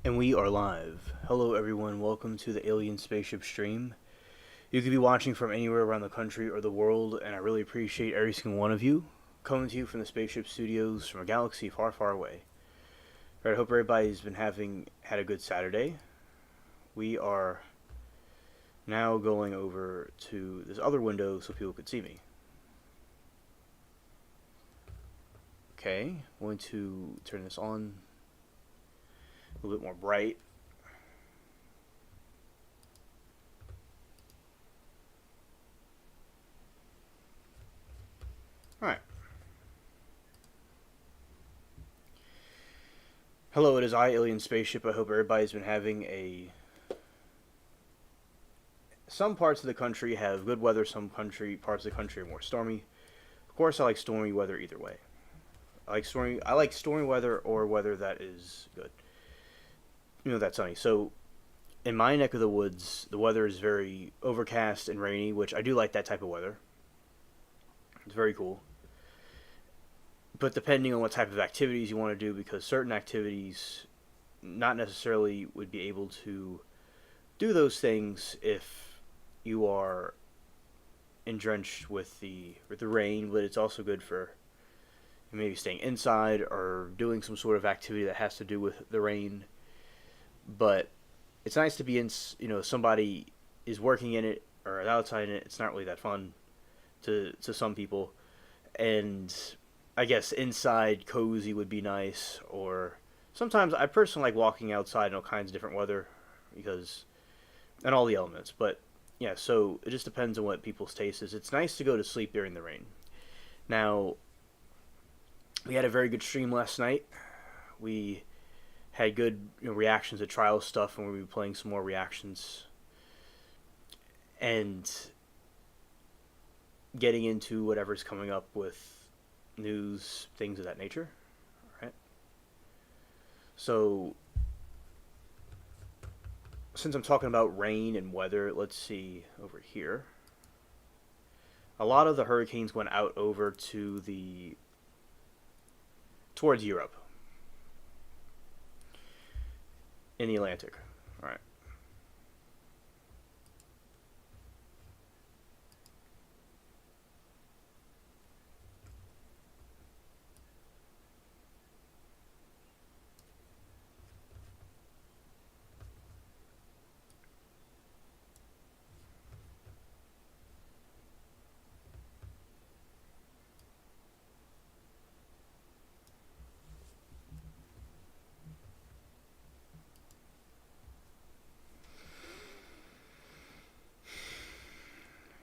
And we are live. Hello, everyone. Welcome to the Alien Spaceship stream. You could be watching from anywhere around the country or the world, and I really appreciate every single one of you coming to you from the Spaceship Studios from a galaxy far, far away. Right, I hope everybody's been had a good Saturday. We are now going over to this other window so people could see me. Okay, I'm going to turn this on a little bit more bright. Alright. Hello, it is I, Alien Spaceship. I hope everybody's been having a... Some parts of the country have good weather, some parts of the country are more stormy. Of course, I like stormy weather either way. I like stormy weather or weather that is good. That's sunny. So, in my neck of the woods, the weather is very overcast and rainy, which I do like that type of weather. It's very cool. But depending on what type of activities you want to do, because certain activities not necessarily would be able to do those things if you are drenched with the rain, but it's also good for maybe staying inside or doing some sort of activity that has to do with the rain. But it's nice to be in, somebody is working in it or outside in it. It's not really that fun to some people. And I guess inside cozy would be nice, or sometimes I personally like walking outside in all kinds of different weather and all the elements. But yeah, so it just depends on what people's taste is. It's nice to go to sleep during the rain. Now, we had a very good stream last night. We had good reactions to trial stuff, and we'll be playing some more reactions and getting into whatever's coming up with news, things of that nature. All right. So, since I'm talking about rain and weather, let's see over here. A lot of the hurricanes went out over towards Europe in the Atlantic. All right.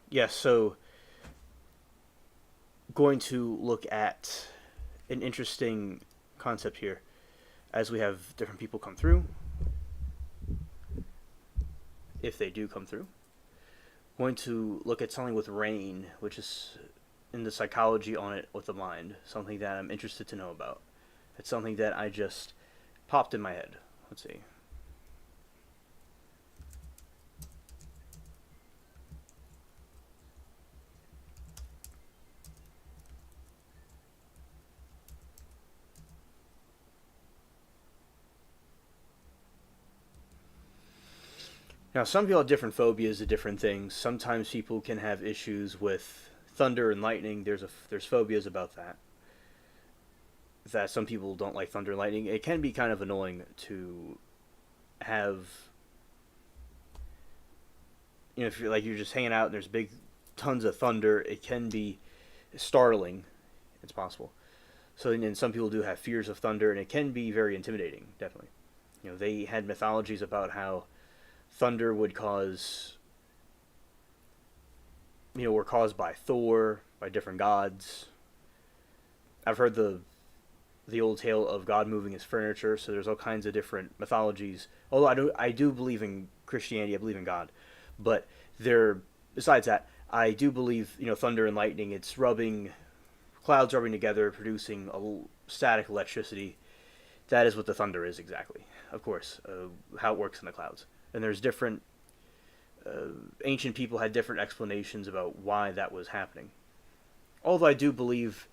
Yes, so going to look at an interesting concept here as we have different people come through, if they do come through. Going to look at something with rain, which is in the psychology on it with the mind, something that I'm interested to know about. It's something that I just popped in my head. Let's see. Now, some people have different phobias of different things. Sometimes people can have issues with thunder and lightning. There's phobias about that. That some people don't like thunder and lightning. It can be kind of annoying to have, if you're just hanging out and there's tons of thunder, it can be startling. It's possible. So, and some people do have fears of thunder, and it can be very intimidating. Definitely, they had mythologies about how thunder were caused by Thor, by different gods. I've heard the old tale of God moving his furniture, so there's all kinds of different mythologies. Although I do believe in Christianity, I believe in God, but besides that, I do believe thunder and lightning. It's clouds rubbing together, producing static electricity. That is what the thunder is exactly. Of course, how it works in the clouds. And there's different ancient people had different explanations about why that was happening. Although I do believe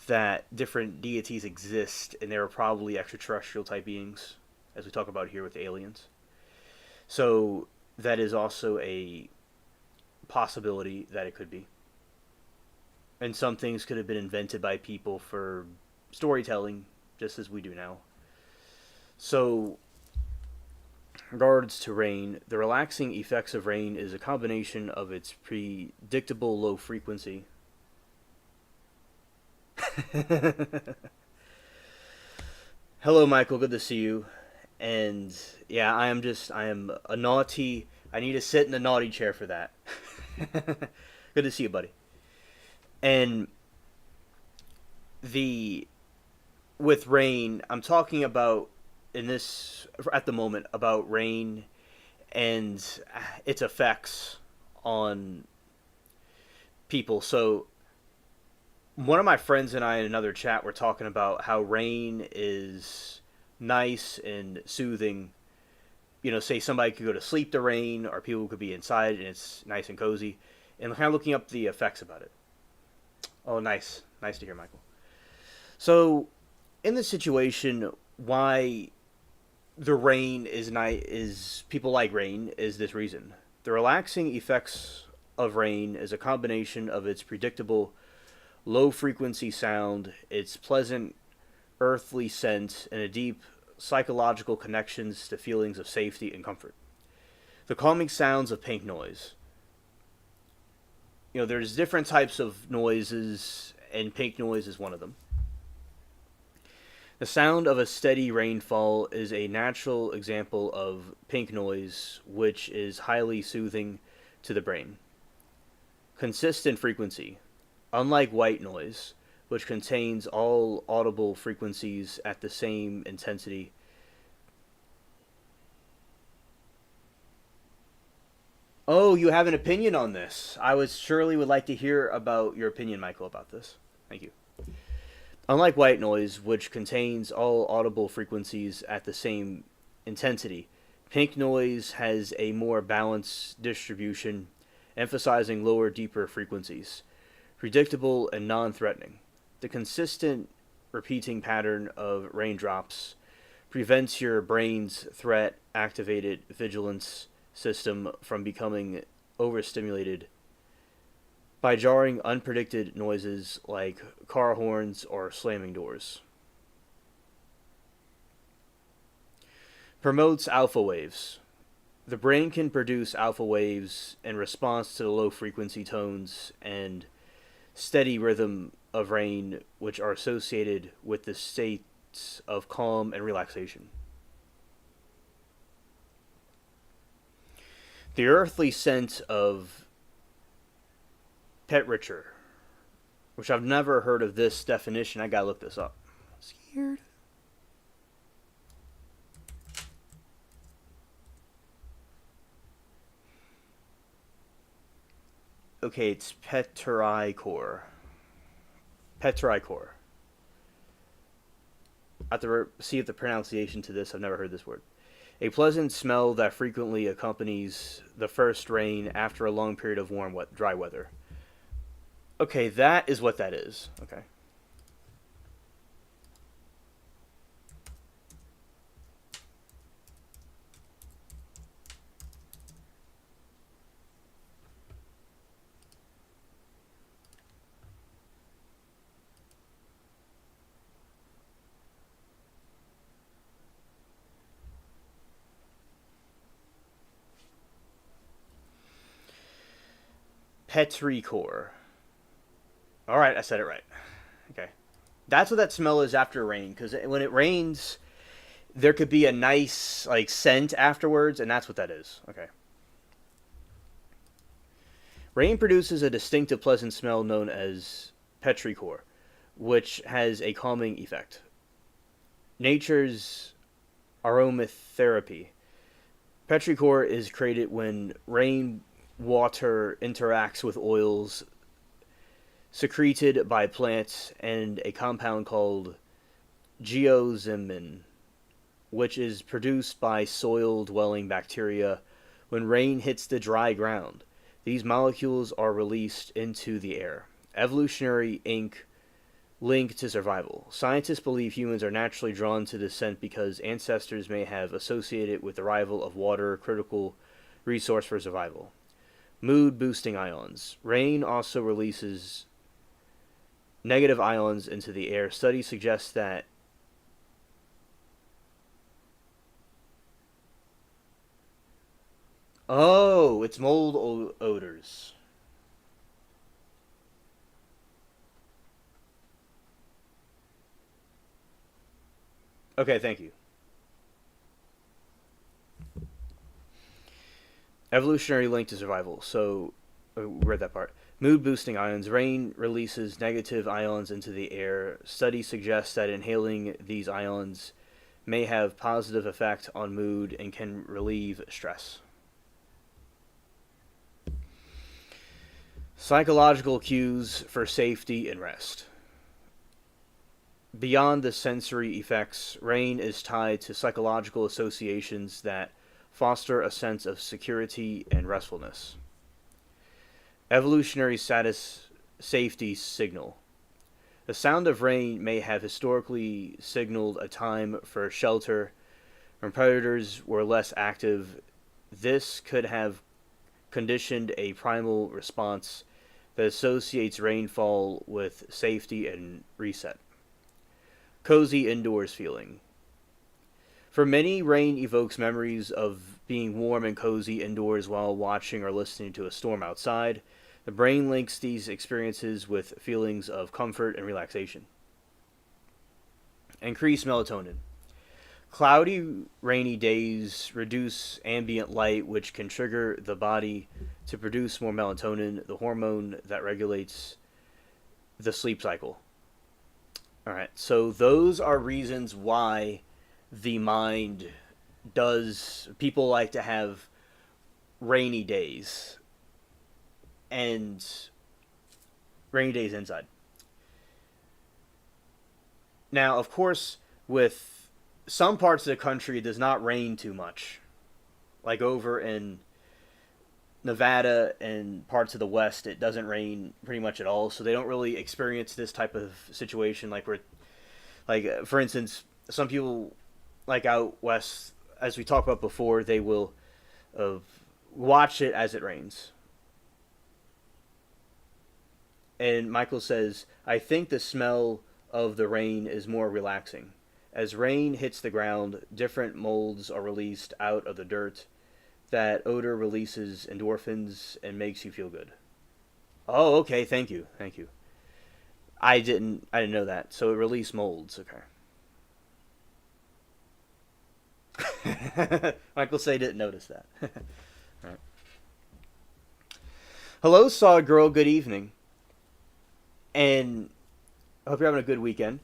that different deities exist, and they were probably extraterrestrial type beings. as we talk about here with aliens. So that is also a possibility that it could be. And some things could have been invented by people for storytelling, just as we do now. So, in regards to rain, the relaxing effects of rain is a combination of its predictable low frequency. Hello, Michael. Good to see you. And yeah, I am a naughty. I need to sit in the naughty chair for that. Good to see you, buddy. And the with rain, I'm talking about in this at the moment about rain and its effects on people. So one of my friends and I in another chat were talking about how rain is nice and soothing. You know, say somebody could go to sleep to rain, or people could be inside and it's nice and cozy. And kind of looking up the effects about it. Oh, nice. Nice to hear, Michael. So, in this situation, why the rain is nice is people like rain is this reason. The relaxing effects of rain is a combination of its predictable low frequency sound, its pleasant earthly scent, and a deep psychological connections to feelings of safety and comfort. The calming sounds of pink noise. You know, there's different types of noises, and pink noise is one of them. The sound of a steady rainfall is a natural example of pink noise, which is highly soothing to the brain. Consistent frequency. Unlike white noise, which contains all audible frequencies at the same intensity. Oh, you have an opinion on this. I would surely would like to hear about your opinion, Michael, about this. Thank you. Unlike white noise, which contains all audible frequencies at the same intensity, pink noise has a more balanced distribution, emphasizing lower, deeper frequencies, predictable and non-threatening. The consistent repeating pattern of raindrops prevents your brain's threat-activated vigilance system from becoming overstimulated by jarring, unpredicted noises like car horns or slamming doors. Promotes alpha waves. The brain can produce alpha waves in response to the low frequency tones and steady rhythm of rain, which are associated with the states of calm and relaxation. The earthly scent of petrichor, which I've never heard of this definition. I gotta look this up. Scared. Okay, it's petrichor. Petrichor. I have to see if the pronunciation to this. I've never heard this word. A pleasant smell that frequently accompanies the first rain after a long period of warm, dry weather. Okay, that is what that is. Okay. Petrichor. All right, I said it right. Okay. That's what that smell is after rain, because when it rains, there could be a nice like scent afterwards, and that's what that is. Okay. Rain produces a distinctive pleasant smell known as petrichor, which has a calming effect. Nature's aromatherapy. Petrichor is created when rain water interacts with oils secreted by plants and a compound called geosmin, which is produced by soil-dwelling bacteria when rain hits the dry ground. These molecules are released into the air. Evolutionary Inc. link to survival. Scientists believe humans are naturally drawn to this scent because ancestors may have associated it with the arrival of water, a critical resource for survival. Mood boosting ions. Rain also releases negative ions into the air. Studies suggest that oh, it's mold odors. Okay, thank you. Evolutionary link to survival. So, we read that part. Mood boosting ions. Rain releases negative ions into the air. Studies suggest that inhaling these ions may have positive effect on mood and can relieve stress. Psychological cues for safety and rest. Beyond the sensory effects, rain is tied to psychological associations that foster a sense of security and restfulness. Evolutionary status safety signal. The sound of rain may have historically signaled a time for shelter when predators were less active. This could have conditioned a primal response that associates rainfall with safety and reset. Cozy indoors feeling. For many, rain evokes memories of being warm and cozy indoors while watching or listening to a storm outside. The brain links these experiences with feelings of comfort and relaxation. Increase melatonin. Cloudy, rainy days reduce ambient light, which can trigger the body to produce more melatonin, the hormone that regulates the sleep cycle. All right, so those are reasons why the mind does. People like to have rainy days and rainy days inside. Now, of course, with some parts of the country, it does not rain too much. Like over in Nevada and parts of the West, it doesn't rain pretty much at all, so they don't really experience this type of situation. Like where, like for instance, some people like out west, as we talked about before, they will uh, watch it as it rains. And Michael says, I think the smell of the rain is more relaxing. As rain hits the ground, different molds are released out of the dirt. That odor releases endorphins and makes you feel good. Oh, okay, thank you, thank you. I didn't know that. So it released molds, okay. Michael say didn't notice that. Right. Hello, Saw Girl, good evening. And I hope you're having a good weekend.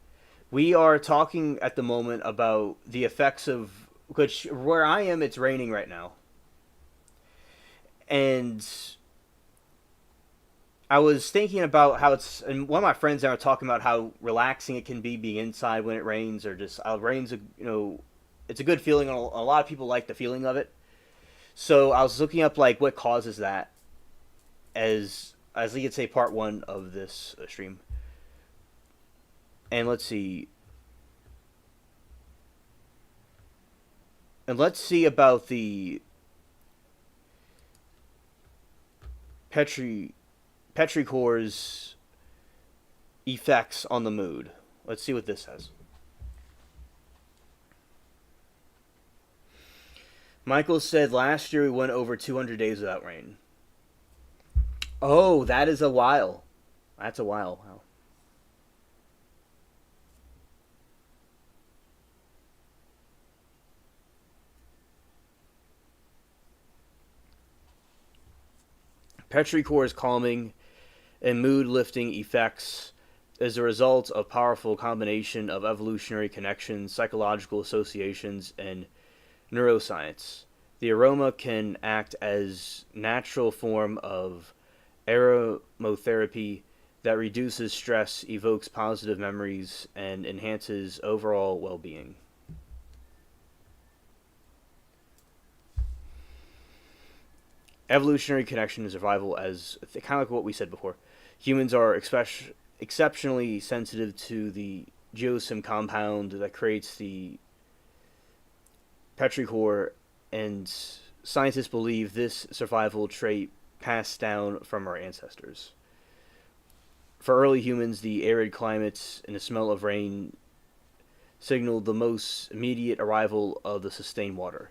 We are talking at the moment about the effects of, which where I am, it's raining right now. And I was thinking about how it's, and one of my friends and I were talking about how relaxing it can be being inside when it rains, or just rain's it's a good feeling. And a lot of people like the feeling of it. So I was looking up like what causes that, as we could say part one of this stream. And let's see. And let's see about the petrichor's effects on the mood. Let's see what this says. Michael said last year we went over 200 days without rain. Oh, that is a while. That's a while. Wow. Petrichor's calming and mood-lifting effects is a result of powerful combination of evolutionary connections, psychological associations, and neuroscience. The aroma can act as natural form of aromatherapy that reduces stress, evokes positive memories, and enhances overall well-being. Evolutionary connection and survival, as kind of like what we said before. Humans are exceptionally sensitive to the geosim compound that creates the petrichor, and scientists believe this survival trait passed down from our ancestors. For early humans, the arid climates and the smell of rain signaled the most immediate arrival of the sustained water.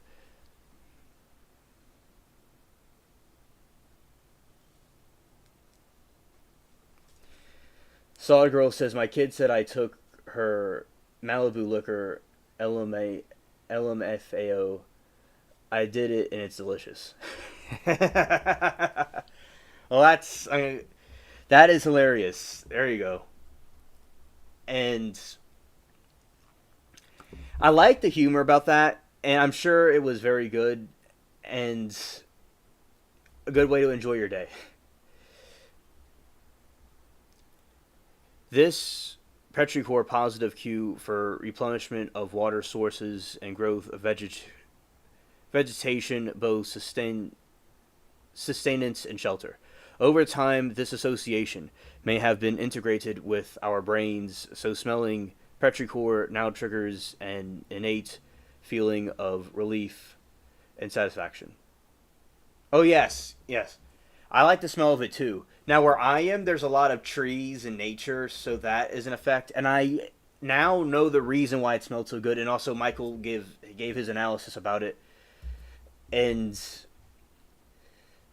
Solid Girl says, my kid said I took her Malibu liquor, LMFAO. I did it and it's delicious. Well, that is hilarious. There you go. And I like the humor about that, and I'm sure it was very good and a good way to enjoy your day. This petrichor positive cue for replenishment of water sources and growth of vegetation, both sustenance and shelter. Over time, this association may have been integrated with our brains, so smelling petrichor now triggers an innate feeling of relief and satisfaction. Oh, yes, yes. I like the smell of it too. Now, where I am, there's a lot of trees and nature, so that is an effect. And I now know the reason why it smelled so good. And also, Michael gave his analysis about it. And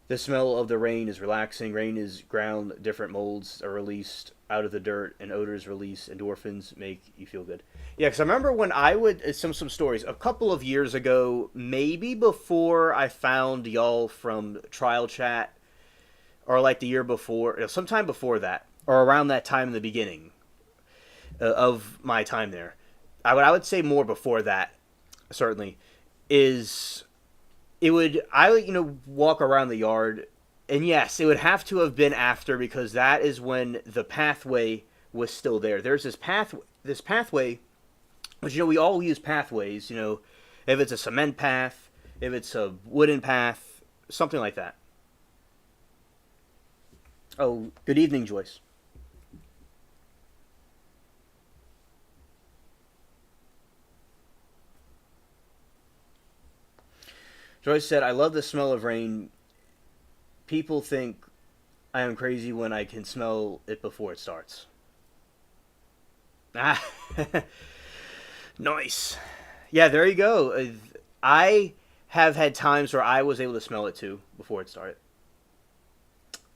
the smell of the rain is relaxing. Rain is ground. Different molds are released out of the dirt, and odors release. Endorphins make you feel good. Yeah, because I remember when I would some stories a couple of years ago, maybe before I found y'all from Trial Chat, or like the year before, sometime before that, or around that time in the beginning of my time there. I would say more before that, certainly, is I would walk around the yard, and yes, it would have to have been after, because that is when the pathway was still there. There's this pathway, which we all use pathways, if it's a cement path, if it's a wooden path, something like that. Oh, good evening, Joyce. Joyce said, I love the smell of rain. People think I am crazy when I can smell it before it starts. Ah, nice. Yeah, there you go. I have had times where I was able to smell it too before it started.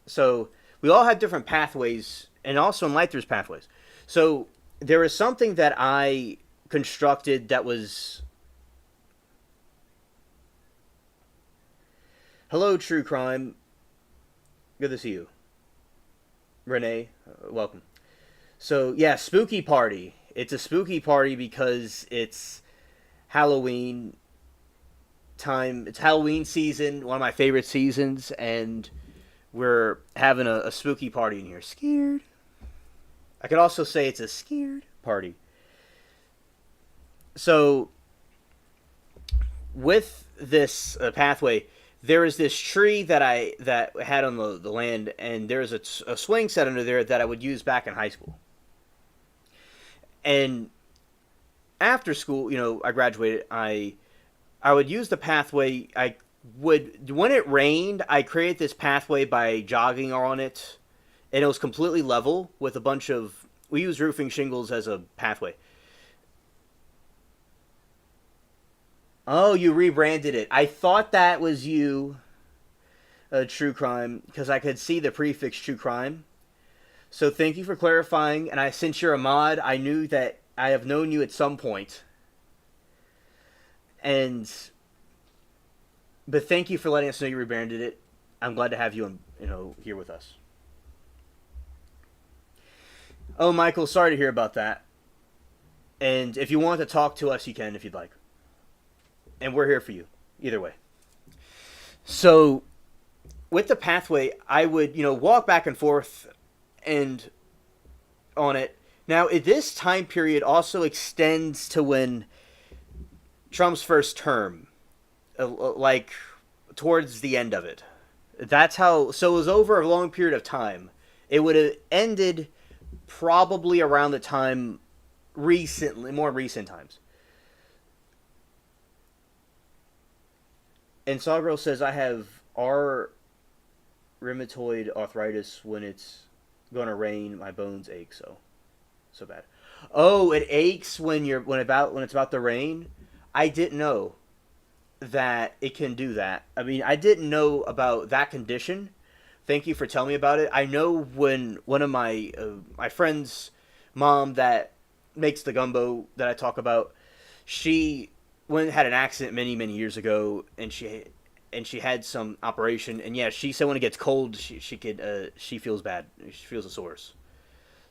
So we all have different pathways, and also in life there's pathways. So there is something that I constructed that was... Hello, True Crime. Good to see you. Renee, welcome. So, yeah, spooky party. It's a spooky party because it's Halloween time. It's Halloween season, one of my favorite seasons, and we're having a spooky party in here. Scared. I could also say it's a scared party. So, with this pathway, there is this tree that I had on the land, and there's a swing set under there that I would use back in high school. And after school, I graduated. I would use the pathway. When it rained, I created this pathway by jogging on it, and it was completely level with a bunch of... We use roofing shingles as a pathway. Oh, you rebranded it. I thought that was you, True Crime, because I could see the prefix True Crime. So thank you for clarifying, and since you're a mod, I knew that I have known you at some point. But thank you for letting us know you rebranded it. I'm glad to have you, here with us. Oh, Michael, sorry to hear about that. And if you want to talk to us, you can if you'd like. And we're here for you, either way. So, with the pathway, I would, walk back and forth and on it. Now, this time period also extends to when Trump's first term, like towards the end of it. That's how. So it was over a long period of time. It would have ended probably around the time recently, more recent times. And Sawgirl says I have R rheumatoid arthritis. When it's gonna rain, my bones ache so bad. Oh, it aches when it's about to rain. I didn't know that it can do that. I mean, I didn't know about that condition. Thank you for telling me about it. I know when one of my friends' mom that makes the gumbo that I talk about, she had an accident many years ago, and she had some operation, and yeah, she said when it gets cold, she feels bad. She feels the sores.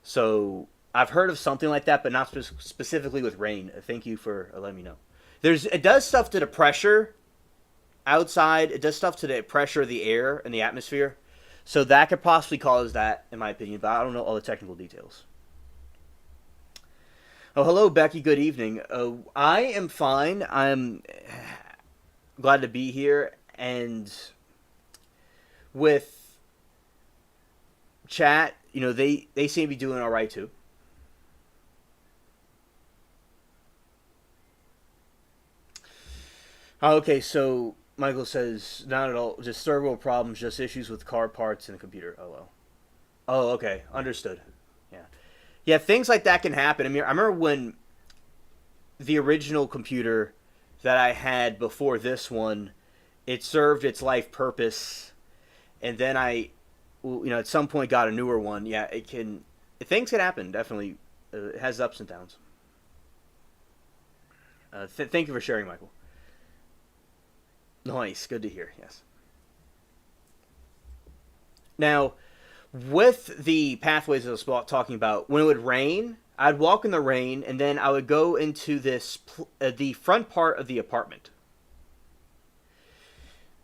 So I've heard of something like that, but not specifically with rain. Thank you for letting me know. It does stuff to the pressure outside. It does stuff to the pressure of the air and the atmosphere. So that could possibly cause that, in my opinion, but I don't know all the technical details. Oh, hello, Becky. Good evening. I am fine. I'm glad to be here. And with chat, they seem to be doing all right, too. Okay, so Michael says, not at all. Just third world problems, just issues with car parts and the computer. Oh, well. Oh, okay. Understood. Yeah. Yeah, things like that can happen. I mean, I remember when the original computer that I had before this one, it served its life purpose, and then at some point got a newer one. Yeah, things can happen, definitely. It has ups and downs. Thank you for sharing, Michael. Nice, good to hear, yes. Now, with the pathways I was talking about, when it would rain, I'd walk in the rain, and then I would go into the front part of the apartment.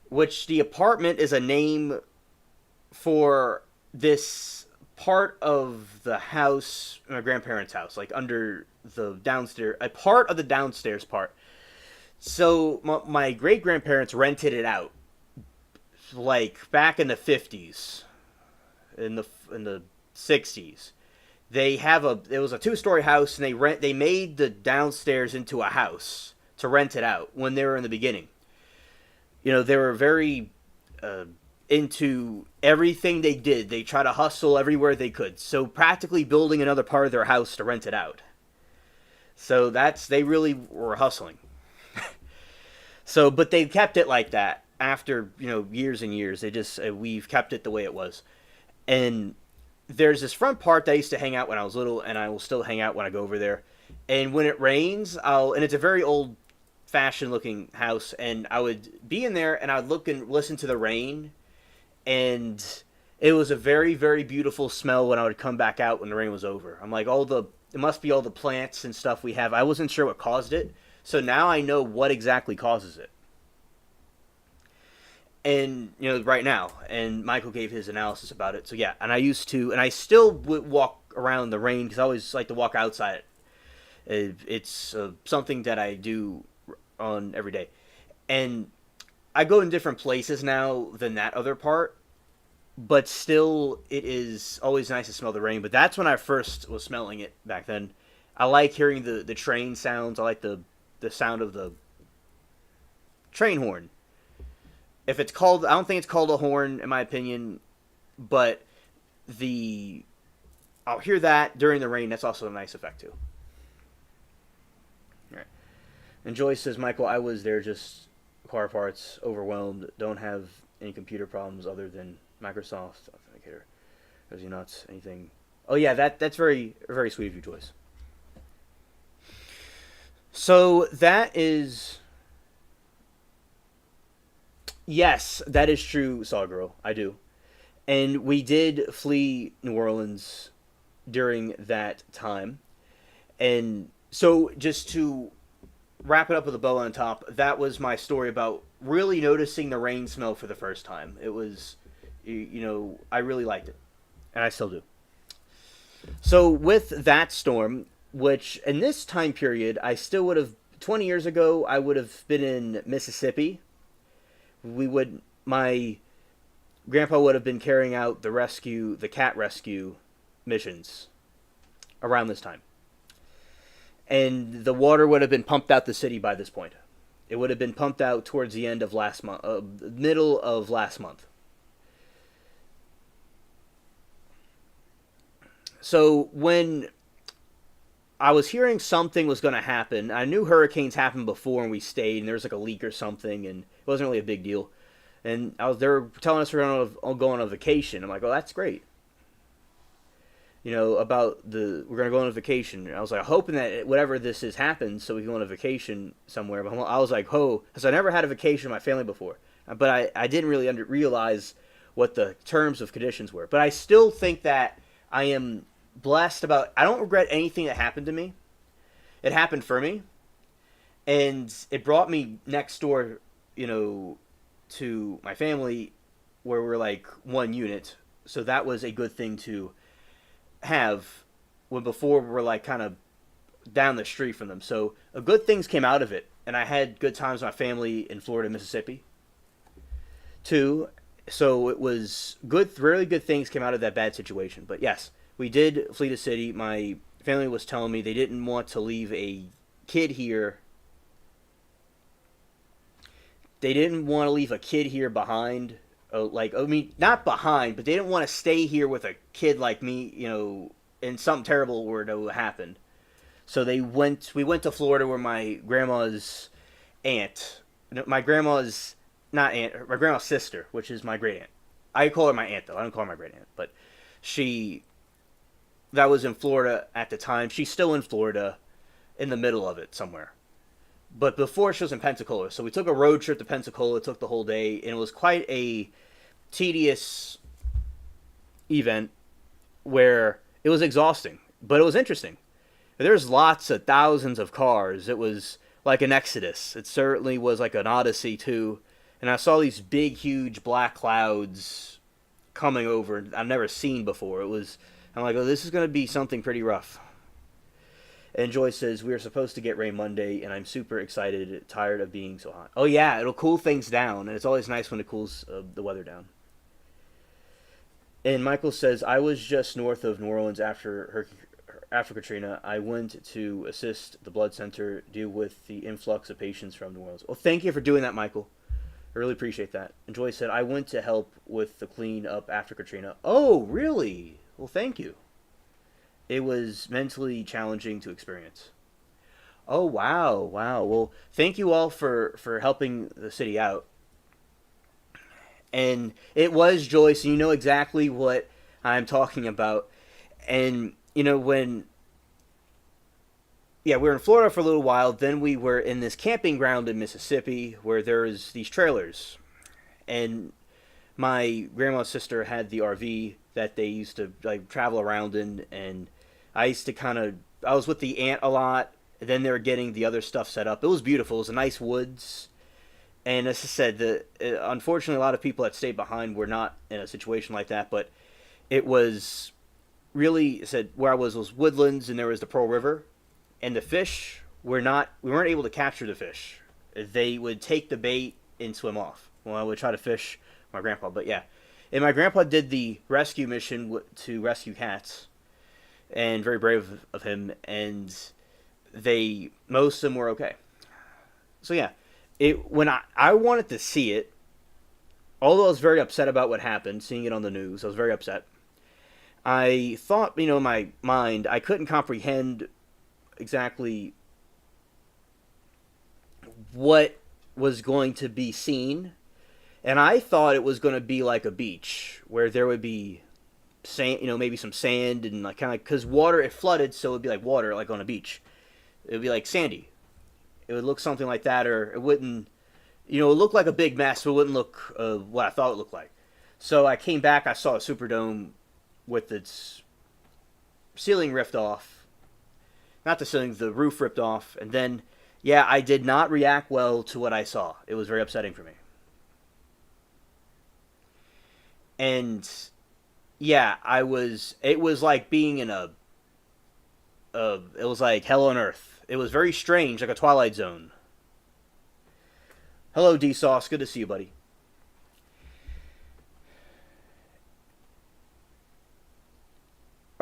Which the apartment is a name for this part of the house, my grandparents' house, like under the downstairs, a part of the downstairs part. So my great grandparents rented it out, like back in the 50s, in the 60s. It was a 2-story house, and they made the downstairs into a house to rent it out when they were in the beginning. They were very into everything they did. They try to hustle everywhere they could. So practically building another part of their house to rent it out. So they really were hustling. So, but they kept it like that after, years and years. We've kept it the way it was. And there's this front part that I used to hang out when I was little, and I will still hang out when I go over there. And when it rains, and it's a very old fashioned looking house, and I would be in there and I would look and listen to the rain, and it was a very, very beautiful smell when I would come back out when the rain was over. I'm like, it must be all the plants and stuff we have. I wasn't sure what caused it, so now I know what exactly causes it. And right now, and Michael gave his analysis about it. So yeah, and I still would walk around the rain because I always like to walk outside. It's something that I do on every day, and I go in different places now than that other part, but still it is always nice to smell the rain. But that's when I first was smelling it back then. I like hearing the train sounds. I like the sound of the train horn. If it's called, I don't think it's called a horn in my opinion, but I'll hear that during the rain. That's also a nice effect too. And Joyce says, Michael, I was there, just car parts, overwhelmed, don't have any computer problems other than Microsoft Authenticator. Is he nuts? Anything? Oh yeah, that's very, very sweet of you, Joyce. So that is... Yes, that is true, Sawgirl. I do. And we did flee New Orleans during that time. And so just to wrap it up with a bow on top, that was my story about really noticing the rain smell for the first time. It was, I really liked it. And I still do. So with that storm, which in this time period, I still would have, 20 years ago, I would have been in Mississippi. My grandpa would have been carrying out the cat rescue missions around this time. And the water would have been pumped out the city by this point. It would have been pumped out towards the end of last month, middle of last month. So when I was hearing something was going to happen, I knew hurricanes happened before and we stayed, and there was like a leak or something, and it wasn't really a big deal. And they were telling us we're going to go on a vacation. I'm like, oh, that's great. You know, we're going to go on a vacation. And I was like, hoping that whatever this is happens so we can go on a vacation somewhere. But I was like, oh, because I never had a vacation with my family before. But I didn't really realize what the terms of conditions were. But I still think that I am blessed I don't regret anything that happened to me. It happened for me. And it brought me next door, you know, to my family where we're like one unit. So that was a good thing to have when before we were like kind of down the street from them. So good things came out of it. And I had good times with my family in Florida, Mississippi too. So it was good, really good things came out of that bad situation. But yes, we did flee the city. My family was telling me they didn't want to leave a kid here. They didn't want to leave a kid here behind. Like, I mean, not behind, but they didn't want to stay here with a kid like me, you know, and something terrible were to happen. So we went to Florida where my grandma's aunt, my grandma's not aunt, my grandma's sister, which is my great aunt. I call her my aunt though. I don't call her my great aunt, but that was in Florida at the time. She's still in Florida, in the middle of it somewhere. But before she was in Pensacola. So we took a road trip to Pensacola. It took the whole day. And it was quite a tedious event where it was exhausting. But it was interesting. There's lots of thousands of cars. It was like an exodus. It certainly was like an odyssey too. And I saw these big, huge black clouds coming over I've never seen before. I'm like, oh, this is going to be something pretty rough. And Joy says, we are supposed to get rain Monday, and I'm super excited, tired of being so hot. Oh, yeah, it'll cool things down, and it's always nice when it cools the weather down. And Michael says, I was just north of New Orleans after Katrina. I went to assist the blood center deal with the influx of patients from New Orleans. Well, thank you for doing that, Michael. I really appreciate that. And Joy said, I went to help with the clean up after Katrina. Oh, really? Well, thank you. It was mentally challenging to experience. Oh, wow. Well, thank you all for helping the city out. And it was Joyce, and you know exactly what I'm talking about. And, you know, we were in Florida for a little while. Then we were in this camping ground in Mississippi where there's these trailers. And my grandma's sister had the RV that they used to like travel around in, and I used to I was with the aunt a lot. And then they were getting the other stuff set up. It was beautiful. It was a nice woods. And as I said, unfortunately, a lot of people that stayed behind were not in a situation like that. But it was really, where I was woodlands, and there was the Pearl River. And the fish we weren't able to capture the fish. They would take the bait and swim off. Well, I would try to fish my grandpa, but yeah. And my grandpa did the rescue mission to rescue cats, and very brave of him. And most of them were okay. So yeah, when I wanted to see it, although I was very upset about what happened, seeing it on the news, I was very upset. I thought, in my mind, I couldn't comprehend exactly what was going to be seen. And I thought it was going to be like a beach where there would be sand, maybe some sand and like kind of, because water, it flooded, so it would be like water, like on a beach. It would be like sandy. It would look something like that, or it wouldn't, it would look like a big mess, but it wouldn't look what I thought it looked like. So I came back, I saw a Superdome with its ceiling ripped off. Not the ceiling, the roof ripped off. And then, yeah, I did not react well to what I saw. It was very upsetting for me. And yeah, it was like being in it was like hell on earth. It was very strange, like a Twilight Zone. Hello, D-Sauce. Good to see you, buddy.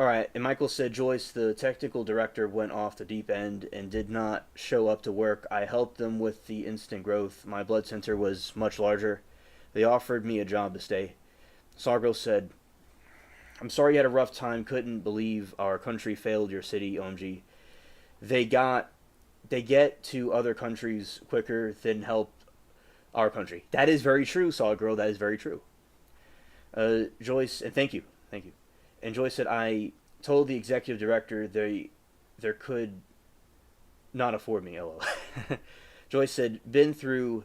All right, and Michael said, Joyce, the technical director, went off the deep end and did not show up to work. I helped them with the instant growth. My blood center was much larger. They offered me a job to stay. Sargirl said, I'm sorry you had a rough time. Couldn't believe our country failed your city, OMG. They got they get to other countries quicker than help our country. That is very true, Saw Girl. That is very true. Joyce, and thank you. And Joyce said, I told the executive director there could not afford me. LOL. Joyce said, been through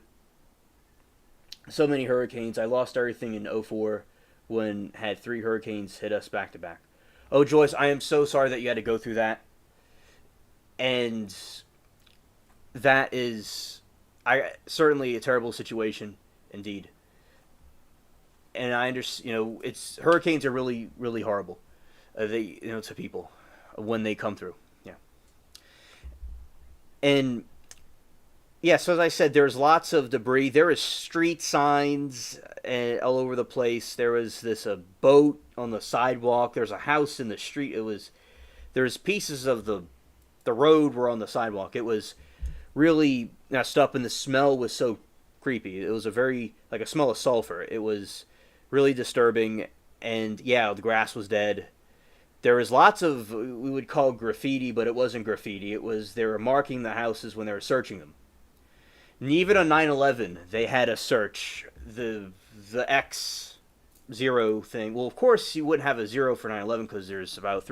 so many hurricanes. I lost everything in '04 when had 3 hurricanes hit us back to back. Oh, Joyce, I am so sorry that you had to go through that. And that is certainly a terrible situation indeed. And I understand, it's hurricanes are really, really horrible. They, to people when they come through. Yeah. And yeah, so as I said, there's lots of debris. There is street signs all over the place. There was a boat on the sidewalk. There's a house in the street. There's pieces of the road were on the sidewalk. It was really messed up, and the smell was so creepy. It was like a smell of sulfur. It was really disturbing, and yeah, the grass was dead. There was lots of, we would call graffiti, but it wasn't graffiti. They were marking the houses when they were searching them. And even on 9/11, they had a search. The X0 thing. Well, of course, you wouldn't have a 0 for 9/11 because there's about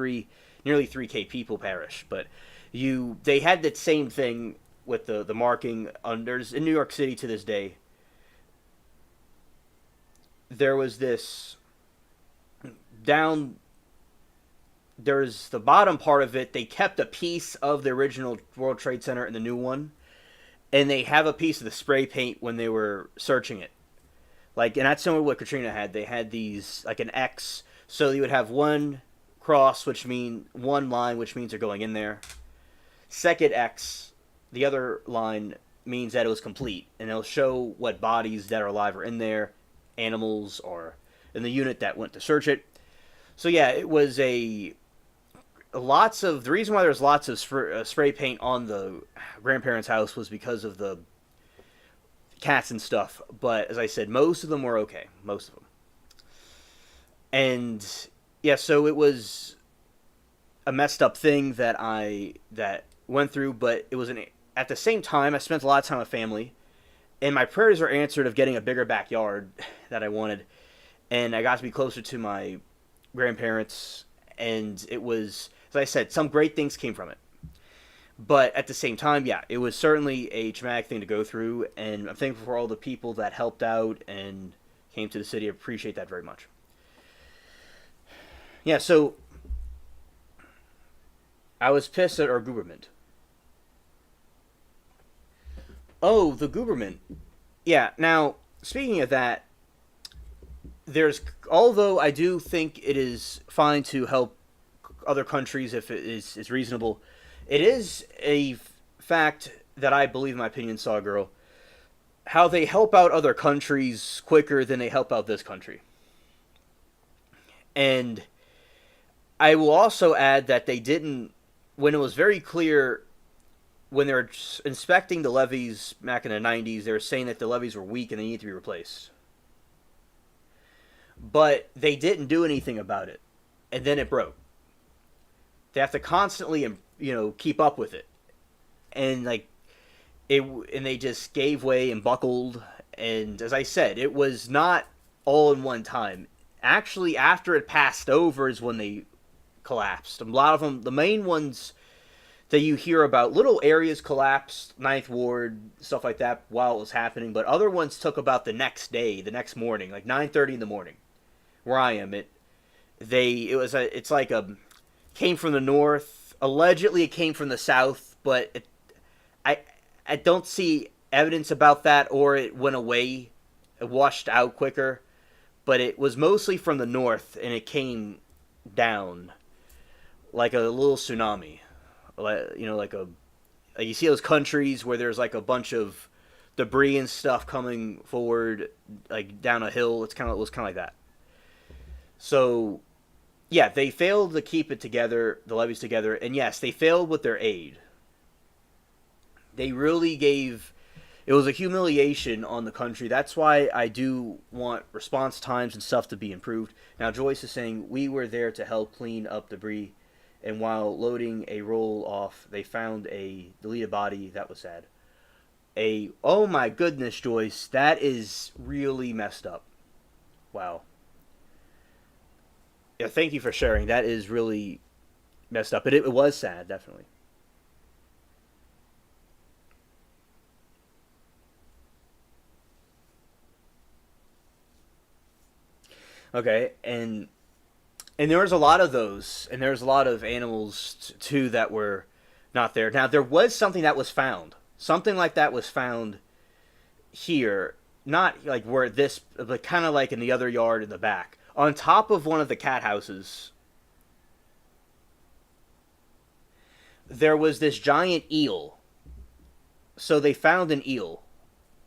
nearly 3K people perish. But they had that same thing with the marking. There's in New York City to this day. There was this down. There's the bottom part of it. They kept a piece of the original World Trade Center in the new one, and they have a piece of the spray paint when they were searching it. And that's similar to what Katrina had. They had these, like an X, so you would have one cross, one line, which means they're going in there. Second X, the other line, means that it was complete, and it'll show what bodies that are alive are in there, animals, or in the unit that went to search it. So yeah, it was the reason why there's lots of spray paint on the grandparents' house was because of the cats and stuff. But as I said, most of them were okay. Most of them. And yeah, so it was a messed up thing that went through, but it was at the same time, I spent a lot of time with family, and my prayers were answered of getting a bigger backyard that I wanted, and I got to be closer to my grandparents, and it was, as I said, some great things came from it. But at the same time, yeah, it was certainly a traumatic thing to go through, and I'm thankful for all the people that helped out and came to the city. I appreciate that very much. Yeah, so I was pissed at our government. Oh, the government. Yeah, now, speaking of that, although I do think it is fine to help other countries if it is reasonable, it is a fact that I believe, in my opinion, Saw Girl, how they help out other countries quicker than they help out this country. And I will also add that they didn't, when it was very clear, when they were inspecting the levees back in the 90s, they were saying that the levees were weak and they need to be replaced. But they didn't do anything about it. And then it broke. They have to constantly, keep up with it. And and they just gave way and buckled. And as I said, it was not all in one time. Actually, after it passed over is when they collapsed. A lot of them, the main ones that you hear about, little areas collapsed, Ninth Ward, stuff like that, while it was happening. But other ones took about the next day, the next morning, like 9:30 in the morning. Where I am, came from the north. Allegedly, it came from the south, but I don't see evidence about that, or it went away, it washed out quicker. But it was mostly from the north, and it came down like a little tsunami. You see those countries where there's like a bunch of debris and stuff coming forward, like down a hill. It was kind of like that. So, Yeah, they failed to keep it together, the levees together, and yes, they failed with their aid. They really gave it was a humiliation on the country. That's why I do want response times and stuff to be improved. Now Joyce is saying we were there to help clean up debris, and while loading a roll off, they found a deleted body. That was sad. Oh my goodness, Joyce, that is really messed up. Wow. Yeah, thank you for sharing. That is really messed up. But it was sad, definitely. Okay, and there was a lot of those, and there's a lot of animals too that were not there. Now there was something that was found. Something like that was found here, not like where this, but kind of like in the other yard in the back, on top of one of the cat houses. There was this giant eel. So they found an eel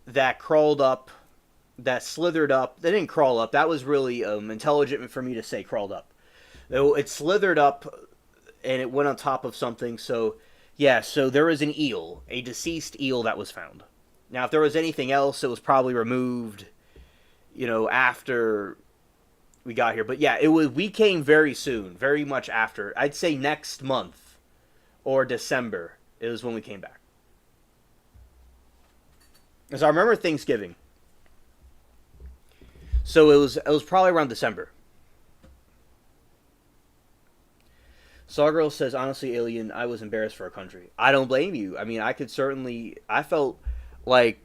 that crawled up, that slithered up. They didn't crawl up. That was really intelligent for me to say crawled up. It slithered up and it went on top of something. So, yeah, so there was an eel, a deceased eel that was found. Now, if there was anything else, it was probably removed, after we got here. But yeah, it was. We came very soon, very much after. I'd say next month or December is when we came back. Because I remember Thanksgiving. So it was probably around December. Sawgirl says, honestly, Alien, I was embarrassed for our country. I don't blame you. I mean, I felt like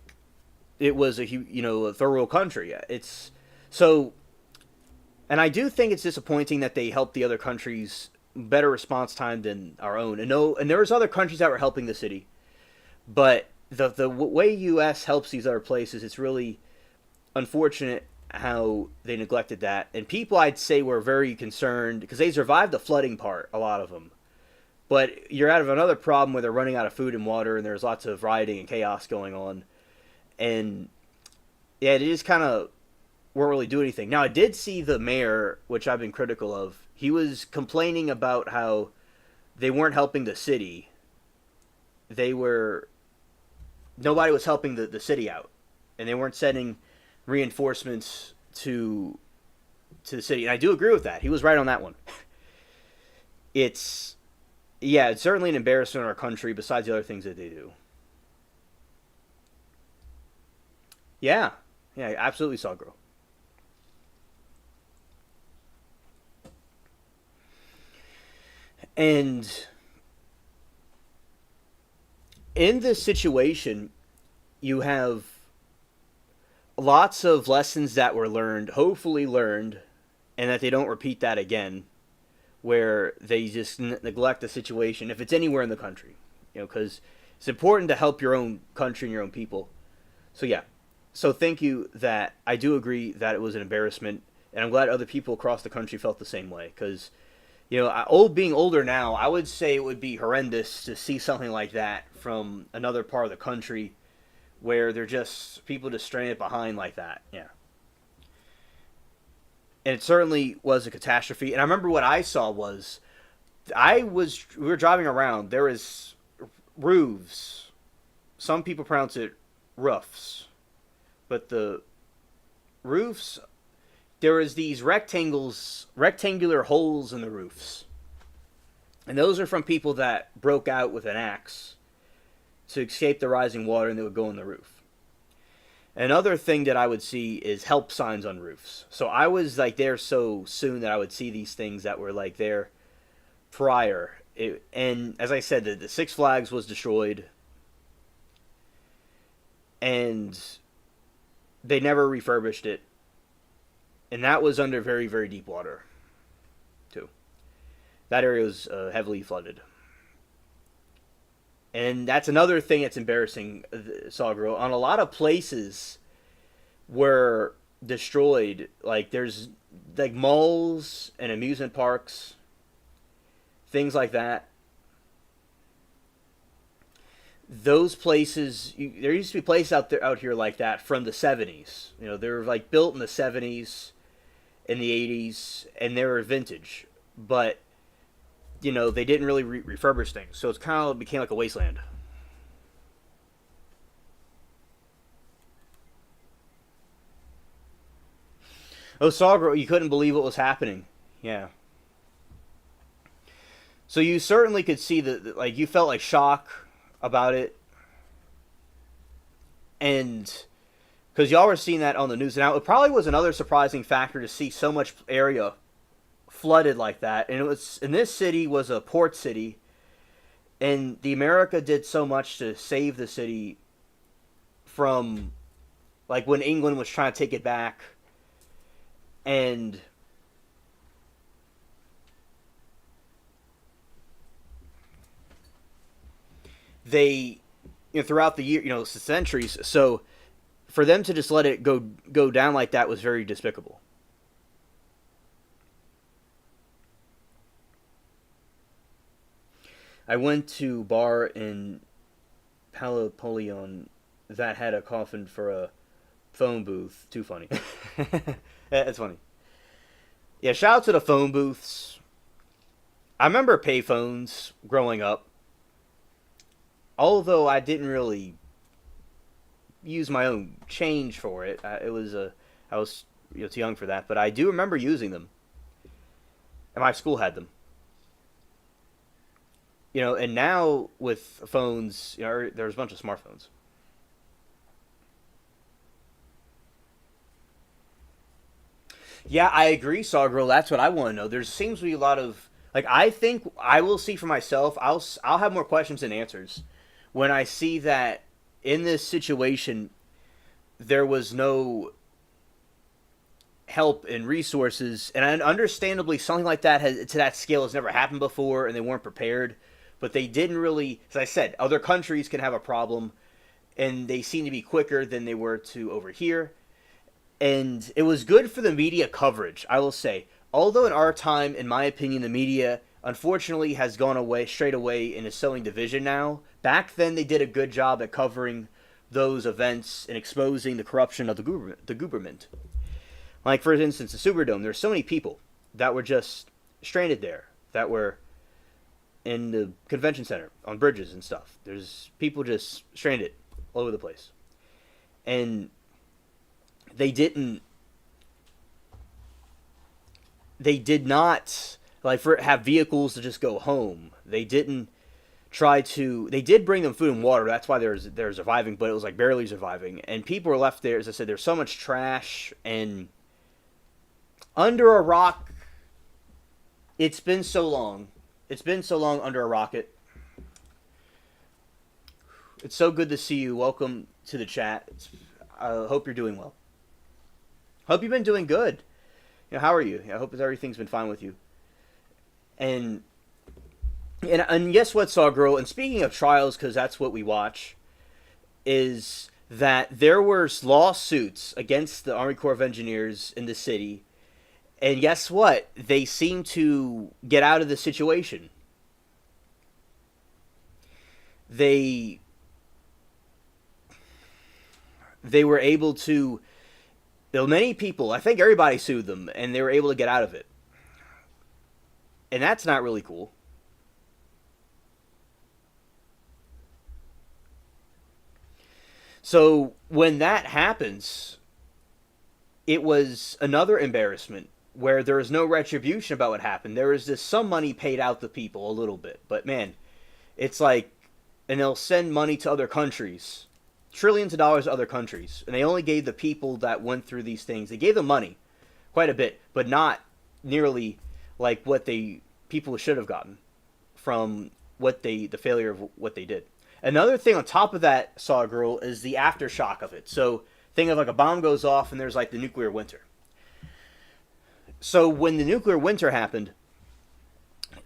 it was a third world country. It's so, and I do think it's disappointing that they helped the other countries better response time than our own. And no, and there was other countries that were helping the city, but the way U.S. helps these other places, it's really unfortunate how they neglected that. And people, I'd say, were very concerned because they survived the flooding part, a lot of them. But you're out of another problem where they're running out of food and water, and there's lots of rioting and chaos going on. And yeah, they just kind of weren't really doing anything. Now, I did see the mayor, which I've been critical of. He was complaining about how they weren't helping the city. Nobody was helping the city out, and they weren't sending reinforcements to the city. And I do agree with that. He was right on that one. It's it's certainly an embarrassment in our country besides the other things that they do. Yeah. Yeah, absolutely saw grow. And in this situation, you have lots of lessons that were learned, hopefully learned, and that they don't repeat that again, where they just neglect the situation if it's anywhere in the country, because it's important to help your own country and your own people. So yeah, so thank you. That I do agree that it was an embarrassment, and I'm glad other people across the country felt the same way. Because being older now, I would say it would be horrendous to see something like that from another part of the country where they're just people just stranded behind like that. Yeah. And it certainly was a catastrophe. And I remember what I saw was we were driving around. There was roofs. Some people pronounce it roofs. But the roofs, there was these rectangular holes in the roofs. And those are from people that broke out with an axe to escape the rising water, and they would go on the roof. Another thing that I would see is help signs on roofs. So I was like there so soon that I would see these things that were like there prior. And as I said, the Six Flags was destroyed, and they never refurbished it. And that was under very, very deep water, too. That area was heavily flooded. And that's another thing that's embarrassing, Sawgirl. On a lot of places were destroyed. Like there's like malls and amusement parks, things like that. Those places, there used to be places out here like that from the 70s. They were like built in the 70s, in the 80s, and they were vintage. but they didn't really refurbish things, so it's kind of became like a wasteland. Oh, Sawgirl, you couldn't believe what was happening. Yeah. So you certainly could see that, like, you felt like shock about it, and because y'all were seeing that on the news. Now, it probably was another surprising factor to see so much area flooded like that, and this city was a port city, and the America did so much to save the city from, like, when England was trying to take it back, and they, throughout the year, centuries. So for them to just let it go down like that was very despicable. I went to a bar in Palapolion that had a coffin for a phone booth. Too funny. That's funny. Yeah, shout out to the phone booths. I remember payphones growing up. Although I didn't really use my own change for it. I was too young for that, but I do remember using them. And my school had them. And now with phones, there's a bunch of smartphones. Yeah, I agree, Sawgirl. That's what I want to know. There seems to be a lot of, like, I think I will see for myself. I'll have more questions than answers when I see that in this situation there was no help and resources, and understandably something like that to that scale has never happened before, and they weren't prepared. But they didn't really, as I said, other countries can have a problem, and they seem to be quicker than they were to over here. And it was good for the media coverage, I will say. Although in our time, in my opinion, the media unfortunately has gone away straight away and is sowing division now. Back then, they did a good job at covering those events and exposing the corruption of the government. Like, for instance, the Superdome. There's so many people that were just stranded there, that were in the convention center, on bridges and stuff. There's people just stranded all over the place. And they did not, like, have vehicles to just go home. They didn't they did bring them food and water. That's why they're surviving, but it was like barely surviving. And people were left there. As I said, there's so much trash, and under a rock. It's been so long. It's been so long under a rocket. It's so good to see you. Welcome to the chat. I hope you're doing well. Hope you've been doing good. How are you? I hope everything's been fine with you. And guess what, Saw Girl? And speaking of trials, because that's what we watch, is that there were lawsuits against the Army Corps of Engineers in the city. And guess what? They seem to get out of the situation. They were able to. Many people, I think everybody sued them, and they were able to get out of it. And that's not really cool. So when that happens, it was another embarrassment where there was no retribution about what happened. There was just some money paid out to people a little bit. But man, it's like, and they'll send money to other countries. Trillions of dollars to other countries, and they only gave the people that went through these things. They gave them money, quite a bit, but not nearly like what people should have gotten from the failure of what they did. Another thing on top of that, Saw Girl, is the aftershock of it. So think of like a bomb goes off, and there's like the nuclear winter. So when the nuclear winter happened,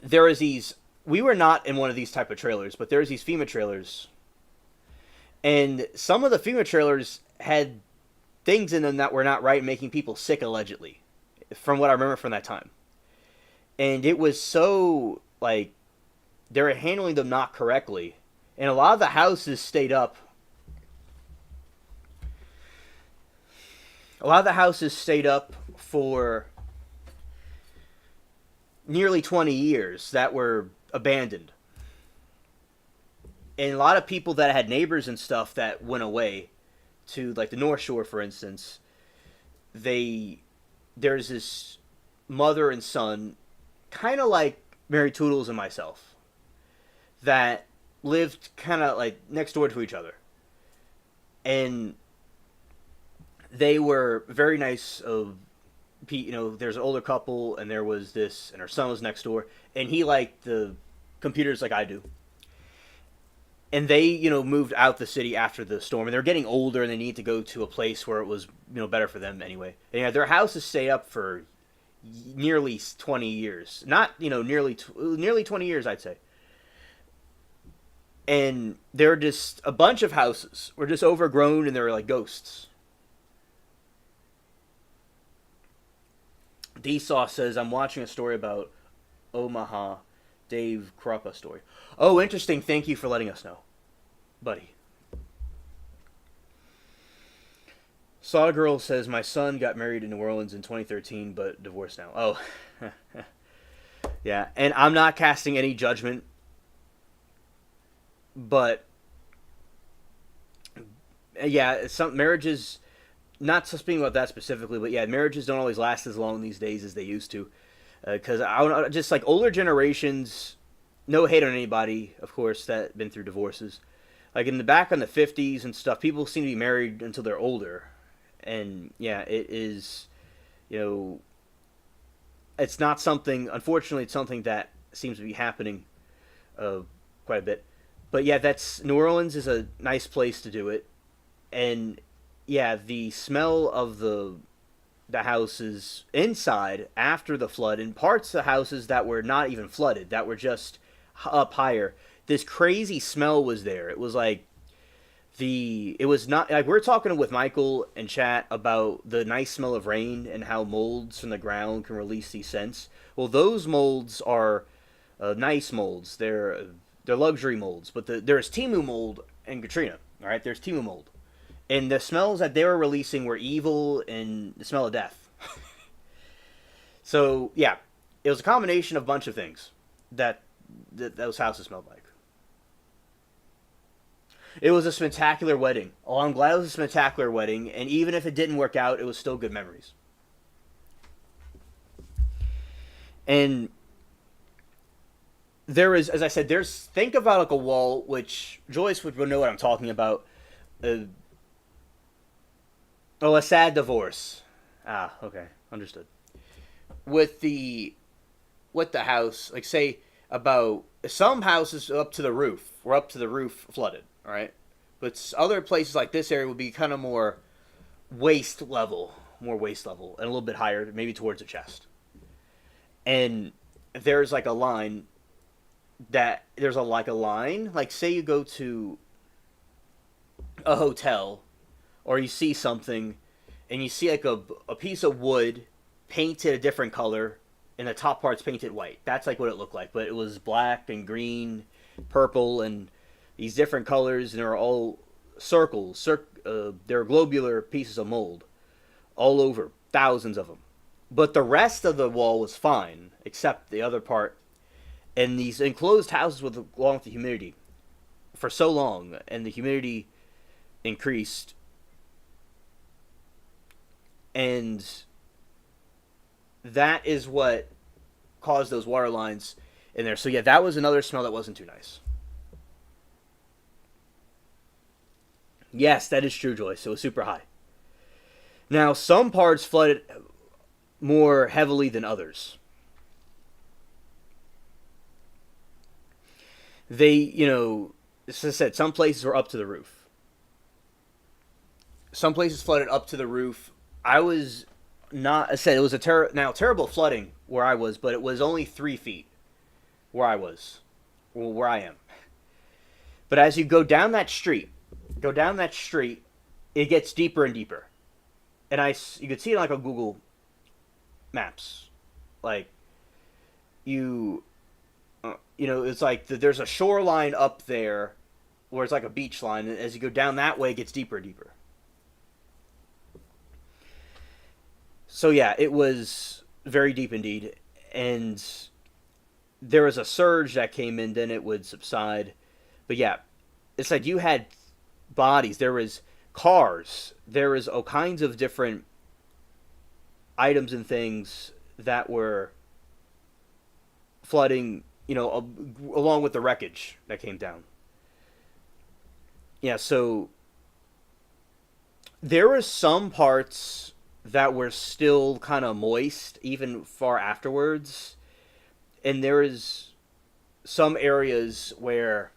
there was these. We were not in one of these type of trailers, but there was these FEMA trailers. And some of the FEMA trailers had things in them that were not right, making people sick, allegedly, from what I remember from that time. And it was so, like, they were handling them not correctly. And a lot of the houses stayed up. A lot of the houses stayed up for nearly 20 years that were abandoned. And a lot of people that had neighbors and stuff that went away to like the North Shore, for instance, they there's this mother and son, kind of like Mary Toodles and myself, that lived kind of like next door to each other, and they were very nice. There's an older couple, and there was this, and her son was next door, and he liked the computers like I do. And they, moved out the city after the storm, and they're getting older, and they need to go to a place where it was, better for them anyway. And yeah, their houses stay up for nearly 20 years, not nearly 20 years, I'd say. And they're just a bunch of houses were just overgrown, and they're like ghosts. D-Sauce says, I'm watching a story about Omaha Dave Kruppa story. Oh, interesting. Thank you for letting us know, buddy. Saw Girl says, my son got married in New Orleans in 2013, but divorced now. Oh, yeah. And I'm not casting any judgment, but yeah, some marriages, not speaking about that specifically, but yeah, marriages don't always last as long these days as they used to. Because I just like older generations, no hate on anybody, of course, that been through divorces. Like in the back in the 50s and stuff, people seem to be married until they're older. And yeah, it is, it's not something, unfortunately, it's something that seems to be happening quite a bit. But yeah, New Orleans is a nice place to do it. And yeah, the smell of the houses inside after the flood, and parts of houses that were not even flooded, that were just up higher, this crazy smell was there. It was like it was not like we're talking with Michael and chat about the nice smell of rain and how molds from the ground can release these scents. Well, those molds are nice molds. They're luxury molds, but there's Timu mold and Katrina. All right, there's Timu mold. And the smells that they were releasing were evil and the smell of death. So, yeah, it was a combination of a bunch of things that those houses smelled like. It was a spectacular wedding. Oh, I'm glad it was a spectacular wedding. And even if it didn't work out, it was still good memories. And there is, as I said, think about like a wall, which Joyce would know what I'm talking about. A sad divorce. Ah, okay. Understood. With the house, like say about some houses up to the roof, were up to the roof flooded, all right? But other places like this area would be kind of more waist level, and a little bit higher, maybe towards the chest. And there's like a line like say you go to a hotel, or you see something, and you see like a piece of wood painted a different color, and the top part's painted white. That's like what it looked like, but it was black and green, purple, and these different colors, and they're all circles. They're globular pieces of mold, all over, thousands of them. But the rest of the wall was fine, except the other part. And these enclosed houses along with the humidity for so long, and the humidity increased. And that is what caused those water lines in there. So yeah, that was another smell that wasn't too nice. Yes, that is true, Joyce. It was super high. Now, some parts flooded more heavily than others. They, as I said, some places were up to the roof. Some places flooded up to the roof. I was not, I said it was terrible flooding where I was, but it was only 3 feet where I was, where I am. But as you go down that street, it gets deeper and deeper. And you could see it like on Google Maps. Like, it's like there's a shoreline up there where it's like a beach line. And as you go down that way, it gets deeper and deeper. So yeah, it was very deep indeed. And there was a surge that came in, then it would subside. But yeah, it's like you had bodies. There was cars. There was all kinds of different items and things that were flooding. Along with the wreckage that came down. Yeah, so there were some parts that were still kind of moist even far afterwards, and there is some areas where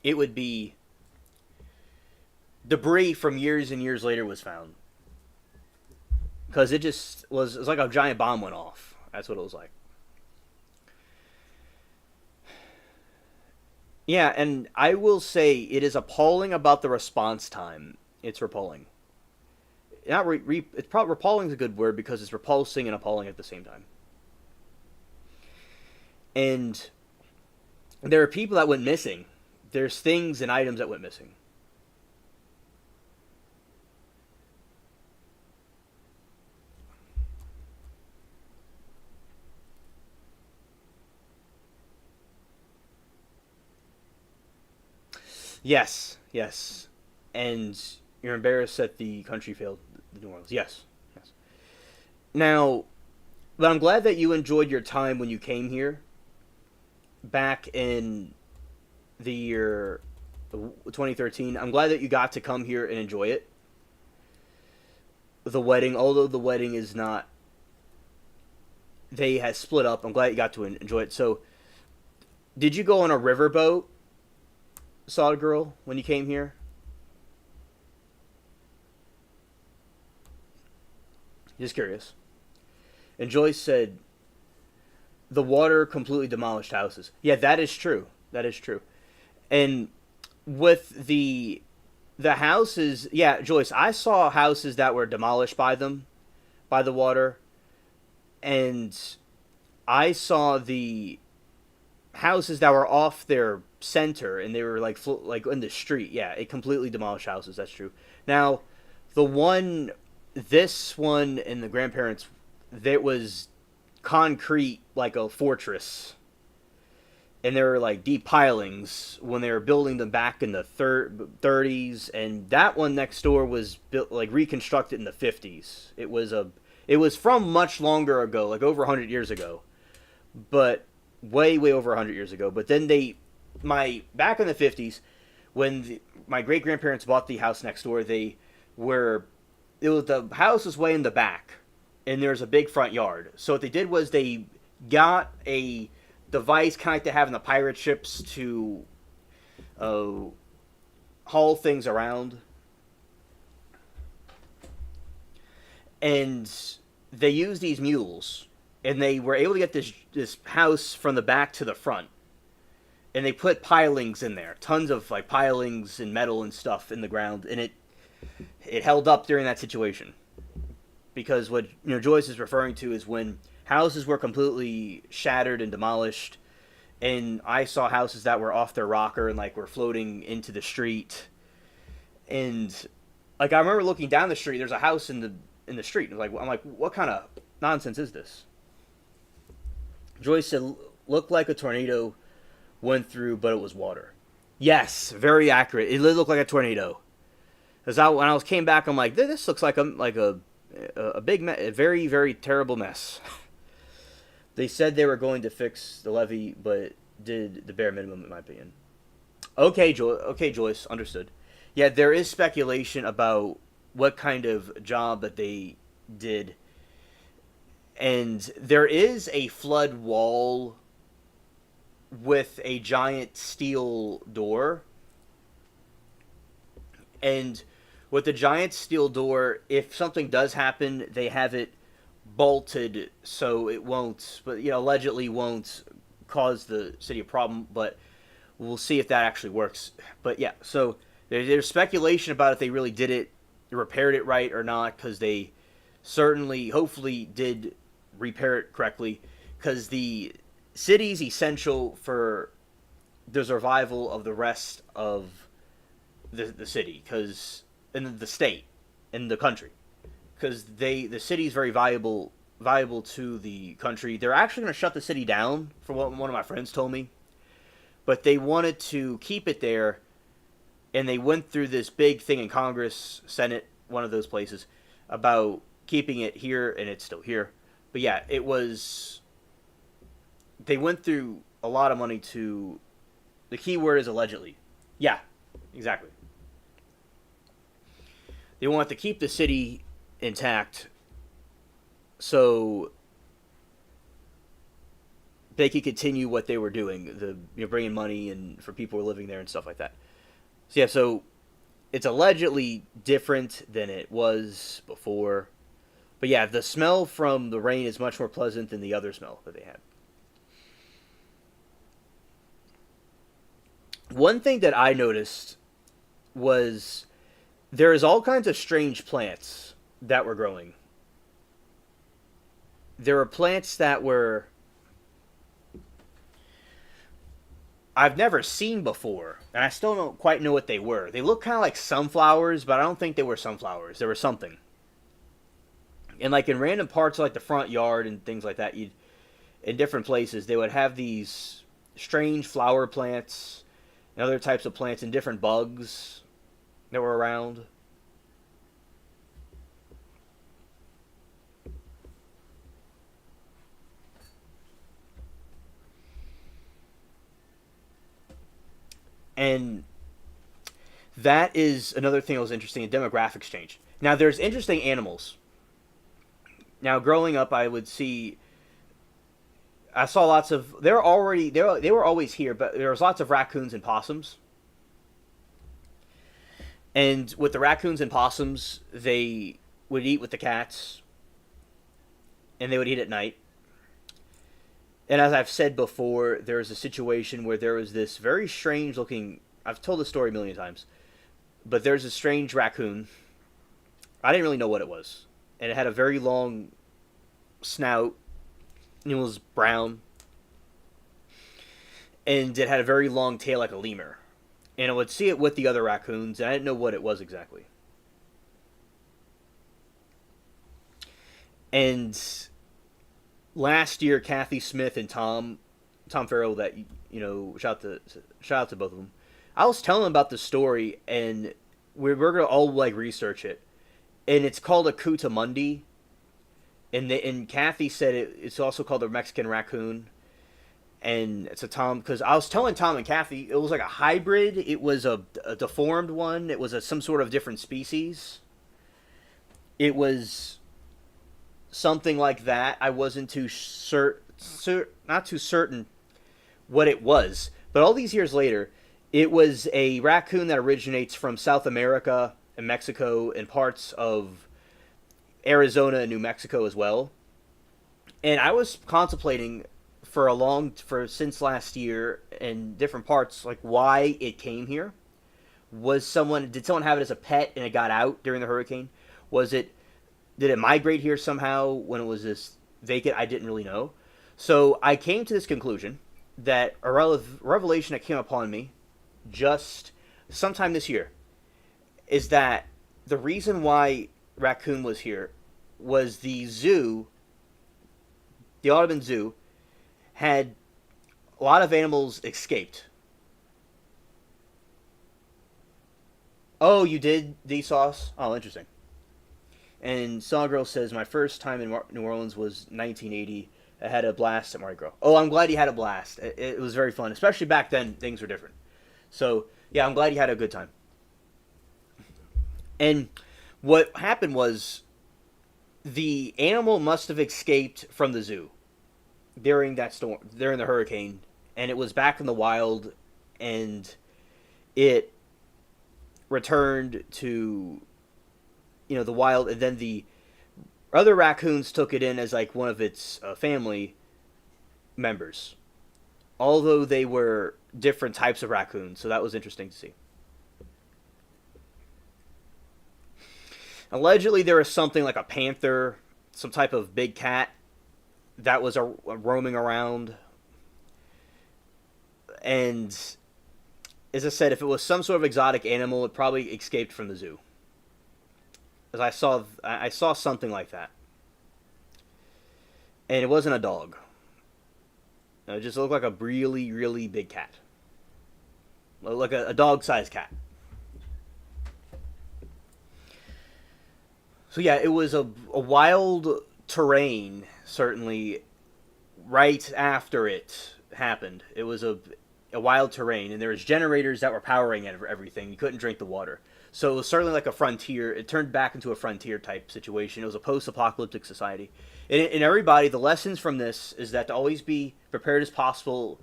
it would be debris from years and years later was found because it was like a giant bomb went off. That's what it was like. Yeah, and I will say it is appalling about the response time. It's repulling. Not it's probably repulling is a good word because it's repulsing and appalling at the same time. And there are people that went missing. There's things and items that went missing. Yes, yes. And you're embarrassed that the country failed the New Orleans. Yes, yes. Now, but I'm glad that you enjoyed your time when you came here back in the year 2013. I'm glad that you got to come here and enjoy it. The wedding, although the wedding is not, they had split up. I'm glad you got to enjoy it. So, did you go on a riverboat, Solid Girl, when you came here? Just curious. And Joyce said, the water completely demolished houses. Yeah, that is true. That is true. And with the houses, yeah, Joyce, I saw houses that were demolished by them, by the water. And I saw the houses that were off their center and they were like in the street. Yeah, it completely demolished houses. That's true. Now, this one and the grandparents, that was concrete like a fortress, and there were like deep pilings when they were building them back in the 30s, and that one next door was built like reconstructed in the 50s. It was from much longer ago, like over 100 years ago, but way over 100 years ago. But then back in the 50s, when my great grandparents bought the house next door, the house was way in the back, and there's a big front yard. So what they did was they got a device kind of like they have in the pirate ships to haul things around, and they used these mules, and they were able to get this house from the back to the front. And they put pilings in there, tons of like pilings and metal and stuff in the ground, and it held up during that situation. Because what Joyce is referring to is when houses were completely shattered and demolished, and I saw houses that were off their rocker and like were floating into the street, and like I remember looking down the street, there's a house in the street. I'm like, what kind of nonsense is this? Joyce said, looked like a tornado went through, but it was water. Yes, very accurate. It looked like a tornado. Because when I came back, I'm like, this looks like a big mess, a very, very terrible mess. They said they were going to fix the levee, but did the bare minimum, in my opinion. Okay, Joyce, understood. Yeah, there is speculation about what kind of job that they did. And there is a flood wall with a giant steel door. And with the giant steel door, if something does happen, they have it bolted so it won't, but allegedly won't cause the city a problem. But we'll see if that actually works. But yeah, so there's speculation about if they really did it, repaired it right or not, because they certainly, hopefully, did repair it correctly, because the city's essential for the survival of the rest of the city, because in the state, in the country, because the city is very valuable valuable to the country. They're actually going to shut the city down, from what one of my friends told me. But they wanted to keep it there, and they went through this big thing in Congress, Senate, one of those places, about keeping it here, and it's still here. But yeah, it was. They went through a lot of money to. The key word is allegedly. Yeah, exactly. They want to keep the city intact so they could continue what they were doing, bringing money and for people who are living there and stuff like that. So yeah, so it's allegedly different than it was before. But yeah, the smell from the rain is much more pleasant than the other smell that they had. One thing that I noticed was there is all kinds of strange plants that were growing. There were plants that were I've never seen before, and I still don't quite know what they were. They look kind of like sunflowers, but I don't think they were sunflowers. There was something. And like in random parts of like the front yard and things like that, in different places, they would have these strange flower plants and other types of plants and different bugs that were around. And that is another thing that was interesting in demographics change. Now, there's interesting animals. Now, growing up, I saw lots of. They were always here, but there was lots of raccoons and possums. And with the raccoons and possums, they would eat with the cats, and they would eat at night. And as I've said before, there was a situation where there was this very strange looking. I've told this story a million times, but there's a strange raccoon. I didn't really know what it was, and it had a very long snout. And it was brown, and it had a very long tail like a lemur. And I would see it with the other raccoons, and I didn't know what it was exactly. And last year, Kathy Smith and Tom Farrell, that shout out to both of them. I was telling them about the story, and we're gonna all like research it, and it's called a Cootamundi, and Kathy said it's also called a Mexican raccoon, and it's a Tom because I was telling Tom and Kathy it was like a hybrid. It was a deformed one. It was some sort of different species. It was something like that. I wasn't not too certain what it was. But all these years later, it was a raccoon that originates from South America and Mexico and parts of Arizona and New Mexico as well. And I was contemplating since last year in different parts like why it came here. Did someone have it as a pet and it got out during the hurricane? Did it migrate here somehow when it was this vacant? I didn't really know. So I came to this conclusion that a revelation that came upon me just sometime this year is that the reason why raccoon was here was the Audubon Zoo, had a lot of animals escaped. Oh, you did the sauce? Oh, interesting. And Sawgirl says, my first time in New Orleans was 1980. I had a blast at Mardi Gras. Oh, I'm glad you had a blast. It was very fun. Especially back then, things were different. So, yeah, I'm glad you had a good time. And what happened was the animal must have escaped from the zoo during that storm, during the hurricane, and it was back in the wild, and it returned to the wild, and then the other raccoons took it in as like one of its family members, although they were different types of raccoons. So that was interesting to see. Allegedly, there was something like a panther, some type of big cat that was roaming around. And as I said, if it was some sort of exotic animal, it probably escaped from the zoo. As I saw something like that. and it wasn't a dog. It just looked like a really, really big cat, like a dog-sized cat. So yeah, it was a wild terrain, certainly, right after it happened. It was a wild terrain, and there was generators that were powering everything. You couldn't drink the water. So it was certainly like a frontier. It turned back into a frontier type situation. It was a post-apocalyptic society. And everybody, the lessons from this is that to always be prepared as possible,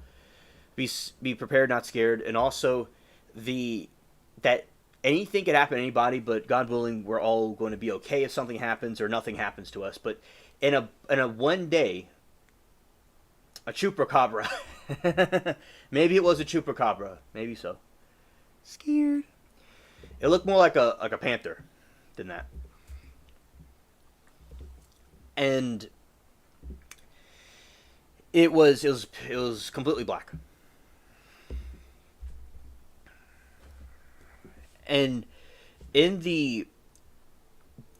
be prepared, not scared, and also the that anything could happen to anybody, but God willing, we're all going to be okay if something happens or nothing happens to us. But in a one day, a chupacabra, maybe it was a chupacabra, maybe so. Scared. It looked more like a panther than that, and it was completely black. And in the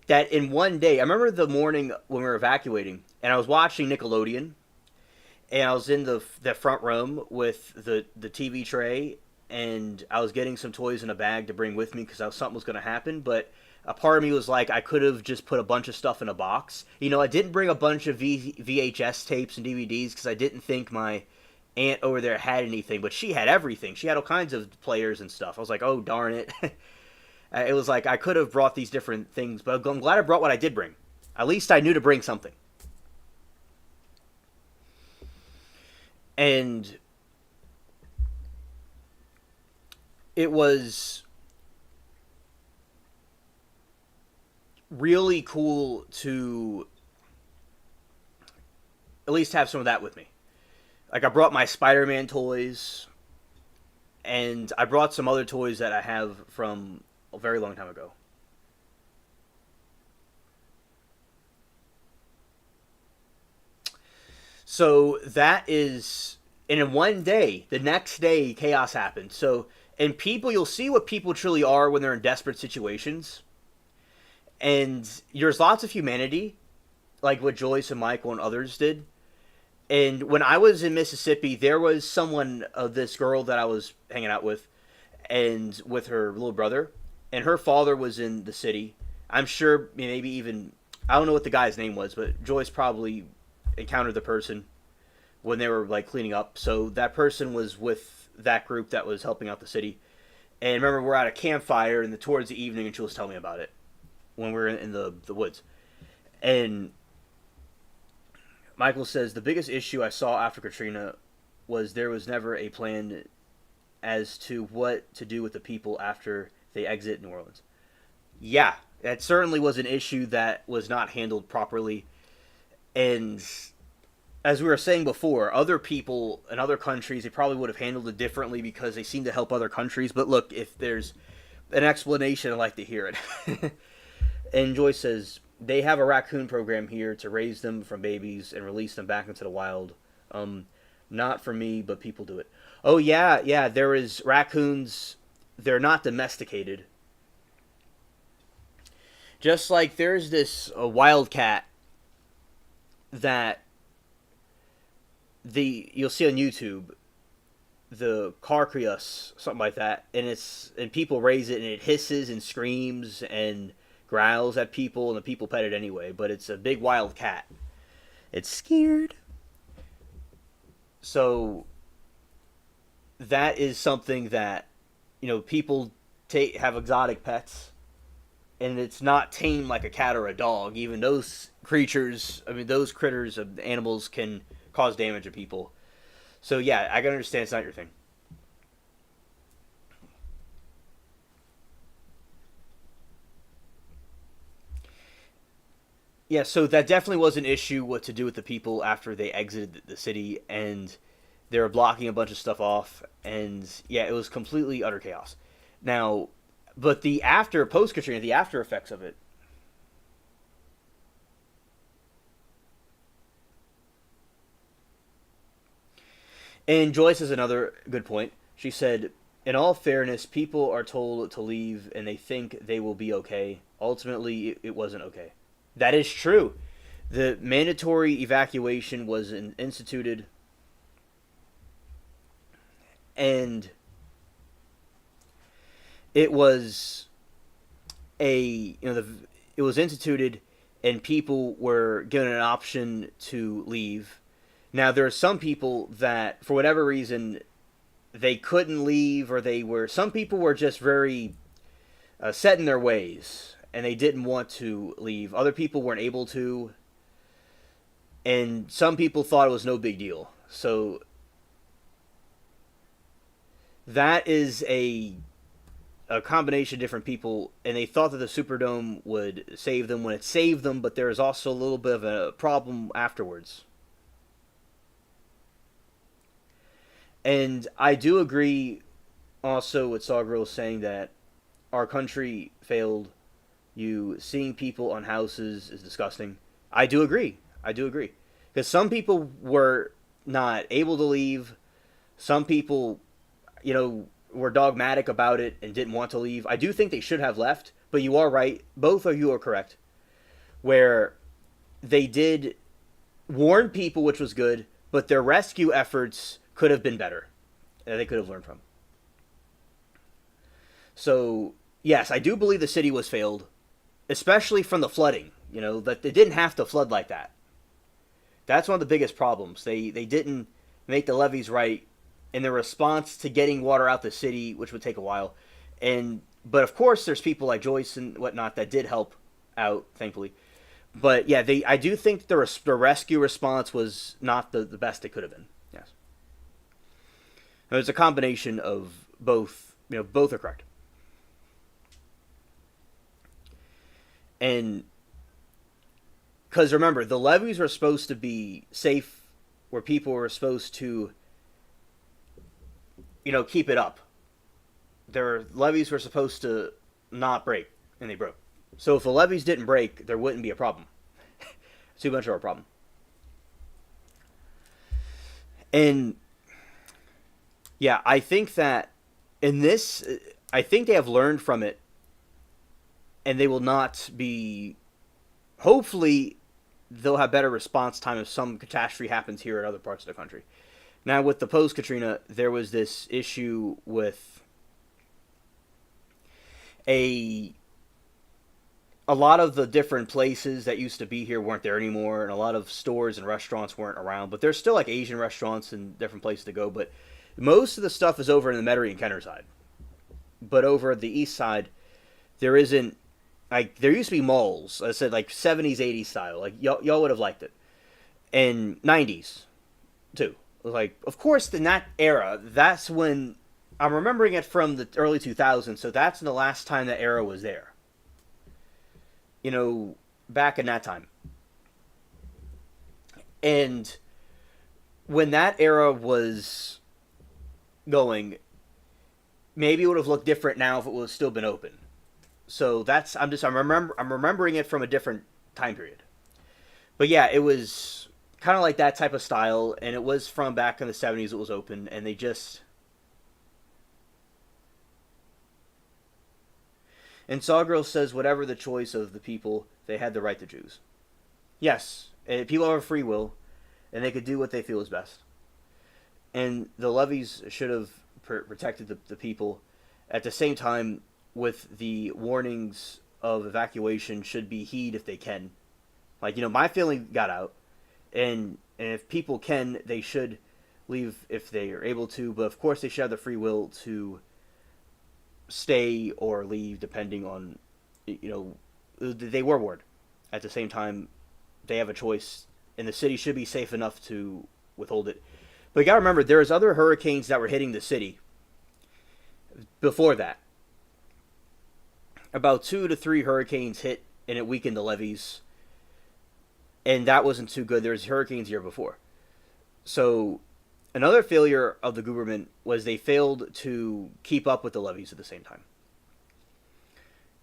that in one day, I remember the morning when we were evacuating, and I was watching Nickelodeon, and I was in the front room with the TV tray, and I was getting some toys in a bag to bring with me because something was going to happen. But a part of me was like, I could have just put a bunch of stuff in a box. I didn't bring a bunch of VHS tapes and DVDs because I didn't think my aunt over there had anything, but she had everything. She had all kinds of players and stuff. I was like, oh darn it. It was like I could have brought these different things, but I'm glad I brought what I did bring. At least I knew to bring something. And it was really cool to at least have some of that with me. Like I brought my Spider-Man toys, and I brought some other toys that I have from a very long time ago. So that is, and in one day, the next day, chaos happened. So, and people, you'll see what people truly are when they're in desperate situations. And there's lots of humanity, like what Joyce and Michael and others did. And when I was in Mississippi, there was someone, this girl that I was hanging out with, and with her little brother, and her father was in the city. I'm sure maybe even, I don't know what the guy's name was, but Joyce probably encountered the person when they were like cleaning up. So that person was with that group that was helping out the city. And remember, we're at a campfire in towards the evening, and she was telling me about it when we were in the woods. And Michael says the biggest issue I saw after Katrina was there was never a plan as to what to do with the people after they exit New Orleans. Yeah, that certainly was an issue that was not handled properly. And as we were saying before, other people in other countries, they probably would have handled it differently because they seem to help other countries. But look, if there's an explanation, I'd like to hear it. And Joyce says, they have a raccoon program here to raise them from babies and release them back into the wild. Not for me, but people do it. Oh, yeah, there is raccoons. They're not domesticated. Just like there's this wildcat that you'll see on YouTube, the Carcrius, something like that, and people raise it, and it hisses and screams and growls at people, and the people pet it anyway. But it's a big wild cat. It's scared. So that is something that people have exotic pets, and it's not tame like a cat or a dog. Even those creatures, those critters of animals can cause damage to people. So yeah, I can understand it's not your thing. Yeah, so that definitely was an issue, what to do with the people after they exited the city, and they were blocking a bunch of stuff off, and yeah, it was completely utter chaos. Now, but the post Katrina, the after effects of it. And Joyce has another good point. She said, in all fairness, people are told to leave and they think they will be okay. Ultimately, it wasn't okay. That is true. The mandatory evacuation was instituted, and it was it was instituted, and people were given an option to leave. Now there are some people that, for whatever reason, they couldn't leave, or some people were just very set in their ways, and they didn't want to leave. Other people weren't able to, and some people thought it was no big deal. So that is a combination of different people, and they thought that the Superdome would save them when it saved them, but there is also a little bit of a problem afterwards. And I do agree also with Sawgrill saying that our country failed. You seeing people on houses is disgusting. I do agree. Because some people were not able to leave. Some people, were dogmatic about it and didn't want to leave. I do think they should have left, but you are right. Both of you are correct. Where they did warn people, which was good, but their rescue efforts could have been better. They could have learned from. So, yes, I do believe the city was failed, especially from the flooding. That they didn't have to flood like that. That's one of the biggest problems. They didn't make the levees right in their response to getting water out the city, which would take a while. But of course, there's people like Joyce and whatnot that did help out, thankfully. But yeah, I do think the rescue response was not the best it could have been. Yes, there's a combination of both. Both are correct. And because remember, the levees were supposed to be safe, where people were supposed to keep it up. Their levees were supposed to not break, and they broke. So if the levees didn't break, there wouldn't be a problem. Too much of a problem. And yeah, I think that in this, I think they have learned from it, and they will not be. Hopefully, they'll have better response time if some catastrophe happens here in other parts of the country. Now, with the post-Katrina, there was this issue with a lot of the different places that used to be here weren't there anymore, and a lot of stores and restaurants weren't around. But there's still like Asian restaurants and different places to go. But most of the stuff is over in the Metairie and Kenner side. But over the east side, there isn't. Like, there used to be malls. I said, like 70s, 80s style. Like y'all would have liked it, and 90s too. Like, of course, in that era, that's when I'm remembering it from the early 2000s. So that's the last time that era was there. Back in that time. And when that era was going, maybe it would have looked different now if it would have still been open. So I'm remembering it from a different time period. But yeah, it was kind of like that type of style, and it was from back in the 70s. It was open, and they just. And Sawgirl says, whatever the choice of the people, they had the right to choose. Yes, people have free will, and they could do what they feel is best. And the levees should have protected the people. At the same time, with the warnings of evacuation, should be heed if they can. Like, my family got out, and if people can, they should leave if they are able to. But of course, they should have the free will to stay or leave, depending on, they were warned. At the same time, they have a choice, and the city should be safe enough to withhold it. But you gotta remember, there was other hurricanes that were hitting the city before that. About 2 to 3 hurricanes hit, and it weakened the levees. And that wasn't too good. There was hurricanes the year before. So another failure of the government was they failed to keep up with the levees at the same time.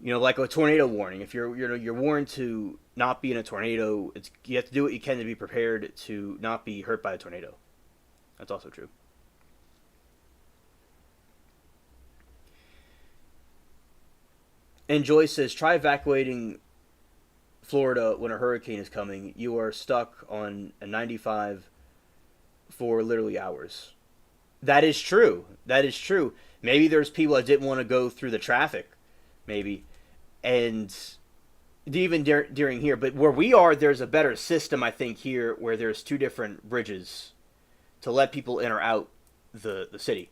Like a tornado warning. If you're warned to not be in a tornado, you have to do what you can to be prepared to not be hurt by a tornado. That's also true. And Joyce says, try evacuating Florida, when a hurricane is coming, you are stuck on a 95 for literally hours. That is true. That is true. Maybe there's people that didn't want to go through the traffic, maybe, and even during here. But where we are, there's a better system, I think, here where there's two different bridges to let people in or out the city,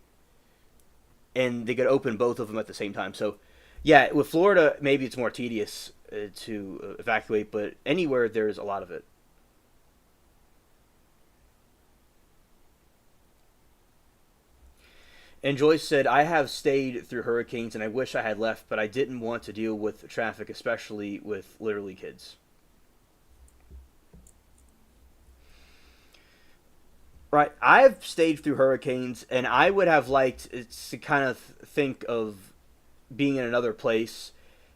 and they could open both of them at the same time. So, yeah, with Florida, maybe it's more tedious to evacuate, but anywhere there's a lot of it. And Joyce said, I have stayed through hurricanes and I wish I had left, but I didn't want to deal with traffic, especially with literally kids. Right. I've stayed through hurricanes and I would have liked to kind of think of being in another place.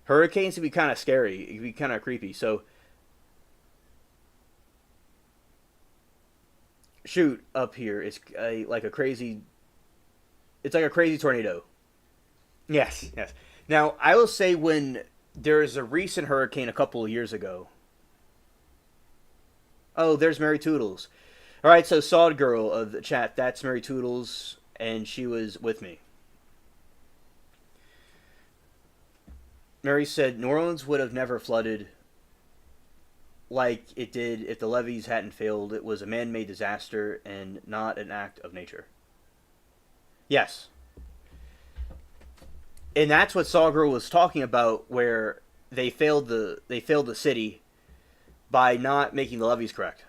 Hurricanes can be kind of scary, it can be kind of creepy. So, shoot, up here, like a crazy. It's like a crazy tornado. Yes, yes. Now, I will say when there was a recent hurricane a couple of years ago. Oh, there's Mary Toodles. All right, so Sod Girl of the chat, that's Mary Toodles, and she was with me. Mary said New Orleans would have never flooded like it did if the levees hadn't failed. It was a man-made disaster and not an act of nature. Yes. And that's what Saw Girl was talking about, where they failed the city by not making the levees correct.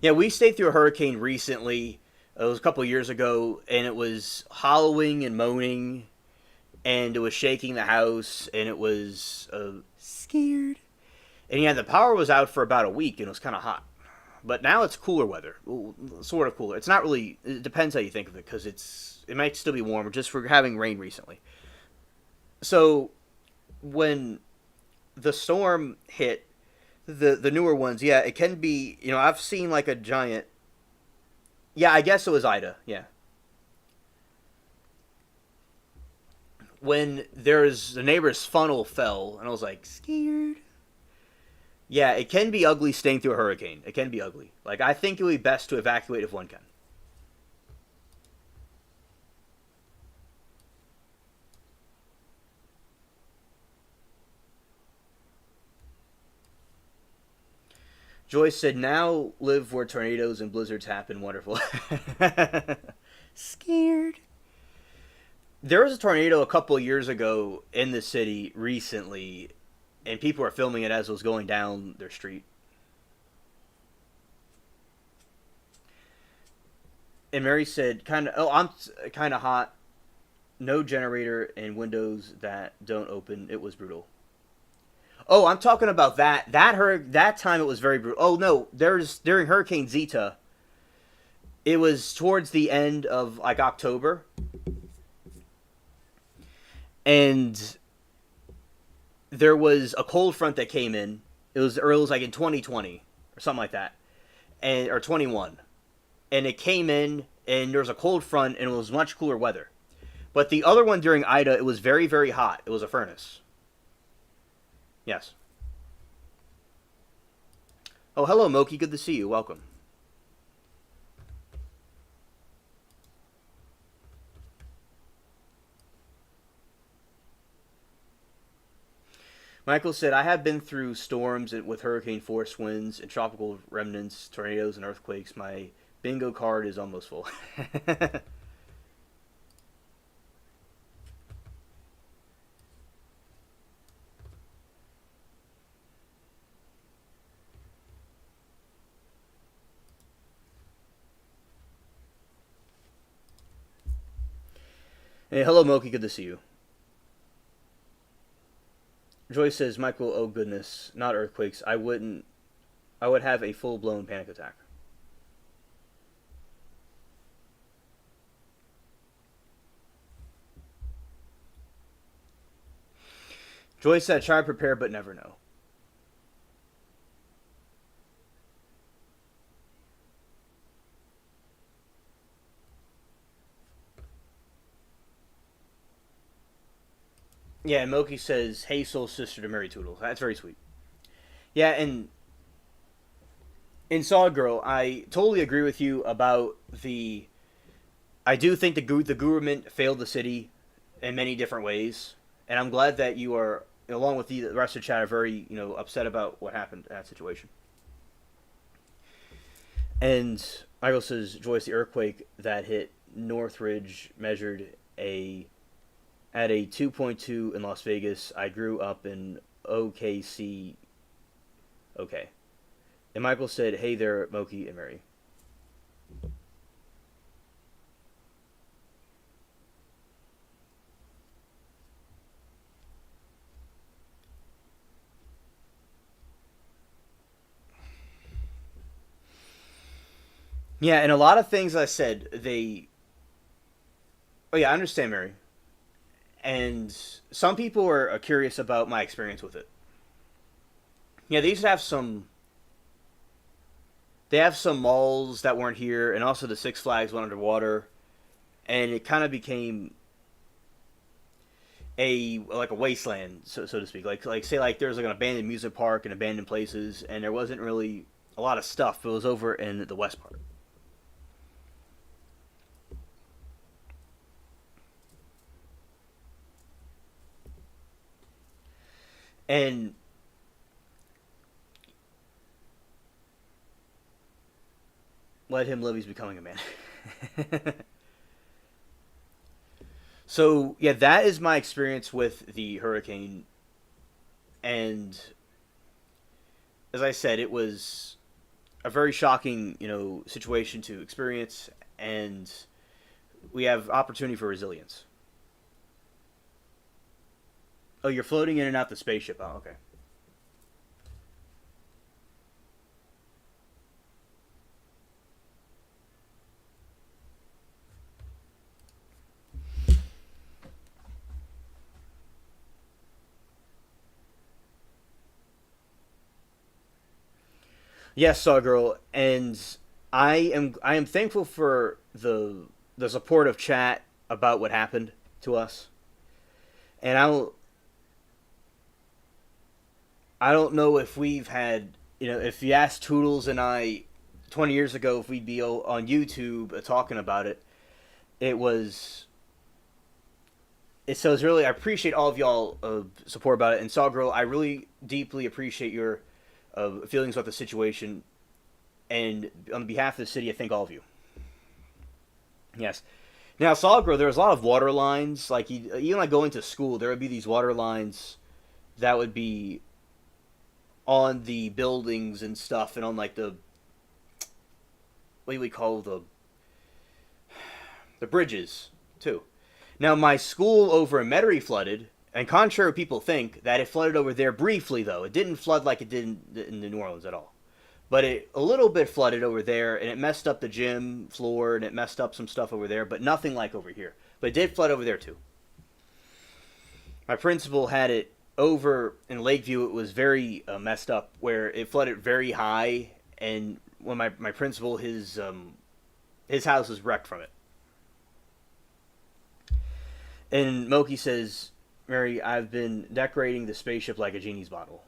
Yeah, we stayed through a hurricane recently. It was a couple of years ago, and it was hollowing and moaning, and it was shaking the house, and it was scared. And yeah, the power was out for about a week, and it was kind of hot. But now it's cooler weather, sort of cooler. It's not really. It depends how you think of it, because it might still be warmer just for having rain recently. So when the storm hit, the newer ones, yeah, it can be. I've seen like a giant. Yeah, I guess it was Ida. Yeah. When the neighbor's funnel fell, and I was like scared. Yeah, it can be ugly staying through a hurricane. It can be ugly. Like, I think it would be best to evacuate if one can. Joyce said, now live where tornadoes and blizzards happen. Wonderful. Scared. There was a tornado a couple of years ago in the city recently, and people were filming it as it was going down their street. And Mary said, I'm kind of hot. No generator and windows that don't open. It was brutal. Oh, I'm talking about that. That time it was very brutal. Oh no, during Hurricane Zeta. It was towards the end of like October, and there was a cold front that came in. It was like in 2020 or something like that, or 21, and it came in, and there was a cold front, and it was much cooler weather. But the other one during Ida, it was very, very hot. It was a furnace. Yes. Oh, hello, Moki. Good to see you. Welcome. Michael said, I have been through storms with hurricane force winds and tropical remnants, tornadoes, and earthquakes. My bingo card is almost full. Hey, hello, Moki. Good to see you. Joyce says, Michael, oh goodness, not earthquakes. I would have a full-blown panic attack. Joyce said, try to prepare but never know. Yeah, and Moki says, "Hey, soul sister to Mary Toodles." That's very sweet. Yeah, and in Saw Girl, I totally agree with you about the. I do think the government failed the city in many different ways, and I'm glad that you are, along with the rest of the chat, are very upset about what happened in that situation. And Michael says, Joyce, the earthquake that hit Northridge measured a at a 2.2 in Las Vegas. I grew up in OKC. Okay. And Michael said, "Hey there, Moki and Mary." Yeah, and a lot of things I said, they. Oh yeah, I understand, Mary. And some people are curious about my experience with it. Yeah, they used to have some. They have some malls that weren't here, and also the Six Flags went underwater, and it kind of became a wasteland, so to speak. Like say like there's like an abandoned music park and abandoned places, and there wasn't really a lot of stuff. It was over in the west part. And let him live. He's becoming a man. So yeah, that is my experience with the hurricane, and as I said, it was a very shocking situation to experience, and we have opportunity for resilience. Oh, you're floating in and out the spaceship. Oh, okay. Yes, Saw Girl, and I am thankful for the support of chat about what happened to us, and I don't know if we've had if you asked Toodles and I 20 years ago if we'd be on YouTube talking about it. It was so it's really I appreciate all of y'all support about it, and Saw Girl, I really deeply appreciate your feelings about the situation, and on behalf of the city, I thank all of you. Yes. Now, Saw Girl, there was a lot of water lines. Like even like going to school, there would be these water lines that would be on the buildings and stuff, and on like the what do we call the bridges too. Now, my school over in Metairie flooded, and contrary to people think, that it flooded over there briefly, though. It didn't flood like it did in New Orleans at all. But it a little bit flooded over there, and it messed up the gym floor, and it messed up some stuff over there, but nothing like over here. But it did flood over there, too. My principal had it over in Lakeview. It was very messed up, where it flooded very high, and when my principal, his house was wrecked from it. And Moki says, Mary, I've been decorating the spaceship like a genie's bottle.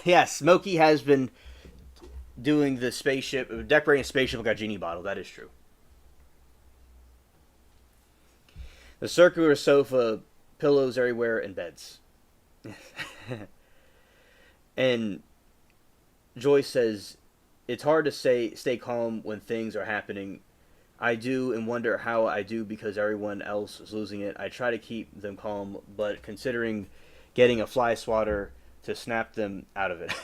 Yes, Moki has been doing the spaceship, decorating a spaceship like a genie bottle. That is true. The circular sofa, pillows everywhere, and beds. And Joyce says, it's hard to stay calm when things are happening. I do and wonder how I do because everyone else is losing it. I try to keep them calm, but considering getting a fly swatter to snap them out of it.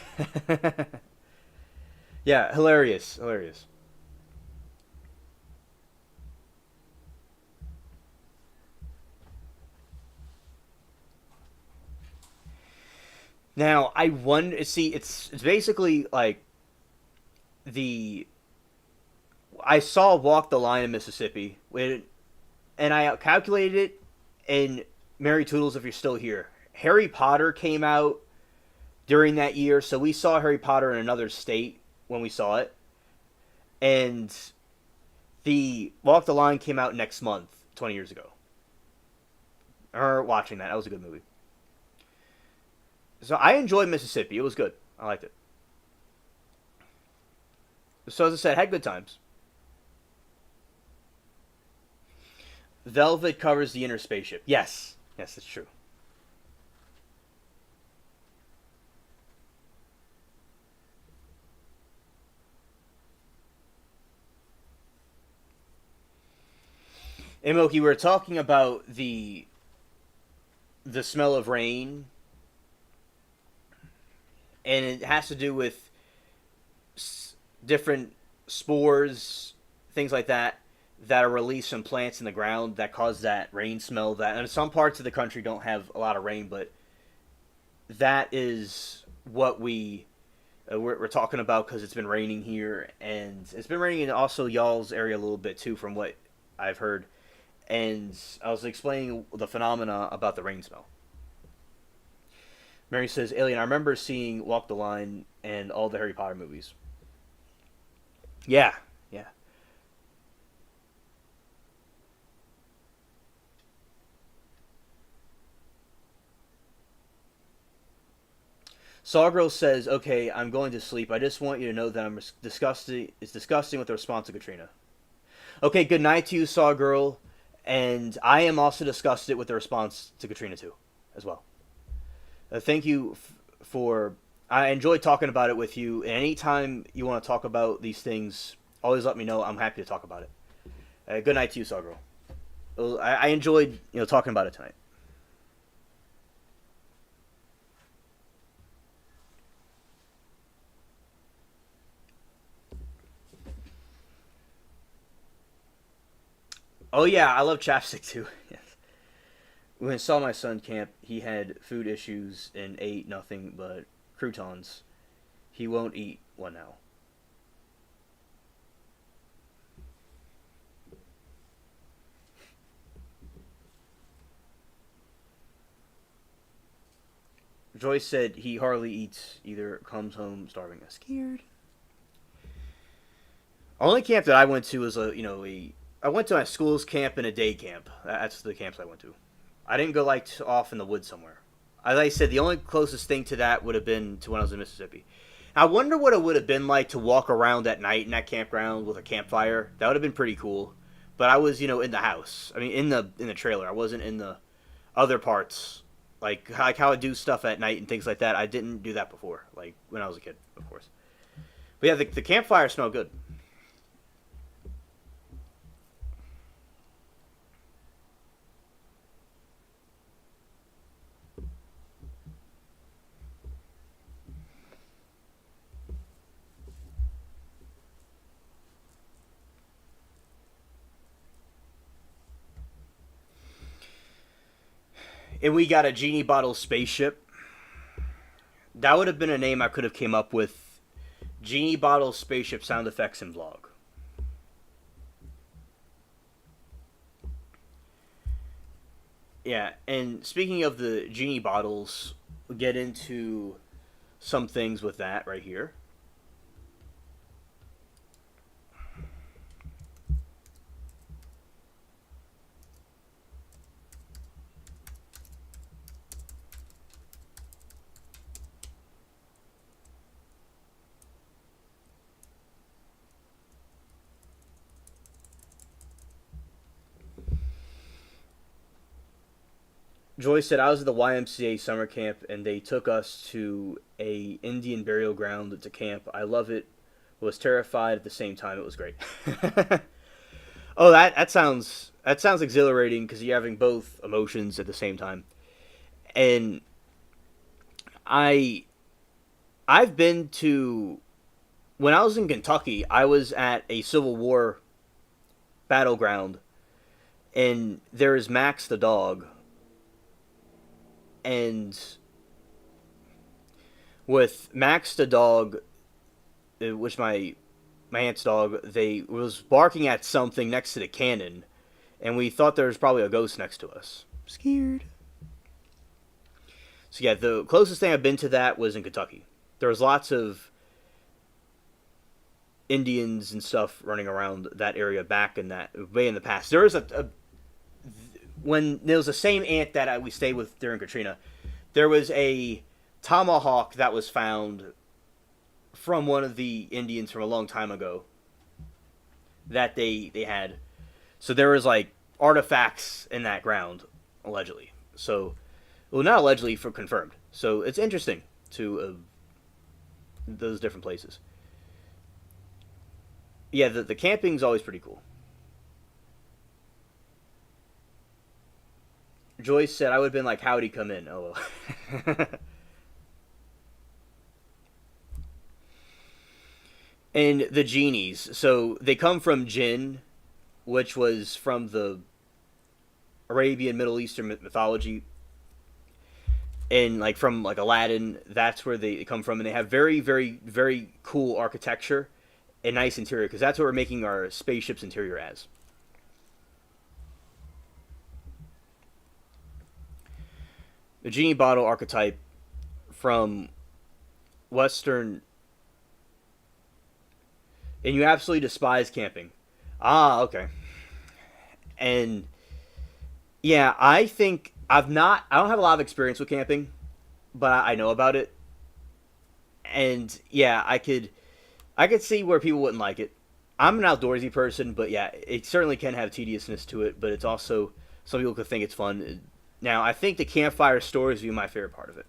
Yeah, hilarious, hilarious. Now I wonder. See, it's basically like the I saw Walk the Line in Mississippi, and I calculated it. And Mary Toodles, if you're still here, Harry Potter came out during that year, so we saw Harry Potter in another state when we saw it, and the Walk the Line came out next month, 20 years ago. I remember watching that. That was a good movie. So I enjoyed Mississippi. It was good. I liked it. So as I said, had good times. Velvet covers the inner spaceship. Yes, yes, it's true. And Moki, we were talking about the smell of rain, and it has to do with different spores, things like that, that are released from plants in the ground that cause that rain smell. That, and some parts of the country don't have a lot of rain, but that is what we're talking about because it's been raining here, and it's been raining in also y'all's area a little bit too, from what I've heard. And I was explaining the phenomena about the rain smell. Mary says, "Alien, I remember seeing Walk the Line and all the Harry Potter movies." Yeah, yeah. Sawgirl says, "Okay, I'm going to sleep. I just want you to know that I'm disgusting. It's disgusting with the response to Katrina." Okay, good night to you, Sawgirl. And I am also disgusted with the response to Katrina too, as well. Thank you for. I enjoyed talking about it with you. And anytime you want to talk about these things, always let me know. I'm happy to talk about it. Good night to you, Sawgirl. I enjoyed talking about it tonight. Oh yeah, I love chapstick too. Yes. When I saw my son camp, he had food issues and ate nothing but croutons. He won't eat one now. Joyce said he hardly eats, either comes home starving. Scared. Only camp that I went to was I went to my school's camp and a day camp. That's the camps I went to. I didn't go like off in the woods somewhere. As I said, the only closest thing to that would have been to when I was in Mississippi. I wonder what it would have been like to walk around at night in that campground with a campfire. That would have been pretty cool. But I was, in the house. I mean, in the trailer. I wasn't in the other parts, like how I do stuff at night and things like that. I didn't do that before, like when I was a kid, of course. But yeah, the campfire smelled good. And we got a genie bottle spaceship. That would have been a name I could have came up with. Genie bottle spaceship sound effects and vlog. Yeah, and speaking of the genie bottles, we'll get into some things with that right here. Joyce said I was at the YMCA summer camp and they took us to a Indian burial ground to camp. I love it. Was terrified at the same time. It was great. Oh, that sounds exhilarating because you're having both emotions at the same time. And I I've been to when I was in Kentucky. I was at a Civil War battleground, and there is Max the dog, and with Max the dog, which my aunt's dog, they was barking at something next to the cannon, and we thought there was probably a ghost next to us. Scared. So yeah, the closest thing I've been to that was in Kentucky. There was lots of Indians and stuff running around that area back in that way in the past. There was a when there was the same aunt that we stayed with during Katrina. There was a tomahawk that was found from one of the Indians from a long time ago that they had. So there was like artifacts in that ground allegedly. So well, not allegedly, for confirmed. So it's interesting to those different places. Yeah, the camping's always pretty cool. Joyce said I would have been like, "How'd he come in?" Oh, well. And the genies, so they come from jinn, which was from the Arabian Middle Eastern mythology, and like from like Aladdin. That's where they come from, and they have very, very, very cool architecture and nice interior because that's what we're making our spaceship's interior as. The genie bottle archetype from Western, and you absolutely despise camping. Ah, okay. And yeah, I think I don't have a lot of experience with camping, but I know about it. And yeah, I could see where people wouldn't like it. I'm an outdoorsy person, but yeah, it certainly can have tediousness to it. But it's also some people could think it's fun. Now, I think the campfire stories would be my favorite part of it.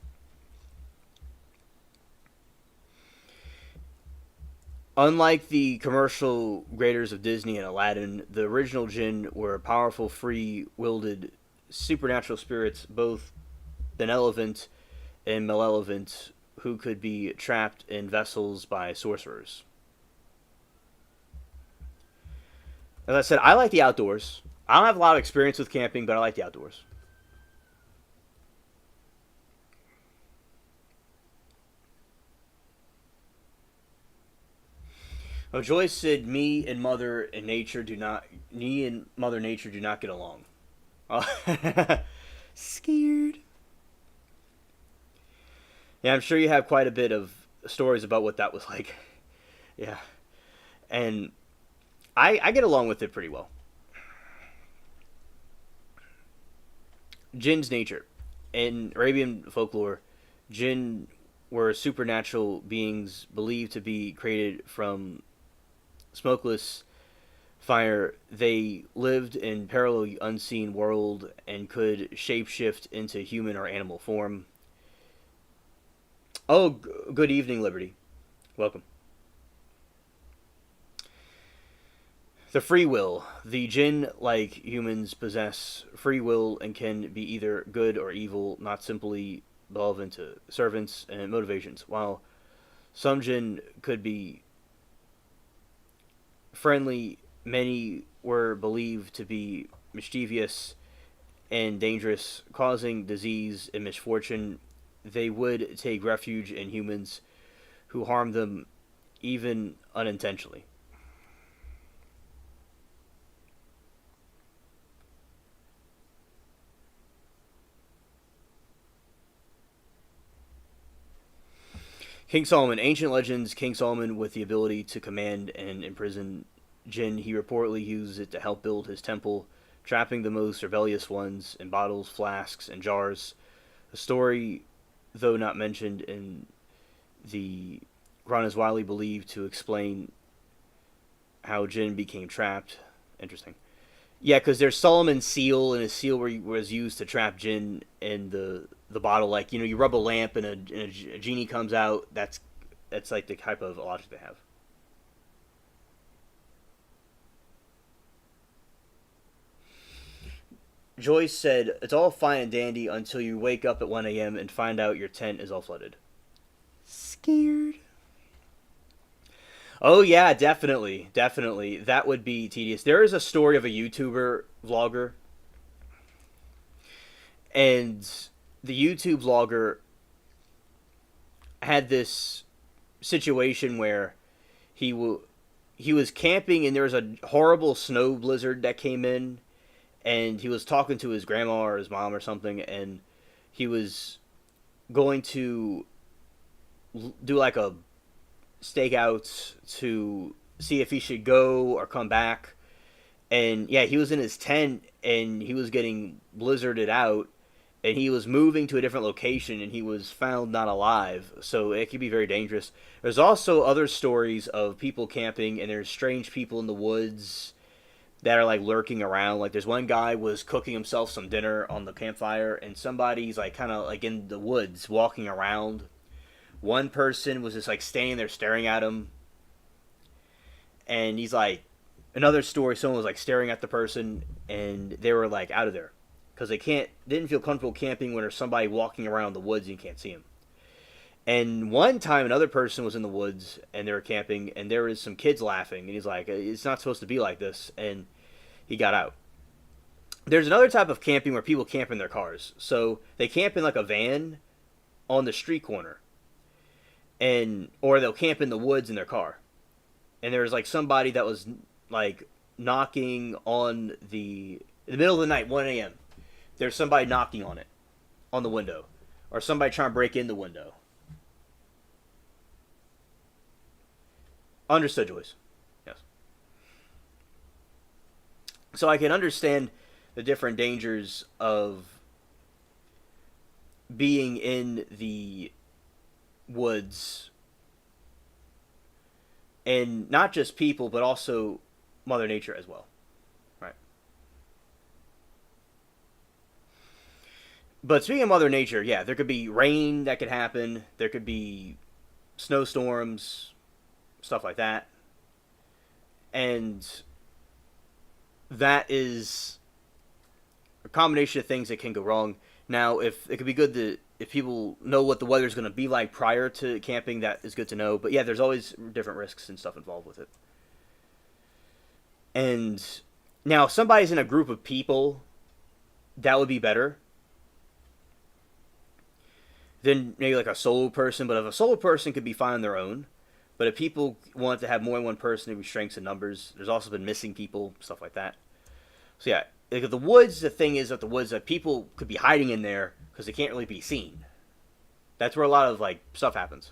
Unlike the commercial graders of Disney and Aladdin, the original jinn were powerful, free-willed, supernatural spirits, both benevolent and malevolent, who could be trapped in vessels by sorcerers. As I said, I like the outdoors. I don't have a lot of experience with camping, but I like the outdoors. Oh, Joyce said, "Me and Mother Nature do not get along." Oh. Scared. Yeah, I'm sure you have quite a bit of stories about what that was like. Yeah, and I get along with it pretty well. Jinn's nature. In Arabian folklore, jinn were supernatural beings believed to be created from smokeless fire. They lived in parallel unseen world and could shapeshift into human or animal form. Oh, good evening, Liberty. Welcome. The free will. The jinn, like humans, possess free will and can be either good or evil, not simply beholden to servants and motivations. While some jinn could be friendly, many were believed to be mischievous and dangerous, causing disease and misfortune. They would take refuge in humans who harm them, even unintentionally. King Solomon. Ancient legends, King Solomon, with the ability to command and imprison jinn, he reportedly used it to help build his temple, trapping the most rebellious ones in bottles, flasks, and jars. A story, though not mentioned in the Quran, is widely believed to explain how jinn became trapped. Interesting. Yeah, because there's Solomon's seal, and his seal was used to trap jinn in the bottle. Like you rub a lamp and a genie comes out. That's like the type of logic they have. Joyce said, "It's all fine and dandy until you wake up at 1 a.m. and find out your tent is all flooded." Scared. Oh yeah, definitely, definitely. That would be tedious. There is a story of a YouTuber vlogger, and the YouTube vlogger had this situation where he w- he was camping and there was a horrible snow blizzard that came in, and he was talking to his grandma or his mom or something, and he was going to do like a stakeout to see if he should go or come back. And yeah, he was in his tent and he was getting blizzarded out, and he was moving to a different location, and he was found not alive. So it could be very dangerous. There's also other stories of people camping, and there's strange people in the woods that are like lurking around. Like there's one guy was cooking himself some dinner on the campfire, and somebody's like kind of like in the woods walking around. One person was just like standing there staring at him, and he's like, another story, someone was like staring at the person, and they were like out of there because didn't feel comfortable camping when there's somebody walking around the woods and you can't see him. And one time another person was in the woods and they were camping, and there was some kids laughing, and he's like, it's not supposed to be like this, and he got out. There's another type of camping where people camp in their cars. So they camp in like a van on the street corner, and or they'll camp in the woods in their car. And there's like somebody that was like knocking on in the middle of the night, 1 a.m. There's somebody knocking on the window, or somebody trying to break in the window. Understood, Joyce. Yes. So I can understand the different dangers of being in the woods, and not just people, but also Mother Nature as well. Right. But speaking of Mother Nature, yeah, there could be rain that could happen. There could be snowstorms, stuff like that. And that is a combination of things that can go wrong. Now, if it could be good to, if people know what the weather's going to be like prior to camping, that is good to know. But yeah, there's always different risks and stuff involved with it. And now, if somebody's in a group of people, that would be better than maybe like a solo person. But if a solo person could be fine on their own, but if people want to have more than one person, it would be strengths in numbers. There's also been missing people, stuff like that. So yeah, like the woods, the thing is that the woods, that people could be hiding in there because they can't really be seen. That's where a lot of like stuff happens.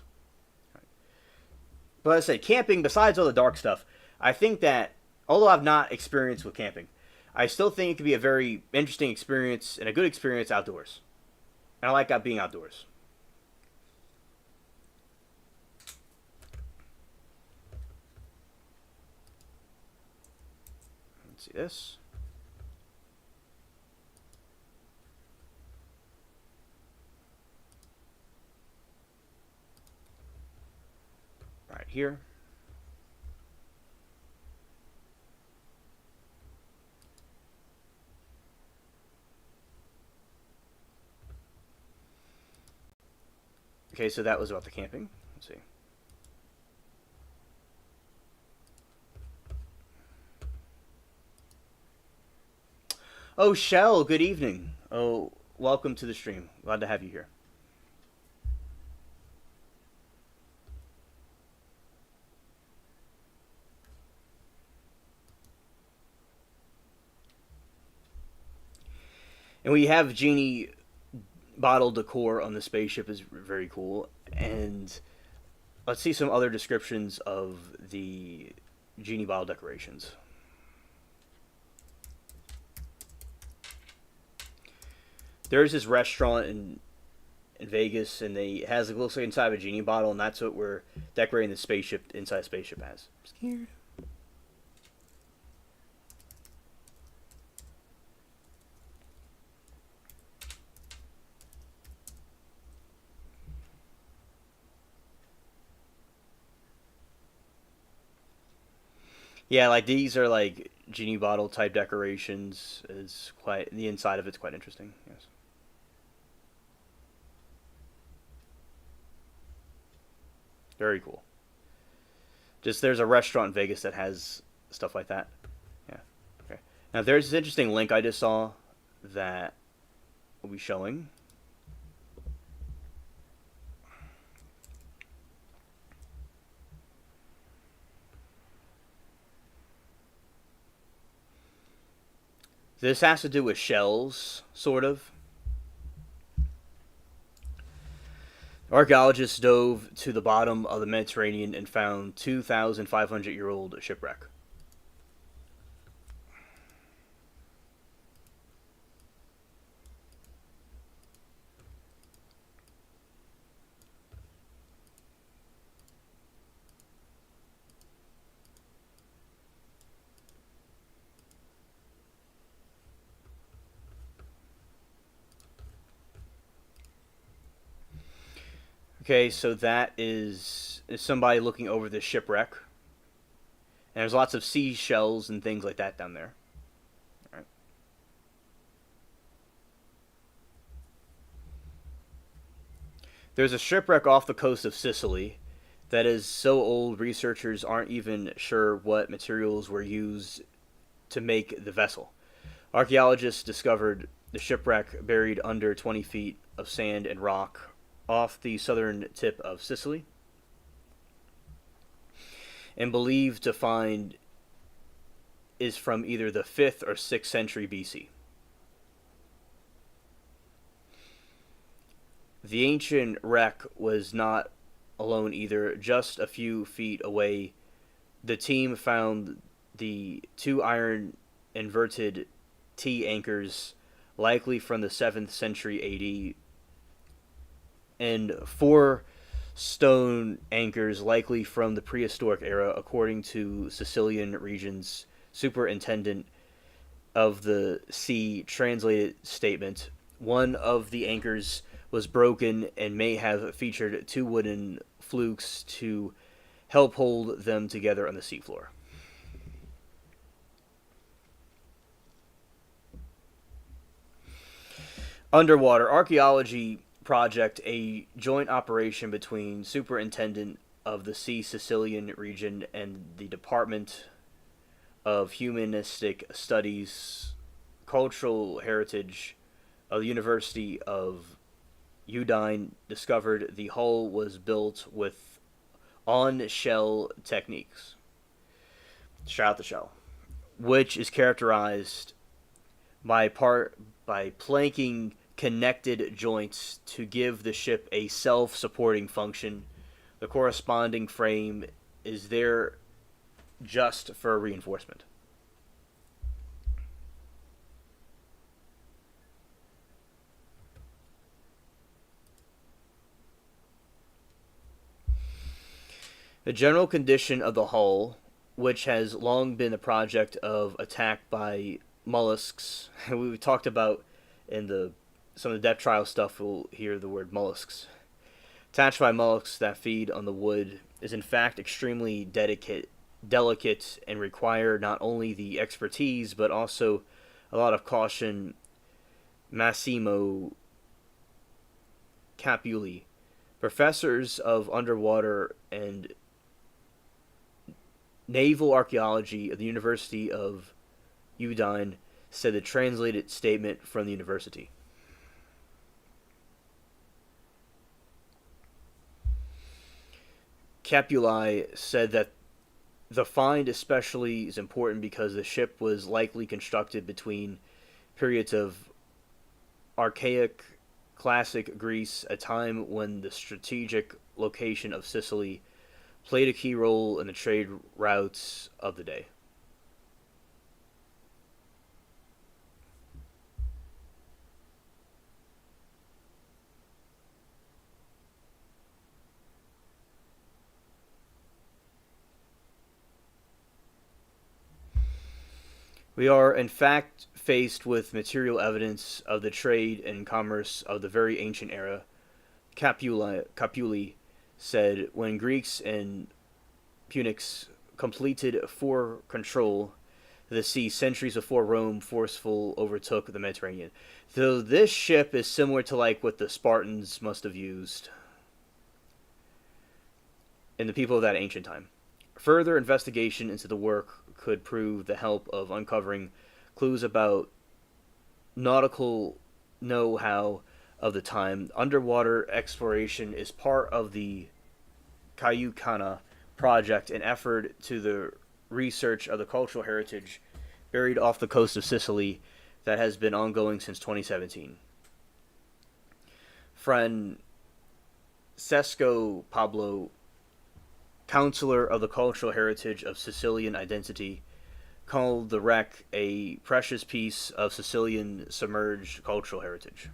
But as I said, camping, besides all the dark stuff, I think that, although I've not experienced with camping, I still think it could be a very interesting experience and a good experience outdoors. And I like being outdoors. Let's see this. Right here. Okay, so that was about the camping. Let's see. Oh, Shell, good evening. Oh, welcome to the stream. Glad to have you here. And we have genie bottle decor on the spaceship, is very cool. And let's see some other descriptions of the genie bottle decorations. There's this restaurant in Vegas, and it looks like inside of a genie bottle, and that's what we're decorating the spaceship inside a spaceship as. I'm scared. Yeah, like these are like genie bottle type decorations. Is quite the inside of it's quite interesting. Yes. Very cool. Just there's a restaurant in Vegas that has stuff like that. Yeah. Okay. Now there's this interesting link I just saw that will be showing. This has to do with shells, sort of. Archaeologists dove to the bottom of the Mediterranean and found 2,500-year-old shipwreck. Okay, so that is somebody looking over the shipwreck. And there's lots of seashells and things like that down there. All right. There's a shipwreck off the coast of Sicily that is so old researchers aren't even sure what materials were used to make the vessel. Archaeologists discovered the shipwreck buried under 20 feet of sand and rock off the southern tip of Sicily and believed to find is from either the 5th or 6th century BC. The ancient wreck was not alone either. Just a few feet away, the team found the two iron inverted T anchors, likely from the 7th century AD, and four stone anchors, likely from the prehistoric era, according to Sicilian region's superintendent of the sea translated statement. One of the anchors was broken and may have featured two wooden flukes to help hold them together on the seafloor. Underwater Archaeology Project, a joint operation between Superintendent of the Sea Sicilian region and the Department of Humanistic Studies, Cultural Heritage of the University of Udine, discovered the hull was built with on-shell techniques, shroud the shell, which is characterized by planking connected joints to give the ship a self-supporting function. The corresponding frame is there just for reinforcement. The general condition of the hull, which has long been the project of attack by mollusks, we talked about in some of the depth trial stuff, we'll hear the word mollusks. Attached by mollusks that feed on the wood is in fact extremely delicate and require not only the expertise but also a lot of caution. Massimo Capulli, professors of underwater and naval archaeology at the University of Udine, said the translated statement from the university. Capulli said that the find especially is important because the ship was likely constructed between periods of archaic classic Greece, a time when the strategic location of Sicily played a key role in the trade routes of the day. We are, in fact, faced with material evidence of the trade and commerce of the very ancient era, Capuli said. When Greeks and Punics completed for control the sea centuries before Rome forceful overtook the Mediterranean. So this ship is similar to like what the Spartans must have used and the people of that ancient time. Further investigation into the work could prove the help of uncovering clues about nautical know-how of the time. Underwater exploration is part of the Kayukana project, an effort to the research of the cultural heritage buried off the coast of Sicily that has been ongoing since 2017. Francesco Pablo, counselor of the cultural heritage of Sicilian identity, called the wreck a precious piece of Sicilian submerged cultural heritage.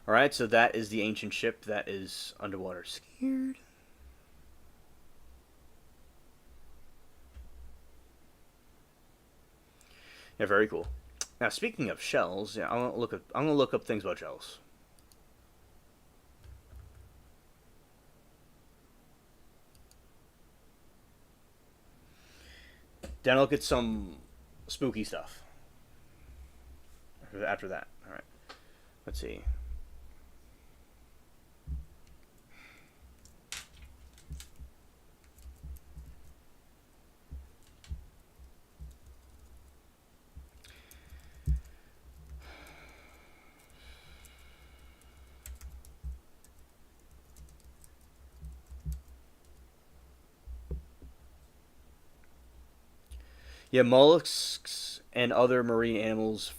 Alright, so that is the ancient ship that is underwater. Scared? Yeah, very cool. Now, speaking of shells, yeah, I'm gonna look up things about shells. Then I'll look at some spooky stuff after that. All right. Let's see. Yeah, mollusks and other marine animals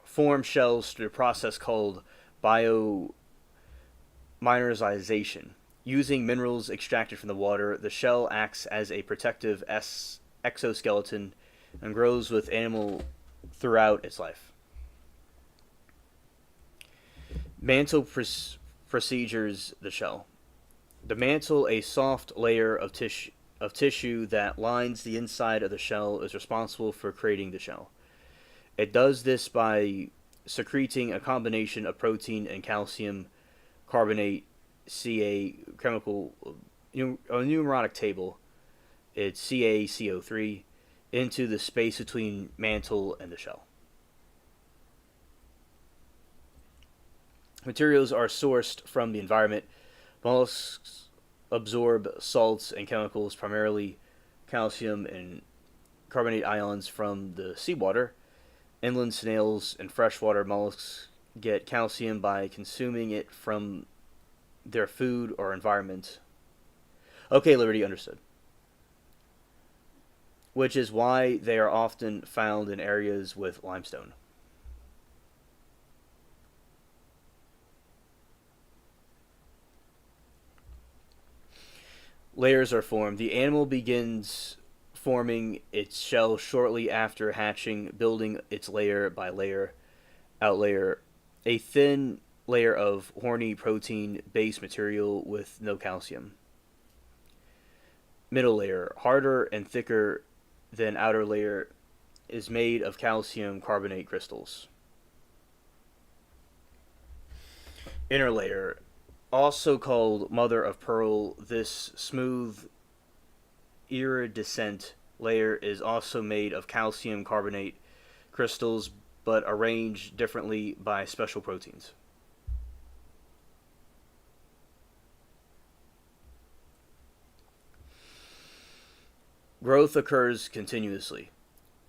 form shells through a process called biomineralization. Using minerals extracted from the water, the shell acts as a protective exoskeleton and grows with animal throughout its life. Mantle procedures the shell. The mantle, a soft layer of tissue that lines the inside of the shell, is responsible for creating the shell. It does this by secreting a combination of protein and calcium carbonate Ca chemical a numeric table. It's CaCO3 into the space between mantle and the shell. Materials are sourced from the environment. Mollusks absorb salts and chemicals, primarily calcium and carbonate ions, from the seawater. Inland snails and freshwater mollusks get calcium by consuming it from their food or environment. Okay, Liberty, understood. Which is why they are often found in areas with limestone. Layers are formed. The animal begins forming its shell shortly after hatching, building its layer by layer, outlayer, a thin layer of horny protein based material with no calcium. Middle layer, harder and thicker than outer layer, is made of calcium carbonate crystals. Inner layer, also called mother of pearl, this smooth, iridescent layer is also made of calcium carbonate crystals but arranged differently by special proteins. Growth occurs continuously.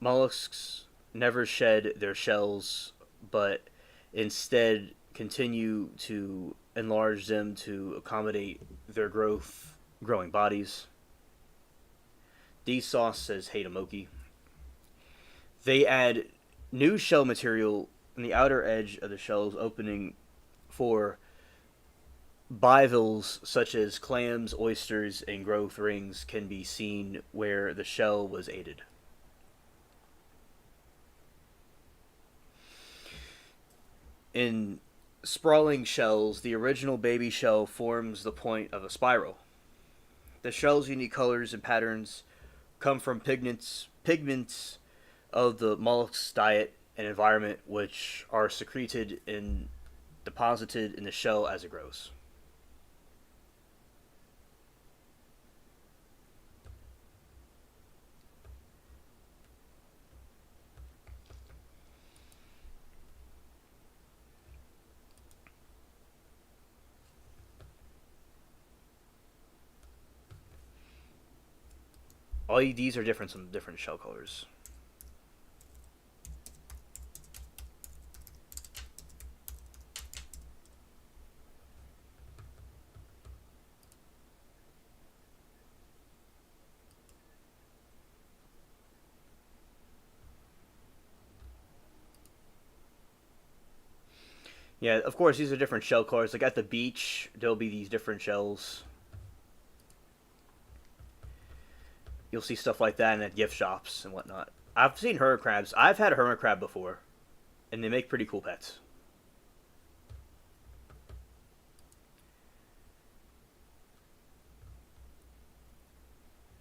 Mollusks never shed their shells, but instead continue to enlarge them to accommodate their growing bodies. D Sauce says hey to Moki. They add new shell material in the outer edge of the shell's opening for bivalves such as clams, oysters, and growth rings can be seen where the shell was aided. In sprawling shells, the original baby shell forms the point of a spiral. The shell's unique colors and patterns come from pigments of the mollusk's diet and environment, which are secreted and deposited in the shell as it grows. All these are different, some different shell colors. Yeah, of course, these are different shell colors. Like at the beach, there'll be these different shells. You'll see stuff like that in at gift shops and whatnot. I've seen hermit crabs. I've had a hermit crab before, and they make pretty cool pets.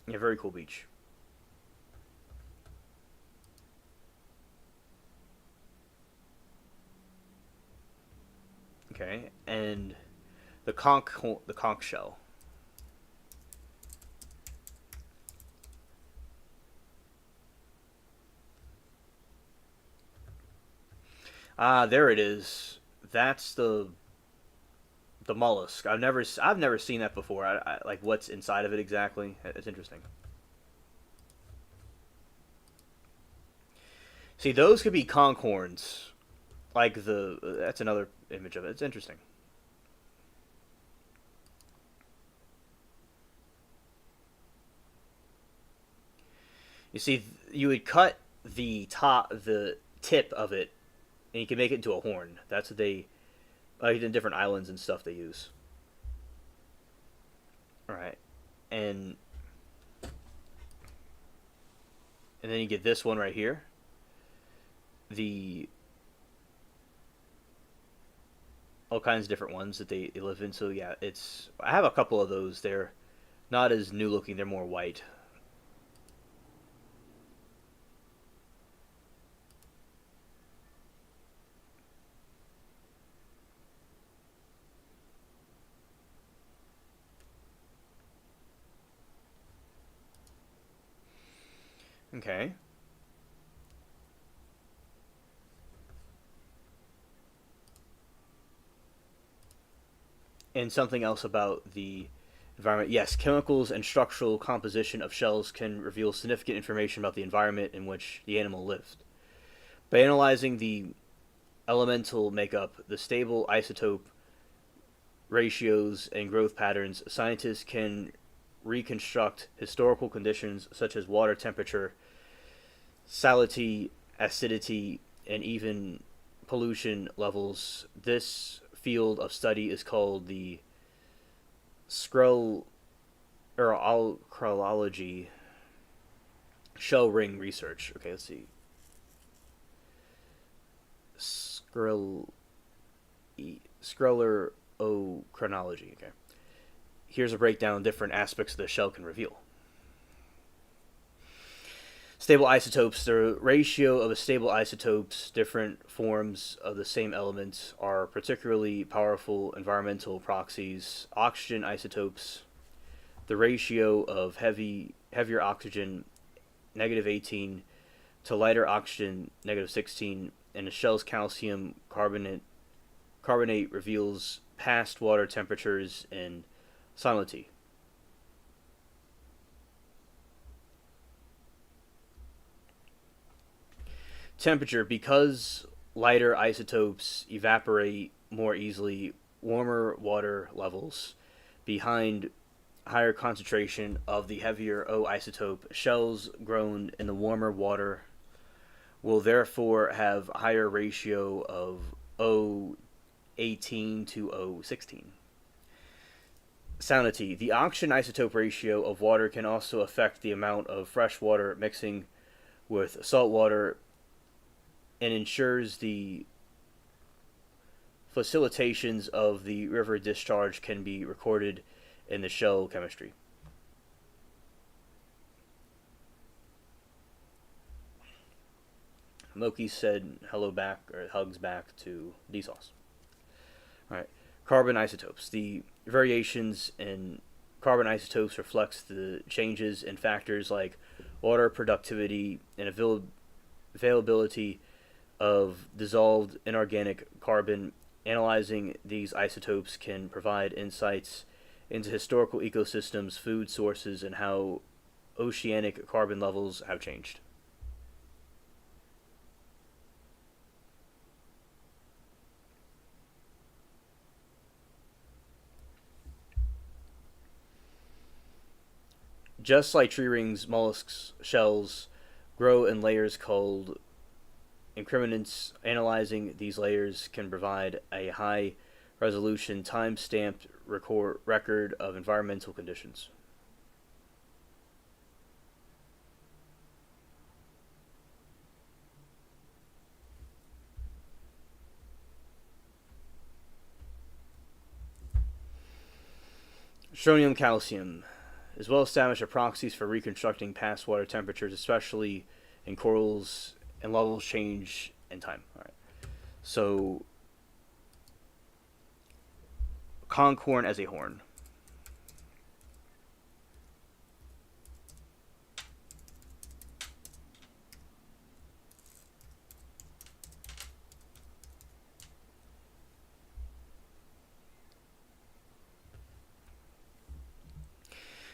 Yeah, very cool beach. Okay, and the conch shell. Ah, there it is. That's the mollusk. I've never seen that before. Like what's inside of it exactly. It's interesting. See, those could be conch horns. Like the that's another image of it. It's interesting. You see, you would cut the tip of it, and you can make it into a horn. That's what they like in different islands and stuff they use. All right, and and then you get this one right here. The all kinds of different ones that they live in. So yeah, it's I have a couple of those. They're not as new looking. They're more white. Okay. And something else about the environment. Yes, chemicals and structural composition of shells can reveal significant information about the environment in which the animal lived. By analyzing the elemental makeup, the stable isotope ratios, and growth patterns, scientists can reconstruct historical conditions such as water temperature, salinity, acidity, and even pollution levels. This field of study is called the scroll or alcrology shell ring research. Okay, let's see. Scroll Scroller O chronology. Okay. Here's a breakdown of different aspects the shell can reveal. Stable isotopes. The ratio of the stable isotopes, different forms of the same element, are particularly powerful environmental proxies. Oxygen isotopes. The ratio of heavier oxygen, -18, to lighter oxygen, -16, and the shell's calcium carbonate reveals past water temperatures and salinity. Temperature, because lighter isotopes evaporate more easily, warmer water levels behind higher concentration of the heavier O isotope, shells grown in the warmer water will therefore have a higher ratio of O18 to O16. Salinity. The oxygen isotope ratio of water can also affect the amount of fresh water mixing with salt water and ensures the facilitations of the river discharge can be recorded in the shell chemistry. Moki said hello back or hugs back to DSauce. All right, carbon isotopes. The variations in carbon isotopes reflects the changes in factors like water productivity and availability of dissolved inorganic carbon. Analyzing these isotopes can provide insights into historical ecosystems, food sources, and how oceanic carbon levels have changed. Just like tree rings, mollusks' shells grow in layers called increments. Analyzing these layers can provide a high resolution, time stamped record of environmental conditions. Strontium calcium is well established as proxies for reconstructing past water temperatures, especially in corals, and levels change in time. All right. So conch horn as a horn.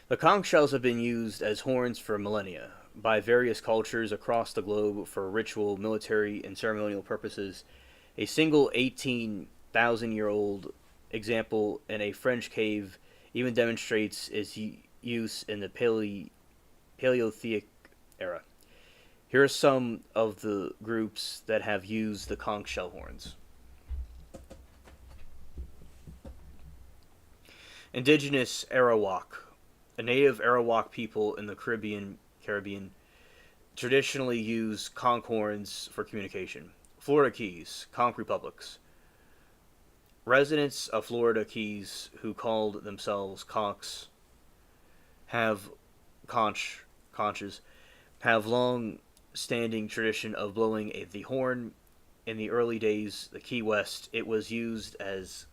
The conch shells have been used as horns for millennia by various cultures across the globe for ritual, military, and ceremonial purposes. A single 18,000-year-old example in a French cave even demonstrates its use in the Paleolithic era. Here are some of the groups that have used the conch shell horns. Indigenous Arawak. A native Arawak people in the Caribbean traditionally use conch horns for communication. Florida Keys, conch republics. Residents of Florida Keys who called themselves conchs have conches have long standing tradition of blowing the horn. In the early days, the Key West, it was used as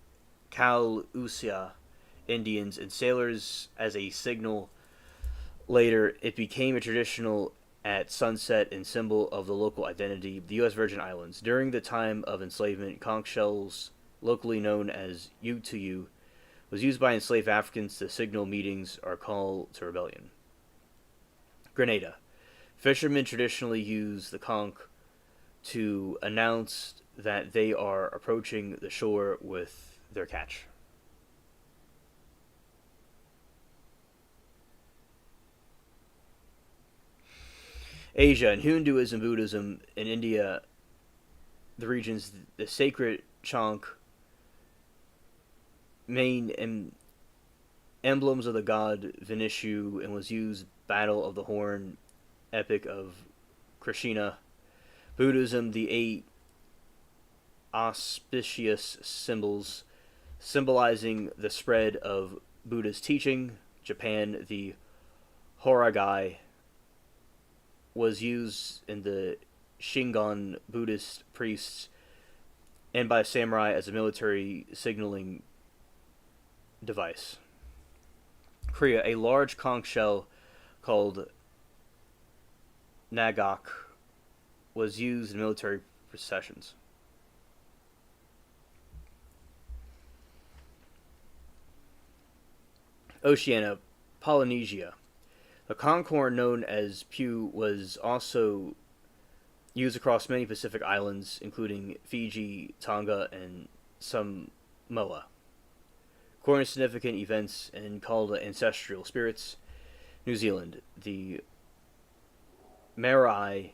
Caloosa Indians and sailors as a signal. Later, it became a traditional at sunset and symbol of the local identity, the U.S. Virgin Islands. During the time of enslavement, conch shells, locally known as U was used by enslaved Africans to signal meetings or call to rebellion. Grenada. Fishermen traditionally use the conch to announce that they are approaching the shore with their catch. Asia. In Hinduism, Buddhism, in India, the regions, the sacred conch, main emblems of the god Vishnu, and was used Battle of the Horn, Epic of Krishna. Buddhism, the 8 auspicious symbols symbolizing the spread of Buddha's teaching. Japan, the Horagai was used in the Shingon Buddhist priests and by samurai as a military signaling device. Korea, a large conch shell called nagok was used in military processions. Oceania, Polynesia. The conch horn, known as pew, was also used across many Pacific islands, including Fiji, Tonga, and Samoa. According to significant events and called ancestral spirits. New Zealand, the marae,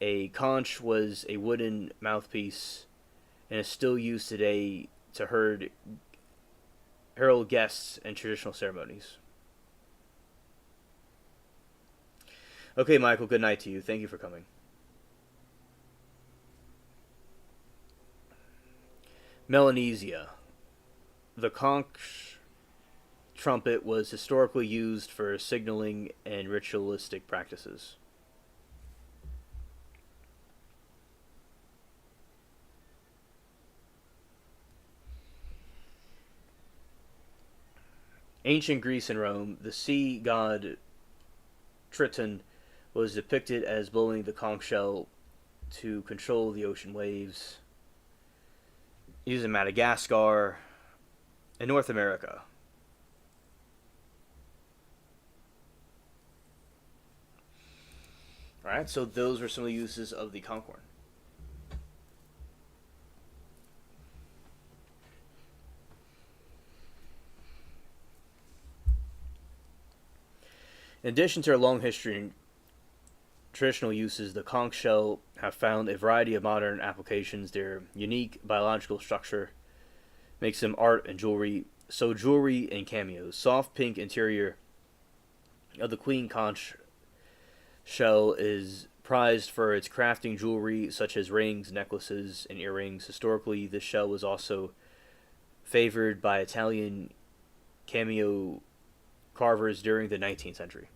a conch was a wooden mouthpiece and is still used today to herald guests in traditional ceremonies. Okay, Michael, good night to you. Thank you for coming. Melanesia. The conch trumpet was historically used for signaling and ritualistic practices. Ancient Greece and Rome, the sea god Triton was depicted as blowing the conch shell to control the ocean waves. Used in Madagascar and North America. Alright, so those are some of the uses of the conch horn. In addition to their long history and traditional uses, the conch shell have found a variety of modern applications. Their unique biological structure makes them art and jewelry. So jewelry and cameos. Soft pink interior of the queen conch shell is prized for its crafting jewelry such as rings, necklaces, and earrings. Historically, this shell was also favored by Italian cameo carvers during the 19th century.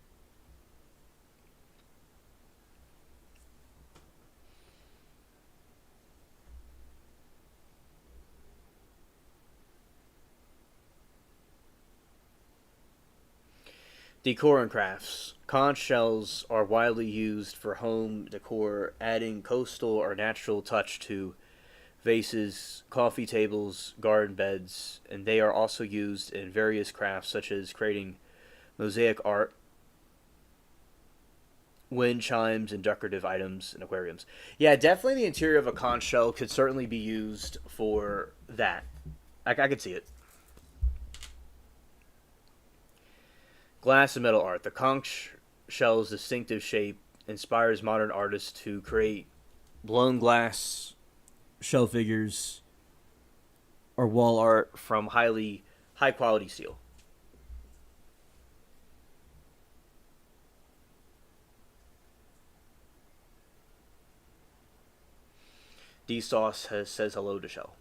Decor and crafts. Conch shells are widely used for home decor, adding coastal or natural touch to vases, coffee tables, garden beds, and they are also used in various crafts such as creating mosaic art, wind chimes, and decorative items in aquariums. Yeah, definitely the interior of a conch shell could certainly be used for that. I could see it. Glass and metal art. The conch shell's distinctive shape inspires modern artists to create blown glass shell figures or wall art from high quality steel. D Sauce says hello to Shell.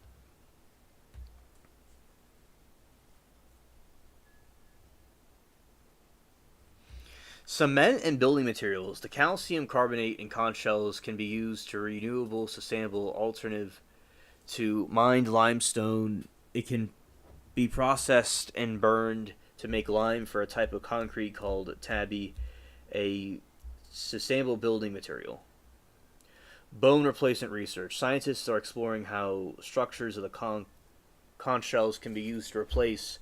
Cement and building materials. The calcium carbonate in conch shells can be used to renewable, sustainable alternative to mined limestone. It can be processed and burned to make lime for a type of concrete called tabby, a sustainable building material. Bone replacement research. Scientists are exploring how structures of the conch shells can be used to replace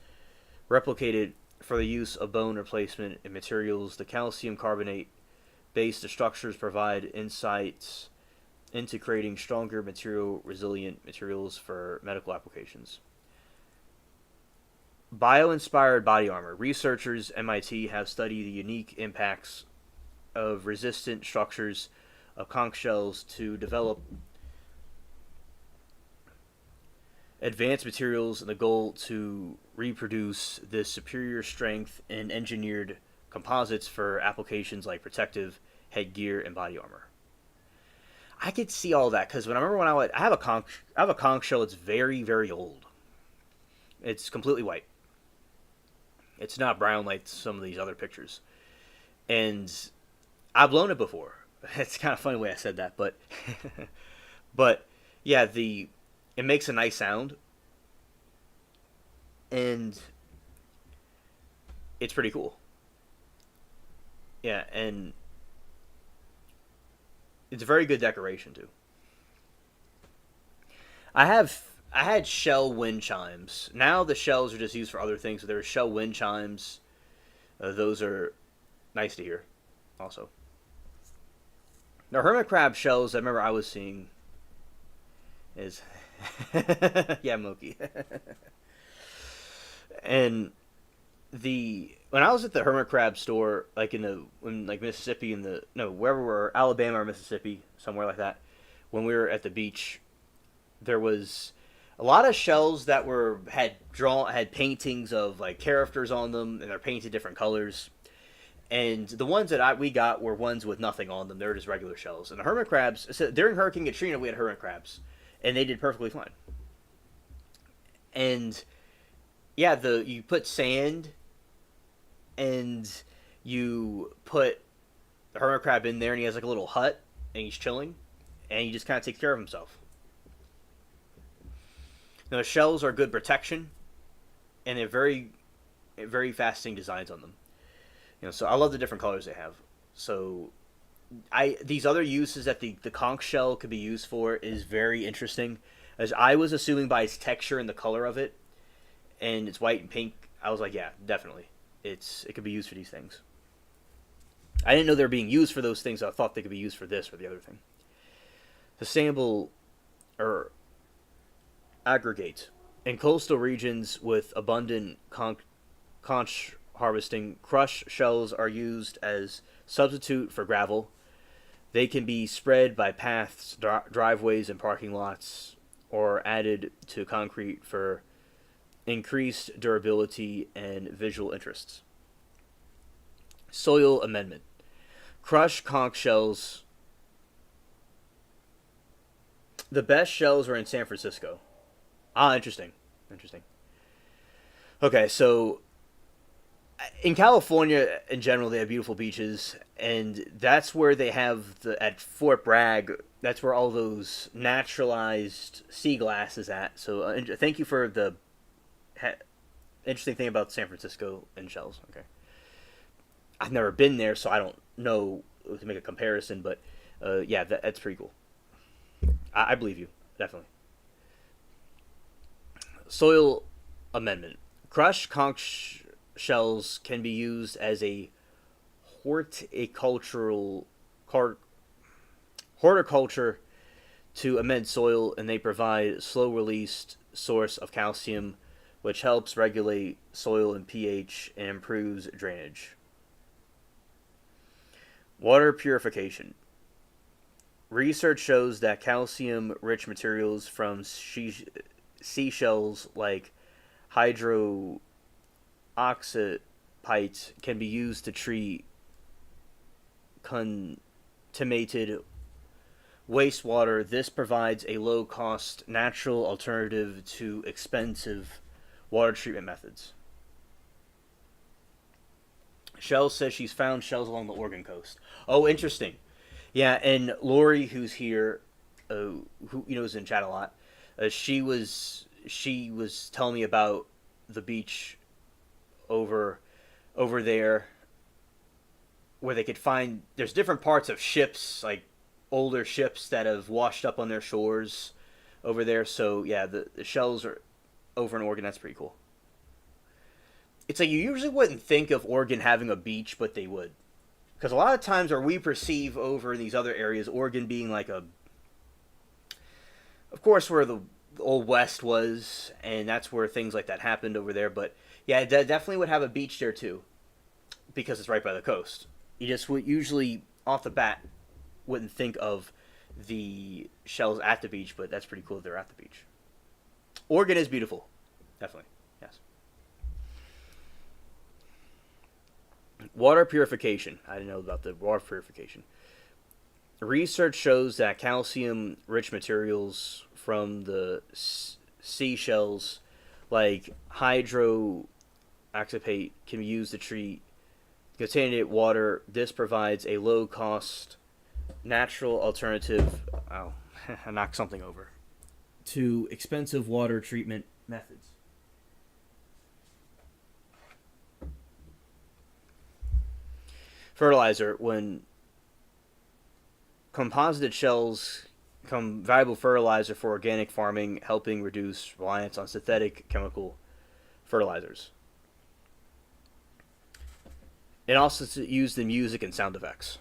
replicated for the use of bone replacement in materials. The calcium carbonate based structures provide insights into creating stronger material resilient materials for medical applications. Bio-inspired body armor. Researchers at MIT have studied the unique impacts of resistant structures of conch shells to develop advanced materials in the goal to reproduce this superior strength in engineered composites for applications like protective headgear and body armor. I could see all that because when I remember when I have a conch shell. It's very old. It's completely white. It's not brown like some of these other pictures. And I've blown it before. It's kind of funny the way I said that, but but yeah, it makes a nice sound, and it's pretty cool. Yeah, and it's a very good decoration too. I had shell wind chimes. Now the shells are just used for other things. So there are shell wind chimes. Those are nice to hear. Also, now hermit crab shells. I remember I was seeing is yeah, Moki. And the when I was at the hermit crab store, like like Mississippi in the no wherever we're Alabama or Mississippi, somewhere like that, when we were at the beach, there was a lot of shells that were had paintings of like characters on them, and they're painted different colors. And the ones that we got were ones with nothing on them. They're just regular shells. And the hermit crabs. So during Hurricane Katrina, we had hermit crabs, and they did perfectly fine. And yeah, you put sand, and you put the hermit crab in there, and he has like a little hut, and he's chilling, and he just kind of takes care of himself. Now, the shells are good protection, and they're very fascinating designs on them. So I love the different colors they have. So these other uses that the conch shell could be used for is very interesting. As I was assuming by its texture and the color of it, and it's white and pink, I was like, yeah, definitely, it could be used for these things. I didn't know they were being used for those things. I thought they could be used for this or the other thing. Sustainable or aggregate in coastal regions with abundant conch harvesting, crush shells are used as substitute for gravel. They can be spread by paths, driveways, and parking lots, or added to concrete for increased durability and visual interests. Soil amendment. Crushed conch shells. The best shells are in San Francisco. Ah, interesting. Okay, so in California, in general, they have beautiful beaches, and that's where they have at Fort Bragg. That's where all those naturalized sea glass is at. So, thank you for the interesting thing about San Francisco and shells. Okay, I've never been there, so I don't know to make a comparison. But yeah, that's pretty cool. I believe you, definitely. Soil amendment. Crushed conch shells can be used as a horticultural horticulture to amend soil, and they provide slow released source of calcium, which helps regulate soil and pH and improves drainage. Water purification. Research shows that calcium rich materials from seashells like hydroxyapatite can be used to treat contaminated wastewater. This provides a low cost natural alternative to expensive water treatment methods. Shell says she's found shells along the Oregon coast. Oh, interesting. Yeah, and Lori, who's here, who is in chat a lot, she was telling me about the beach over over there where they could find. There's different parts of ships, like older ships that have washed up on their shores over there. So yeah, the shells are over in Oregon. That's pretty cool. It's like you usually wouldn't think of Oregon having a beach, but they would. Because a lot of times, or we perceive over in these other areas, Oregon being like a, of course, where the old West was, and that's where things like that happened over there. But yeah, it definitely would have a beach there too, because it's right by the coast. You just would usually, off the bat, wouldn't think of the shells at the beach, but that's pretty cool if they're at the beach. Oregon is beautiful, definitely. Yes. Water purification. I didn't know about the water purification. Research shows that calcium-rich materials from the seashells, like hydroxyapatite, can be used to treat contaminated water. This provides a low-cost, natural alternative. Oh, I knocked something over. To expensive water treatment methods. Fertilizer. When composited shells become valuable fertilizer for organic farming, helping reduce reliance on synthetic chemical fertilizers. It also is used in music and sound effects.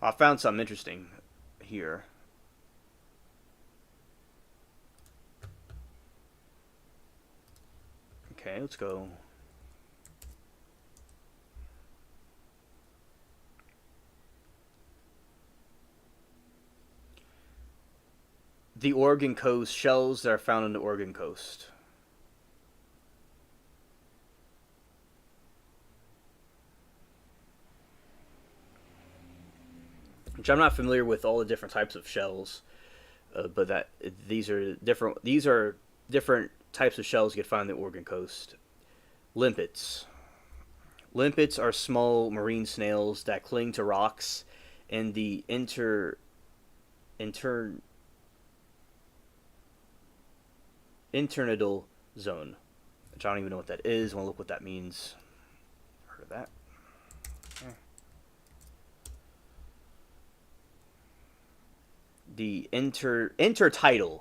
I found something interesting here. Okay, let's go. The Oregon coast, shells that are found on the Oregon coast. Which I'm not familiar with all the different types of shells, but that these are different. These are different types of shells you can find on the Oregon coast. Limpets. Limpets are small marine snails that cling to rocks in the internodal zone. Which I don't even know what that is. I want to look what that means. Heard of that? The intertidal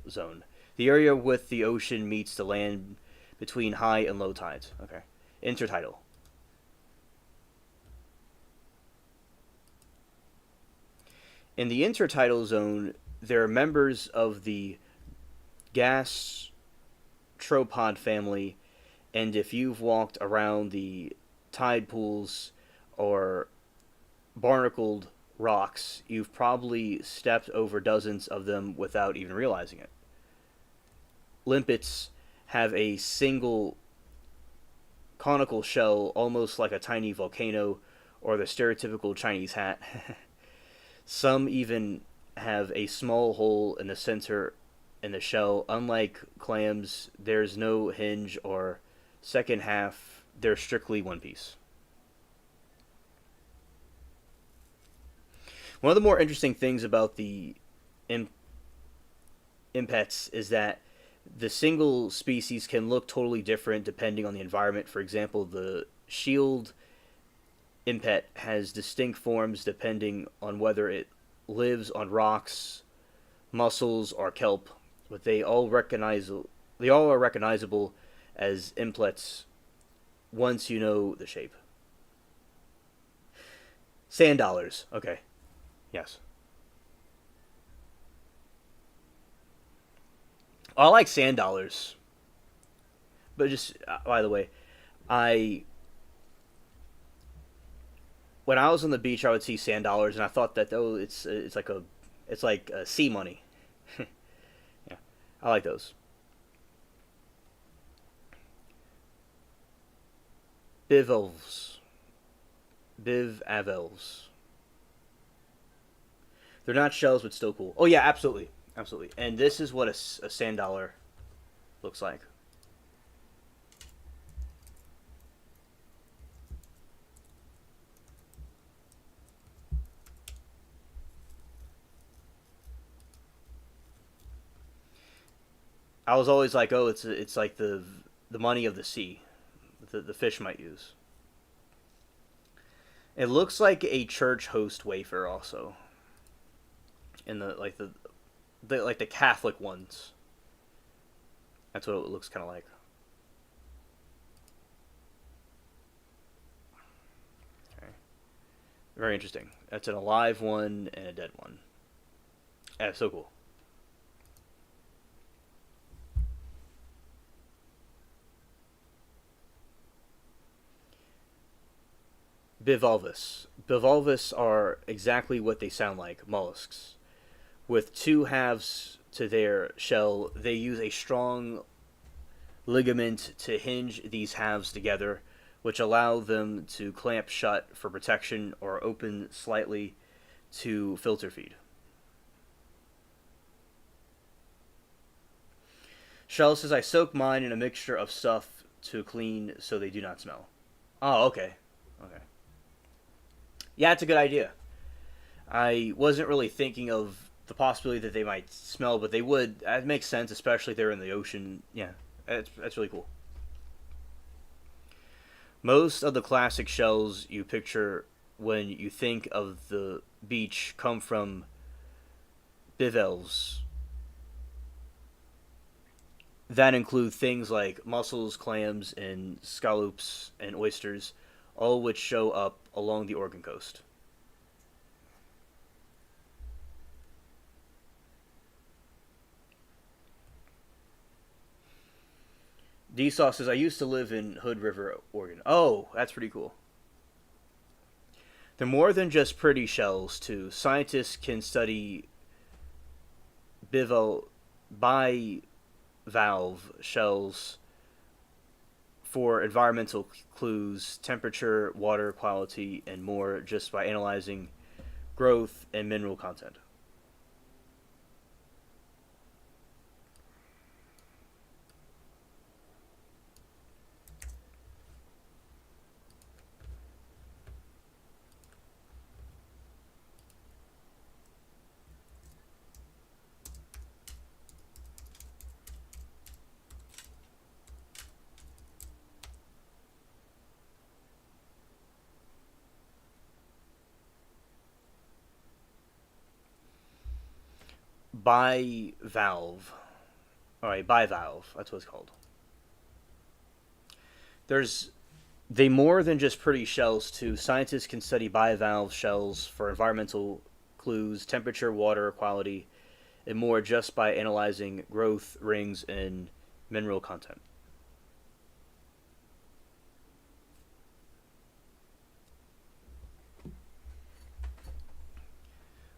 zone, the area with the ocean meets the land between high and low tides. Okay, intertidal. In the intertidal zone, there are members of the gastropod family, and if you've walked around the tide pools or barnacled rocks, you've probably stepped over dozens of them without even realizing it. Limpets have a single conical shell, almost like a tiny volcano or the stereotypical Chinese hat. Some even have a small hole in the center in the shell. Unlike clams, there's no hinge or second half, they're strictly one piece. One of the more interesting things about the impets is that the single species can look totally different depending on the environment. For example, the shield impet has distinct forms depending on whether it lives on rocks, mussels, or kelp, but they all are recognizable as implets once you know the shape. Sand dollars. Okay. Yes. I like sand dollars, but just by the way, I when I was on the beach, I would see sand dollars, and I thought that oh, it's like sea money. Yeah, I like those. Bivalves, bivalves. They're not shells, but still cool. Oh yeah, absolutely, absolutely. And this is what a sand dollar looks like. I was always like, oh, it's like the money of the sea, the fish might use. It looks like a church host wafer also, in the like the Catholic ones. That's what it looks kind of like. Okay. Very interesting. That's an alive one and a dead one. Yeah, so cool. Bivalvus. Bivalvus are exactly what they sound like, mollusks. With two halves to their shell, they use a strong ligament to hinge these halves together, which allow them to clamp shut for protection or open slightly to filter feed. Shell says, I soak mine in a mixture of stuff to clean so they do not smell. Oh, okay. Okay. Yeah, it's a good idea. I wasn't really thinking of the possibility that they might smell, but they would. That makes sense, especially if they're in the ocean. Yeah, that's really cool. Most of the classic shells you picture when you think of the beach come from bivalves that include things like mussels, clams, and scallops and oysters, all which show up along the Oregon coast. D-Sauce says, I used to live in Hood River, Oregon. Oh, that's pretty cool. They're more than just pretty shells, too. Scientists can study bival, bivalve shells for environmental clues, temperature, water quality, and more just by analyzing growth and mineral content. Bivalve. Alright, bivalve. That's what it's called. There's they more than just pretty shells too. Scientists can study bivalve shells for environmental clues, temperature, water quality, and more just by analyzing growth, rings, and mineral content.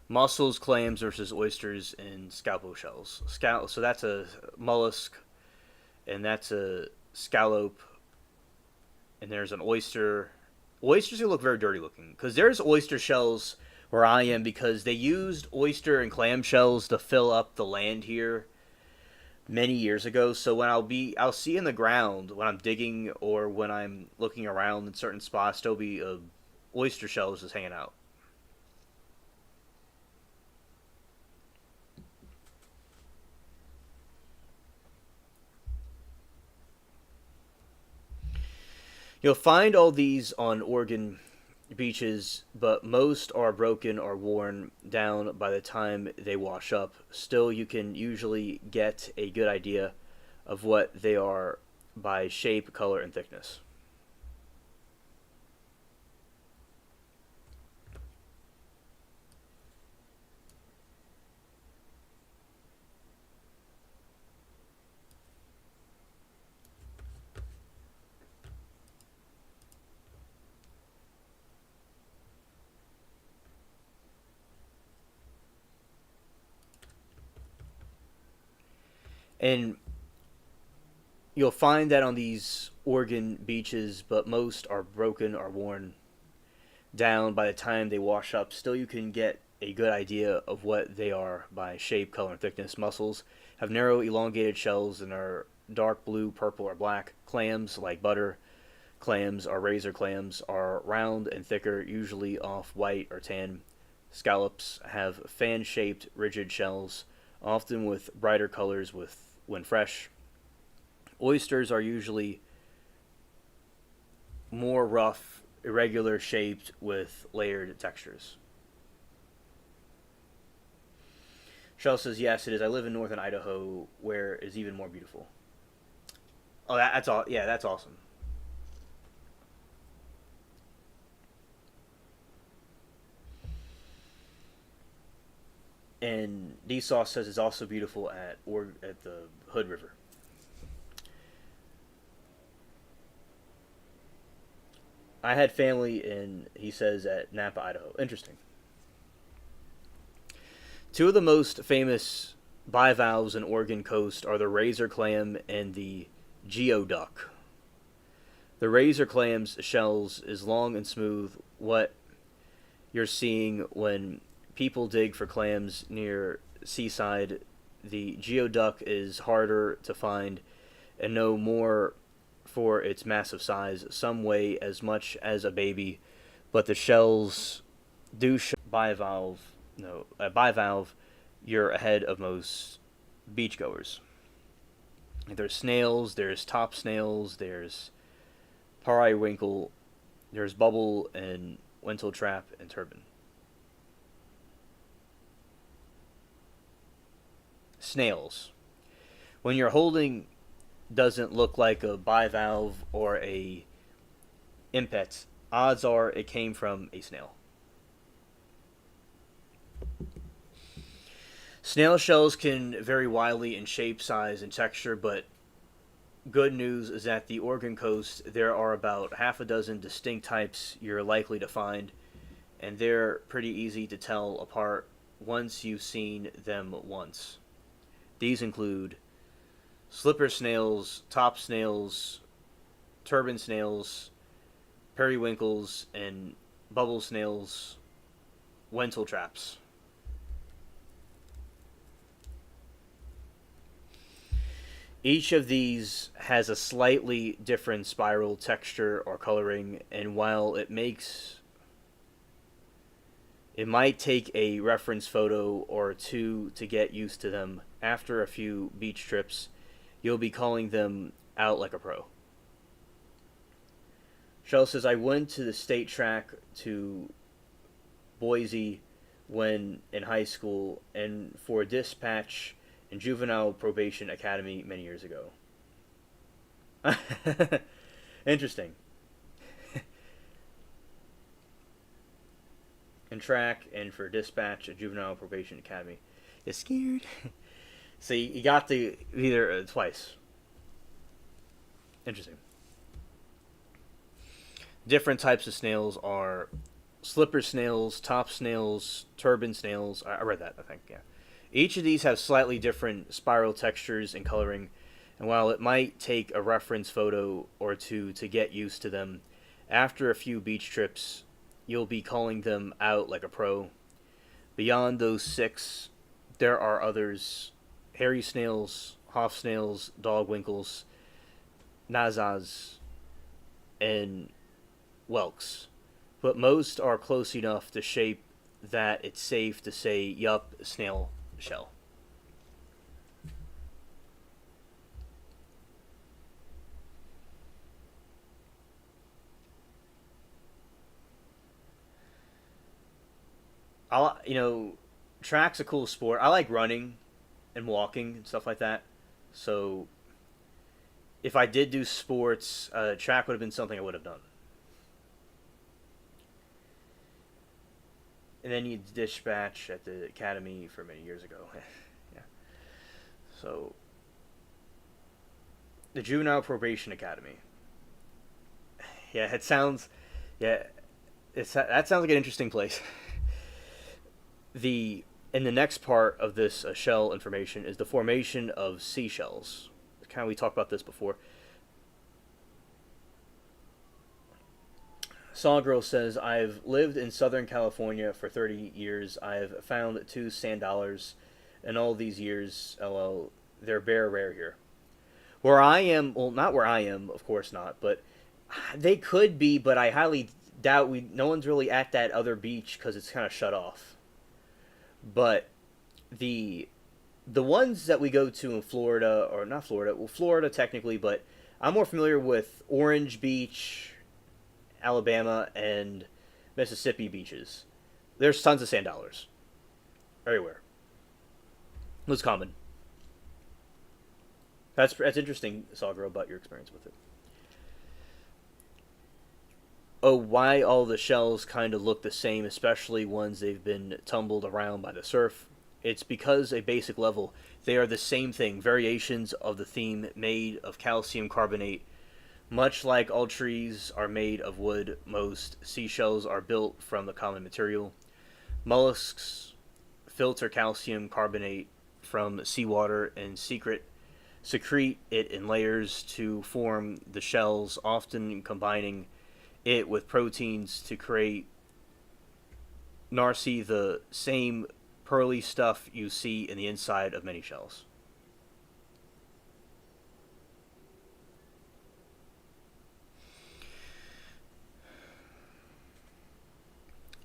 Mussels, clams versus oysters, and scalpo shells. So that's a mollusk, and that's a scallop. and there's an oyster. Oysters look very dirty looking because there's oyster shells where I am because they used oyster and clam shells to fill up the land here many years ago. So when I'll see in the ground when I'm digging or when I'm looking around in certain spots, there'll be oyster shells just hanging out. You'll find all these on Oregon beaches, but most are broken or worn down by the time they wash up. Still, you can usually get a good idea of what they are by shape, color, and thickness. And you'll find that on these Oregon beaches, but most are broken or worn down by the time they wash up. Still, you can get a good idea of what they are by shape, color, and thickness. Mussels have narrow, elongated shells and are dark blue, purple, or black. Clams, like butter clams or razor clams, are round and thicker, usually off white or tan. Scallops have fan shaped, rigid shells, often with brighter colors when fresh. Oysters are usually more rough, irregular shaped with layered textures. Shell says, yes, it is. I live in northern Idaho, where it's even more beautiful. Oh, that's all. Yeah, that's awesome. And D Sauce says it's also beautiful at the Hood River. I had family in, he says, at Napa, Idaho. Interesting. Two of the most famous bivalves in Oregon coast are the razor clam and the geoduck. The razor clam's shells is long and smooth, what you're seeing when people dig for clams near seaside. The geoduck is harder to find and no more for its massive size. Some weigh as much as a baby, but the shells do show bivalve. No, a bivalve, you're ahead of most beachgoers. There's snails, there's top snails, there's periwinkle, there's bubble and wentletrap and turban. Snails. When you're holding doesn't look like a bivalve or a impet, odds are it came from a snail. Snail shells can vary widely in shape, size, and texture, but good news is that the Oregon coast there are about half a dozen distinct types you're likely to find, and they're pretty easy to tell apart once you've seen them once. These include slipper snails, top snails, turban snails, periwinkles, and bubble snails, wentletraps. Each of these has a slightly different spiral texture or coloring, and while it might take a reference photo or two to get used to them, after a few beach trips, you'll be calling them out like a pro. Shell says, I went to the state track to Boise when in high school and for dispatch and juvenile probation academy many years ago. Interesting. And track and for dispatch and juvenile probation academy. You scared? So you got the either twice. Interesting. Different types of snails are slipper snails, top snails, turban snails. I read that, I think, yeah. Each of these have slightly different spiral textures and coloring, And while it might take a reference photo or two to get used to them, after a few beach trips, you'll be calling them out like a pro. Beyond those six, there are others: hairy snails, hoff snails, dog winkles, nazas, and whelks. But most are close enough to shape that it's safe to say, yup, snail shell. Track's a cool sport. I like running and walking and stuff like that. So if I did do sports, track would have been something I would have done. And then you dispatch at the academy for many years ago. Yeah. So the Juvenile Probation Academy. Yeah, it sounds. Yeah, that sounds like an interesting place. The and the next part of this shell information is the formation of seashells. Kind of we talked about this before. Sawgirl says, I've lived in Southern California for 30 years. I've found two sand dollars in all these years. LL, they're very rare here. Where I am, well, not where I am, of course not, but they could be, but I highly doubt no one's really at that other beach because it's kind of shut off. But the the ones that we go to in Florida, or not Florida, well, Florida technically, but I'm more familiar with Orange Beach, Alabama, and Mississippi beaches. There's tons of sand dollars everywhere. It's common. That's interesting, Sawgirl, about your experience with it. Oh, why all the shells kind of look the same, especially ones they've been tumbled around by the surf. It's because a basic level, they are the same thing, variations of the theme made of calcium carbonate. Much like all trees are made of wood, most seashells are built from the common material. Mollusks filter calcium carbonate from seawater and secrete it in layers to form the shells, often combining it with proteins to create narcy, the same pearly stuff you see in the inside of many shells.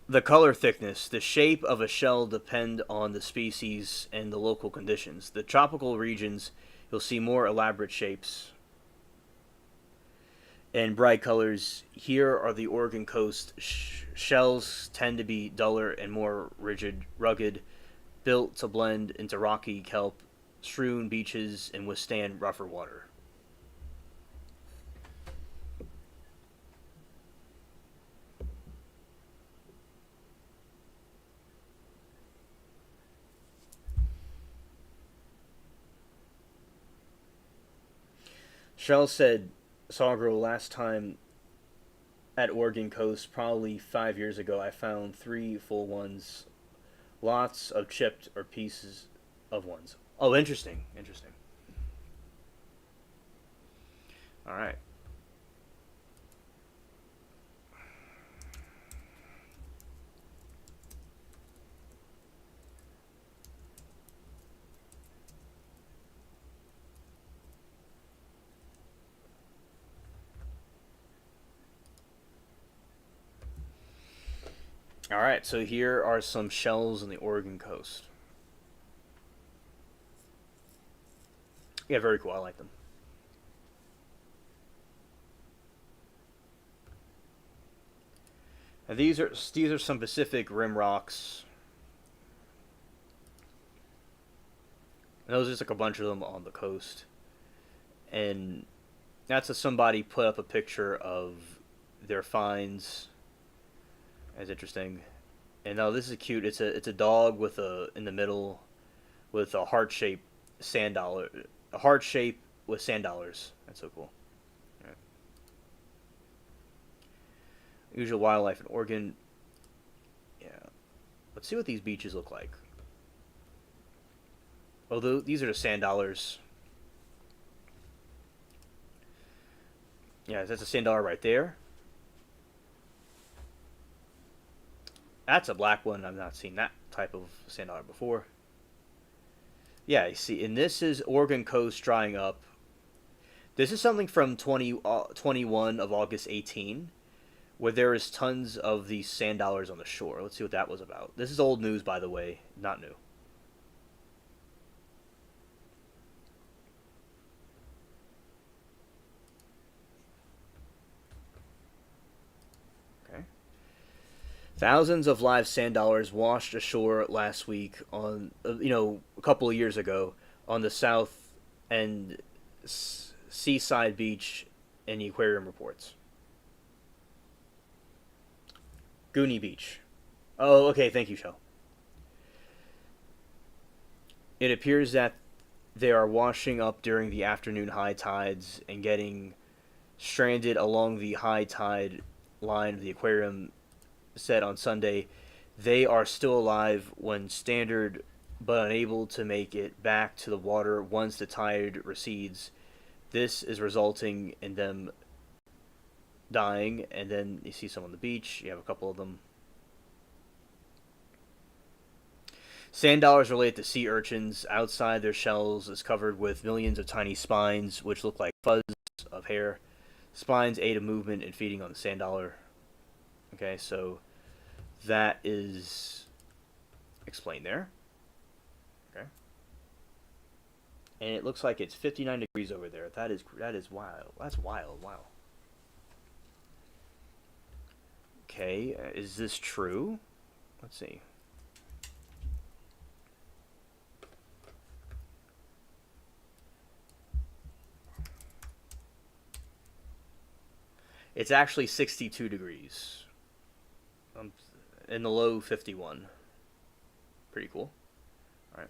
The color thickness, the shape of a shell depend on the species and the local conditions. The tropical regions, you'll see more elaborate shapes and bright colors. Here are the Oregon coast. Shells tend to be duller and more rigid, rugged, built to blend into rocky kelp strewn beaches and withstand rougher water. Shell said, Sawgirl, last time at Oregon coast, probably 5 years ago, I found three full ones, lots of chipped or pieces of ones. Oh, interesting, interesting. All right. All right, so here are some shells on the Oregon coast. Yeah, very cool. I like them. Now these are some Pacific Rim rocks. And those are just like a bunch of them on the coast. And that's a somebody put up a picture of their finds. That's interesting. And now this is cute. It's a dog with a in the middle with a heart shape sand dollar, a heart shape with sand dollars. That's so cool. All right. Usual wildlife in Oregon. Yeah. Let's see what these beaches look like. Although these are the sand dollars. Yeah, that's a sand dollar right there. That's a black one. I've not seen that type of sand dollar before. Yeah, you see, and this is Oregon coast drying up. This is something from 21 of August 18, where there is tons of these sand dollars on the shore. Let's see what that was about. This is old news, by the way, not new. Okay. Thousands of live sand dollars washed ashore last week on, a couple of years ago on the south and seaside beach in the aquarium reports. Goonie Beach. Oh, okay, thank you, Shell. It appears that they are washing up during the afternoon high tides and getting stranded along the high tide line of the aquarium, said on Sunday. They are still alive when standard, but unable to make it back to the water once the tide recedes. This is resulting in them dying, and then you see some on the beach. You have a couple of them. Sand dollars relate to sea urchins. Outside their shells is covered with millions of tiny spines, which look like fuzz of hair. Spines aid a movement in feeding on the sand dollar. Okay, so that is explained there. Okay. And it looks like it's 59 degrees over there. That is wild. That's wild. Wow. Okay, is this true? Let's see. It's actually 62 degrees. In the low 51. Pretty cool. All right.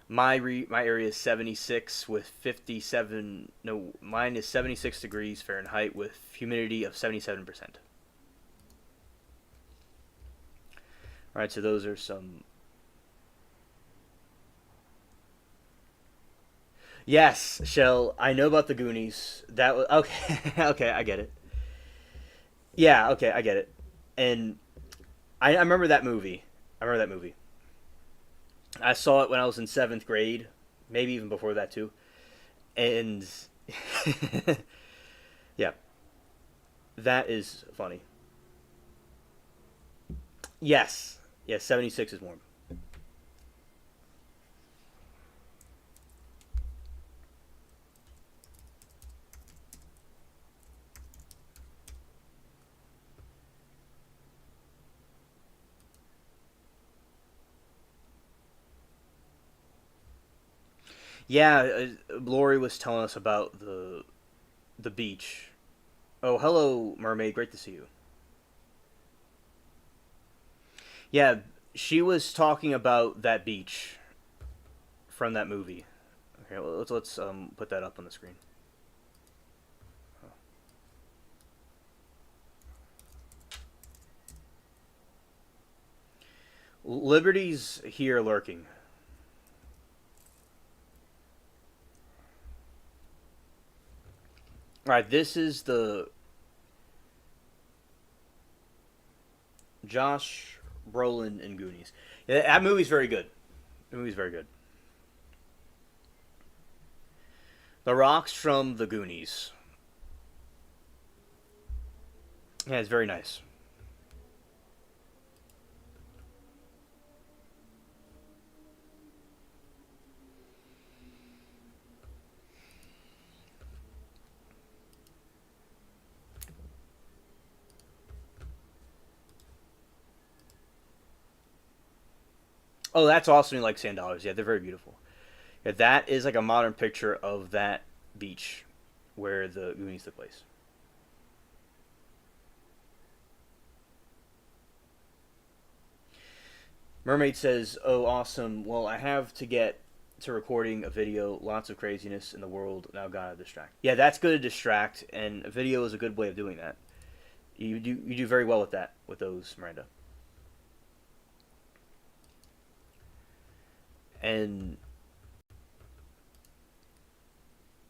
My area is 76 with 57. No, mine is 76 degrees Fahrenheit with humidity of 77%. All right, so those are some. Yes, Shell. I know about the Goonies. That was okay. Okay, I get it. Yeah, okay, I get it. And I remember that movie. I remember that movie. I saw it when I was in seventh grade, maybe even before that too. And yeah, that is funny. Yes, yes, 76 is warm. Yeah, Lori was telling us about the beach. Oh, hello, mermaid. Great to see you. Yeah, she was talking about that beach from that movie. Okay, well, let's put that up on the screen. Liberty's here lurking. All right, this is the Josh Brolin and Goonies. Yeah, that movie's very good. The movie's very good. The rocks from the Goonies. Yeah, it's very nice. Oh, that's awesome. Like sand dollars. Yeah, they're very beautiful. Yeah, that is like a modern picture of that beach where the Goonies took place. Mermaid says, "Oh, awesome. Well, I have to get to recording a video. Lots of craziness in the world. Now gotta distract." Yeah, that's good to distract, and a video is a good way of doing that. You do very well with that with those, Miranda. And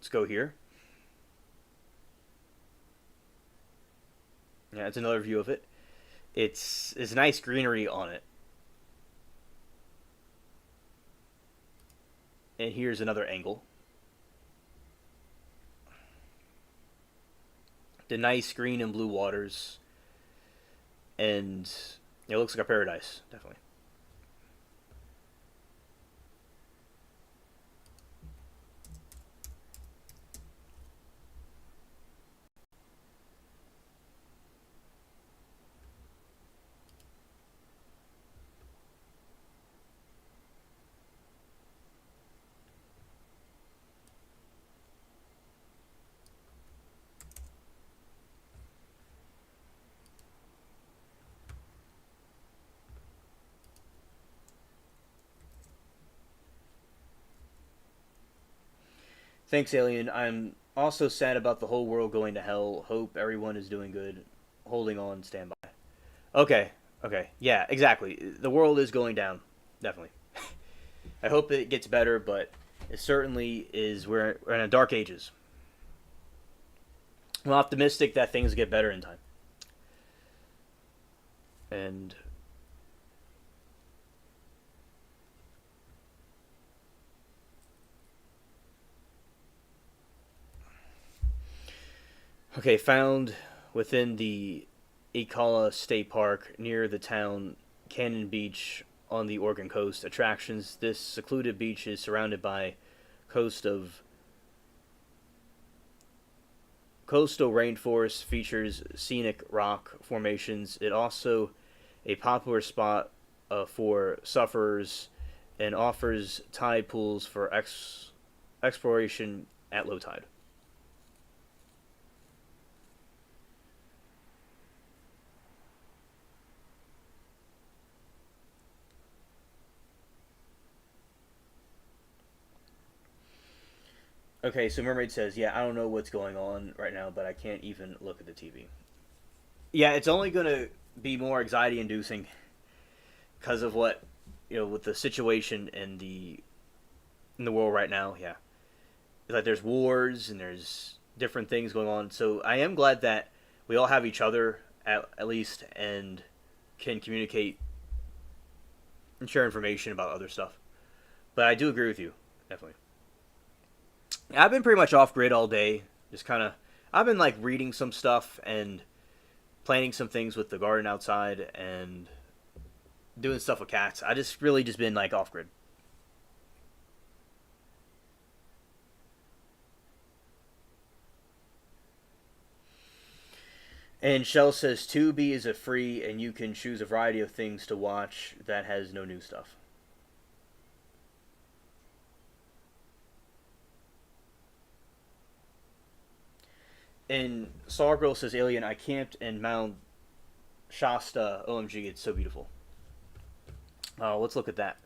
Let's go here. Yeah, it's another view of it. It's nice greenery on it. And here's another angle. The nice green and blue waters. And it looks like a paradise, definitely. Thanks, Alien. I'm also sad about the whole world going to hell. Hope everyone is doing good. Holding on, stand by. Okay, okay. Yeah, exactly. The world is going down. Definitely. I hope it gets better, but it certainly is. We're in a dark ages. I'm optimistic that things get better in time. And okay, found within the Ecala State Park near the town Cannon Beach on the Oregon coast. Attractions. This secluded beach is surrounded by coast of coastal rainforest, features scenic rock formations. It also a popular spot for sufferers and offers tide pools for exploration at low tide. Okay, so Mermaid says, "Yeah, I don't know what's going on right now, but I can't even look at the TV." Yeah, it's only going to be more anxiety inducing because of what, with the situation in the world right now. Yeah, it's like there's wars and there's different things going on. So I am glad that we all have each other at least and can communicate and share information about other stuff. But I do agree with you, definitely. I've been pretty much off grid all day. Just kind of, I've been like reading some stuff and planting some things with the garden outside and doing stuff with cats. I just really just been like off grid. And Shell says Tubi is a free and you can choose a variety of things to watch that has no new stuff. And Sargirl says Alien, I camped in Mount Shasta. OMG, it's so beautiful. Let's look at that.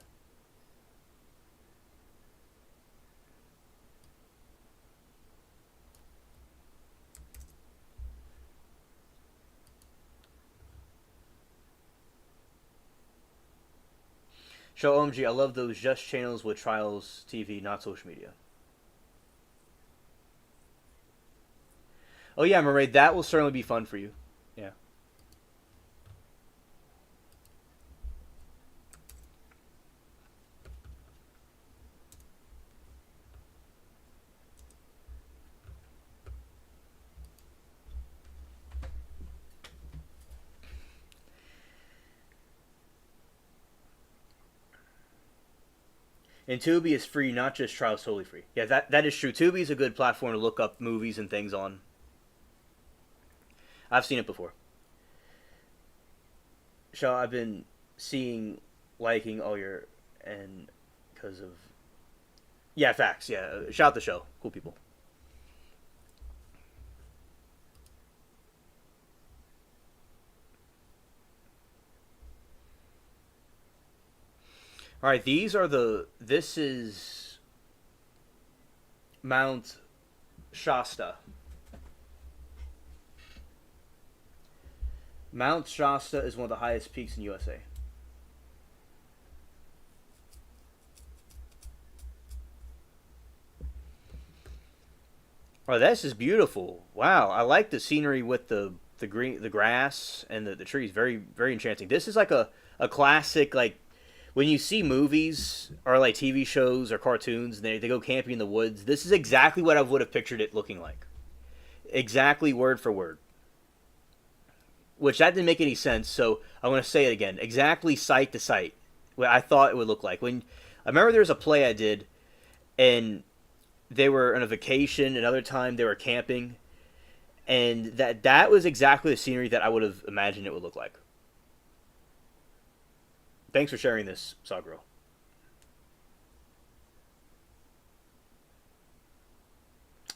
Show OMG, I love those just channels with Trials TV, not social media. Oh yeah, Murray, that will certainly be fun for you. Yeah. And Tubi is free, not just Trials totally free. Yeah, that is true. Tubi is a good platform to look up movies and things on. I've seen it before. So I've been seeing, liking all your, and because of, yeah, facts. Yeah, shout out the show. Cool people. All right, this is Mount Shasta. Mount Shasta is one of the highest peaks in USA. Oh, this is beautiful. Wow, I like the scenery with the green, the grass, and the trees. Very very enchanting. This is like a classic, like when you see movies or like TV shows or cartoons and they go camping in the woods. This is exactly what I would have pictured it looking like. Exactly word for word. Which that didn't make any sense, so I'm going to say it again. Exactly site to site. What I thought it would look like. When I remember there was a play I did, and they were on a vacation. Another time they were camping, and that was exactly the scenery that I would have imagined it would look like. Thanks for sharing this, Sagro.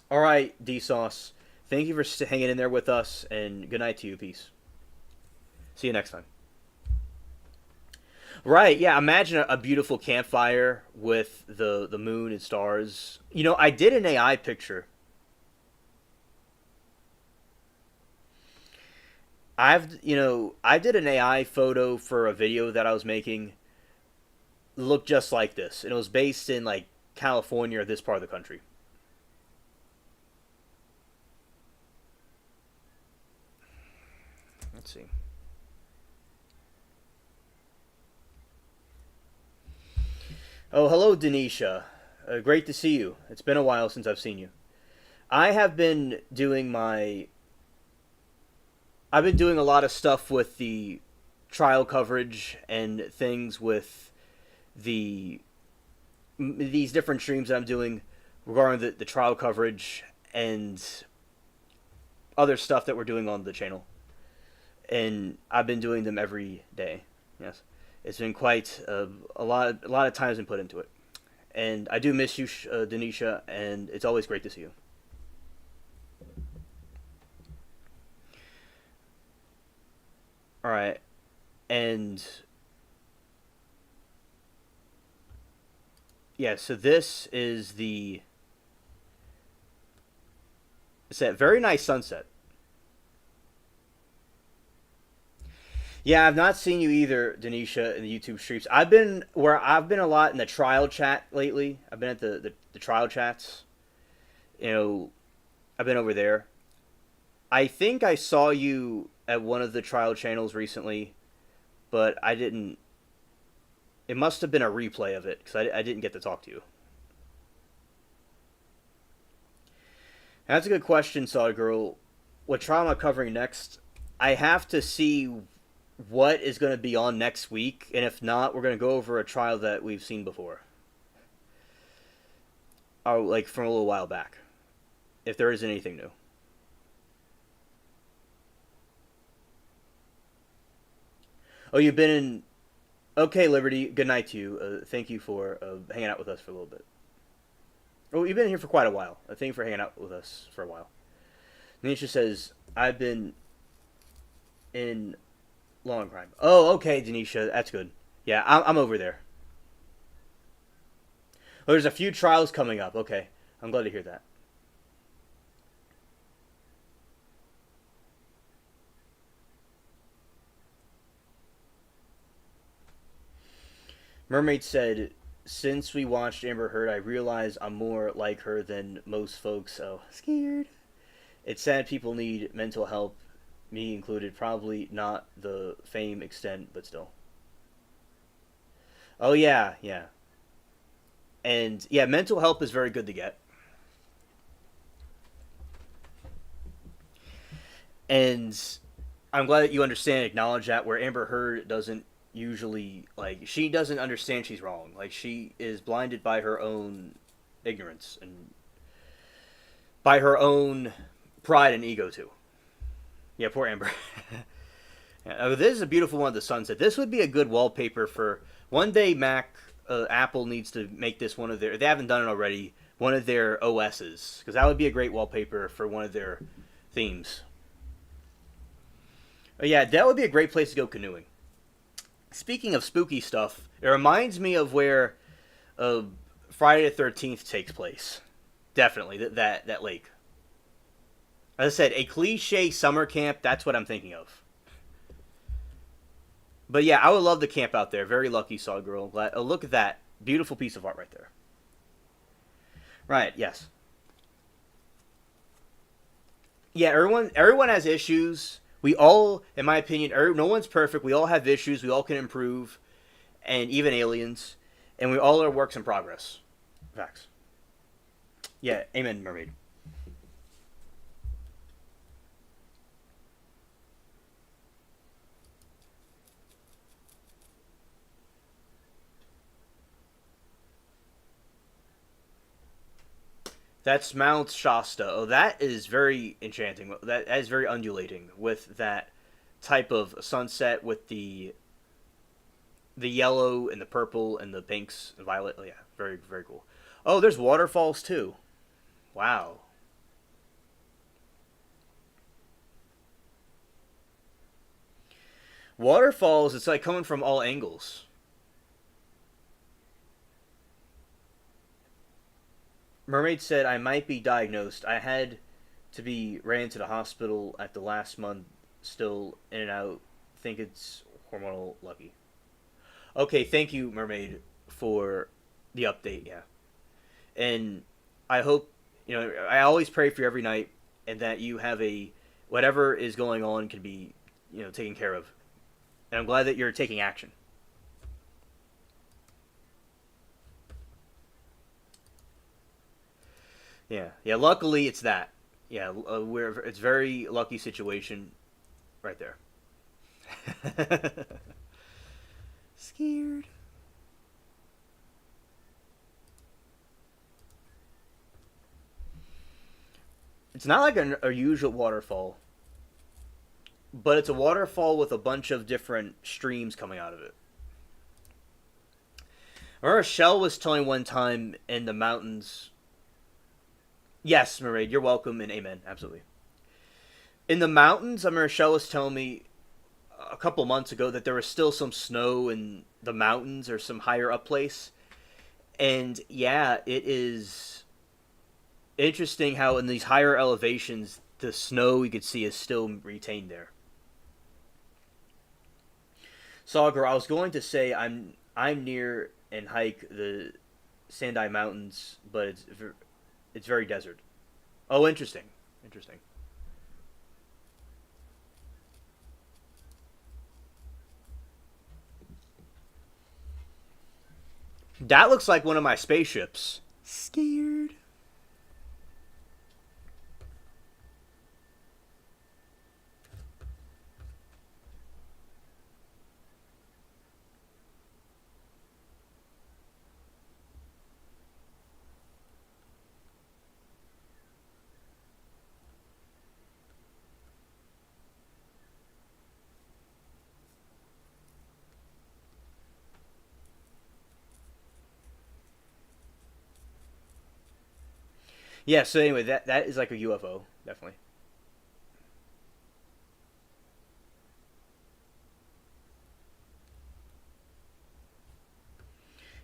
All right, D Sauce. Thank you for hanging in there with us, and good night to you. Peace. See you next time. Right, yeah. Imagine a beautiful campfire with the moon and stars. I did an AI picture. I did an AI photo for a video that I was making. Looked just like this, and it was based in like California or this part of the country. Let's see. Oh, hello, Denisha. Great to see you. It's been a while since I've seen you. I have been doing my. I've been doing a lot of stuff with the trial coverage and things with the these different streams that I'm doing regarding the trial coverage and other stuff that we're doing on the channel. And I've been doing them every day. Yes, it's been quite a lot of time has been put into it. And I do miss you, Denisha, and it's always great to see you. All right, and yeah, so this is the set. Very nice sunset. Yeah, I've not seen you either, Denisha, in the YouTube streams. I've been a lot in the trial chat lately. I've been at the trial chats. You know, I've been over there. I think I saw you at one of the trial channels recently, but I didn't. It must have been a replay of it because I didn't get to talk to you. That's a good question, Saw Girl. What trial am I covering next? I have to see what is going to be on next week, and if not, we're going to go over a trial that we've seen before. Oh, like from a little while back. If there is anything new. Oh, you've been in. Okay, Liberty. Good night to you. Thank you for hanging out with us for a little bit. Oh, you've been here for quite a while. Thank you for hanging out with us for a while. Nisha says, I've been in long crime. Oh, okay, Denisha. That's good. Yeah, I'm over there. Oh, there's a few trials coming up. Okay. I'm glad to hear that. Mermaid said, since we watched Amber Heard, I realize I'm more like her than most folks. Oh, scared. It's sad people need mental help, me included. Probably not the fame extent, but still. Oh, yeah, yeah. And, yeah, mental help is very good to get. And I'm glad that you understand and acknowledge that, where Amber Heard doesn't usually, like, she doesn't understand she's wrong. Like, she is blinded by her own ignorance and by her own pride and ego, too. Yeah, poor Amber. Yeah, this is a beautiful one of the sunset. This would be a good wallpaper for one day. Apple needs to make this one of their. They haven't done it already. One of their OSs, because that would be a great wallpaper for one of their themes. But yeah, that would be a great place to go canoeing. Speaking of spooky stuff, it reminds me of where uh, Friday the 13th takes place. Definitely that lake. As I said, a cliche summer camp. That's what I'm thinking of. But yeah, I would love to camp out there. Very lucky, Saw Girl. Glad. Oh, look at that beautiful piece of art right there. Right. Yes. Yeah, everyone has issues. We all, in my opinion, no one's perfect. We all have issues. We all can improve, and even aliens, and we all are works in progress. Facts. Yeah, amen, mermaid. That's Mount Shasta. Oh, that is very enchanting. That is very undulating with that type of sunset with the yellow and the purple and the pinks and violet. Oh, yeah, very very cool. Oh, there's waterfalls too. Wow. Waterfalls, it's like coming from all angles. Mermaid said I might be diagnosed. I had to be ran to the hospital at the last month, still in and out. Think it's hormonal lucky. Okay, thank you, Mermaid, for the update. Yeah, and I hope I always pray for you every night, and that you have a whatever is going on can be taken care of. And I'm glad that you're taking action. Yeah, yeah. Luckily, it's that. Yeah, we're it's very lucky situation right there. Scared. It's not like a usual waterfall, but it's a waterfall with a bunch of different streams coming out of it. I remember Shell was telling one time in the mountains. Yes, Maraid, you're welcome and amen. Absolutely. In the mountains, I remember Shell was telling me a couple months ago that there was still some snow in the mountains or some higher up place. And yeah, it is interesting how in these higher elevations, the snow you could see is still retained there. Sagar, I was going to say I'm near and hike the Sandai Mountains, but it's very desert. Oh, interesting, interesting. That looks like one of my spaceships. Scared. Yeah. So anyway, that is like a UFO, definitely.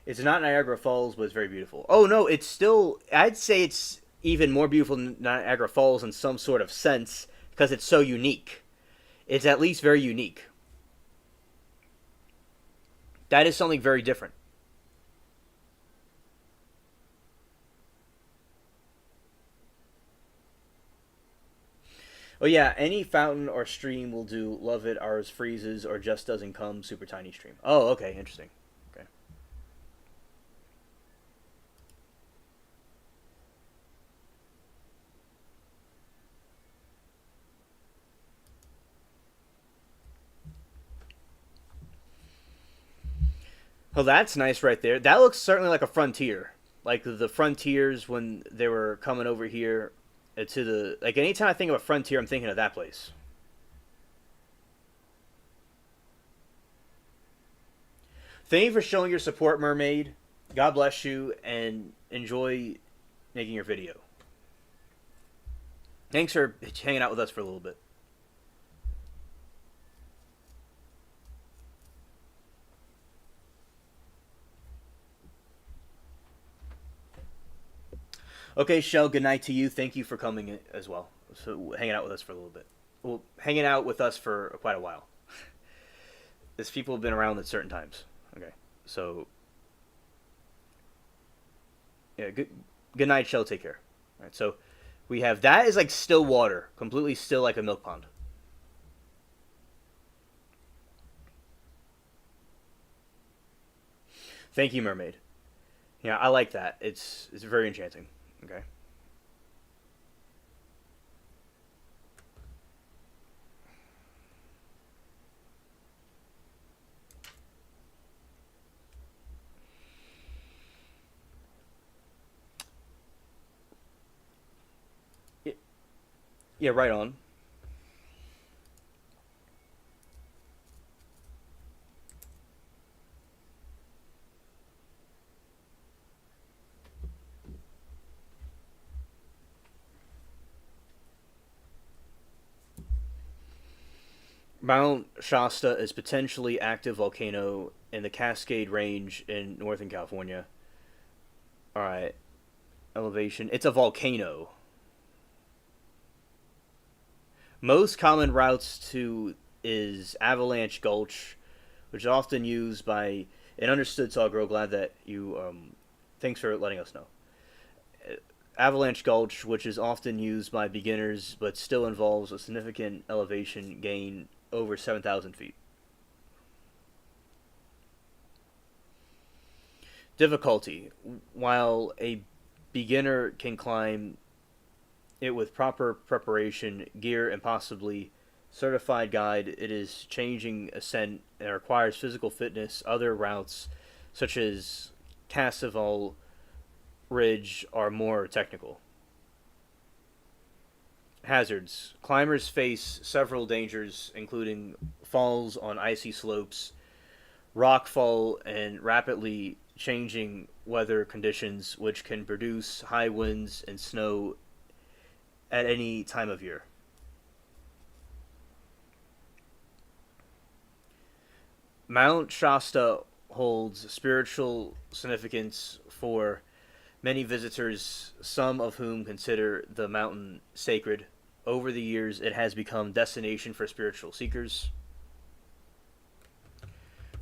It's not Niagara Falls, but it's very beautiful. Oh no, it's still. I'd say it's even more beautiful than Niagara Falls in some sort of sense because it's so unique. It's at least very unique. That is something very different. Oh yeah, any fountain or stream will do. Love it. Ours freezes or just doesn't come. Super tiny stream. Oh, okay, interesting. Okay. Oh, that's nice right there. That looks certainly like a frontier. Like the frontiers when they were coming over here to the like. Anytime I think of a frontier, I'm thinking of that place. Thank you for showing your support, Mermaid. God bless you and enjoy making your video. Thanks for hanging out with us for a little bit. Okay, Shell, good night to you. Thank you for coming as well. So, hanging out with us for a little bit. Well, hanging out with us for quite a while. As people have been around at certain times. Okay. So, yeah, good night, Shell. Take care. All right. So, We have that is like still water, completely still like a milk pond. Thank you, mermaid. Yeah, I like that. It's very enchanting. Okay. Yeah, right on. Mount Shasta is potentially active volcano in the Cascade Range in Northern California. All right, elevation. It's a volcano. Most common routes to is Avalanche Gulch, which is often used by an understood tall girl. Glad that you. Thanks for letting us know. Avalanche Gulch, which is often used by beginners, but still involves a significant elevation gain over 7,000 feet. Difficulty: while a beginner can climb it with proper preparation, gear, and possibly certified guide, it is changing ascent and requires physical fitness. Other routes, such as Cassival Ridge, are more technical. Hazards: climbers face several dangers, including falls on icy slopes, rockfall, and rapidly changing weather conditions, which can produce high winds and snow at any time of year. Mount Shasta holds spiritual significance for many visitors, some of whom consider the mountain sacred. Over the years, it has become a destination for spiritual seekers.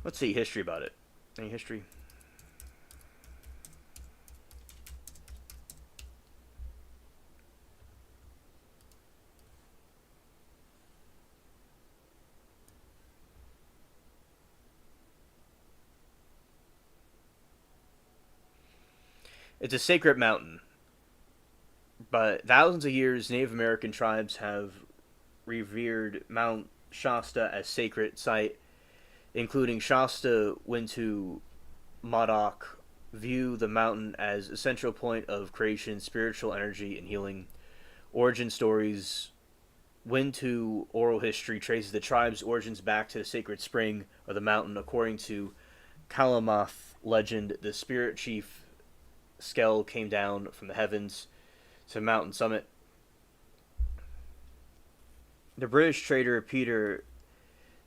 Let's see history about it. Any history? It's a sacred mountain, but thousands of years, Native American tribes have revered Mount Shasta as sacred site, including Shasta Wintu Modoc view the mountain as a central point of creation, spiritual energy, and healing. Origin stories: Wintu oral history traces the tribe's origins back to the sacred spring of the mountain. According to Kalamoth legend, the spirit chief Skell came down from the heavens to mountain summit. The British trader Peter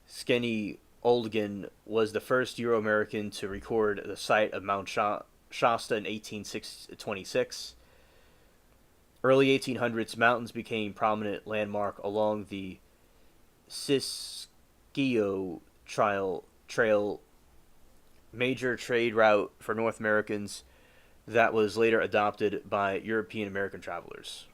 Skenny Oldgan was the first Euro-American to record the site of Mount Shasta in 1826. Early 1800s, mountains became prominent landmark along the Siskiyou Trail, major trade route for North Americans that was later adopted by European American travelers.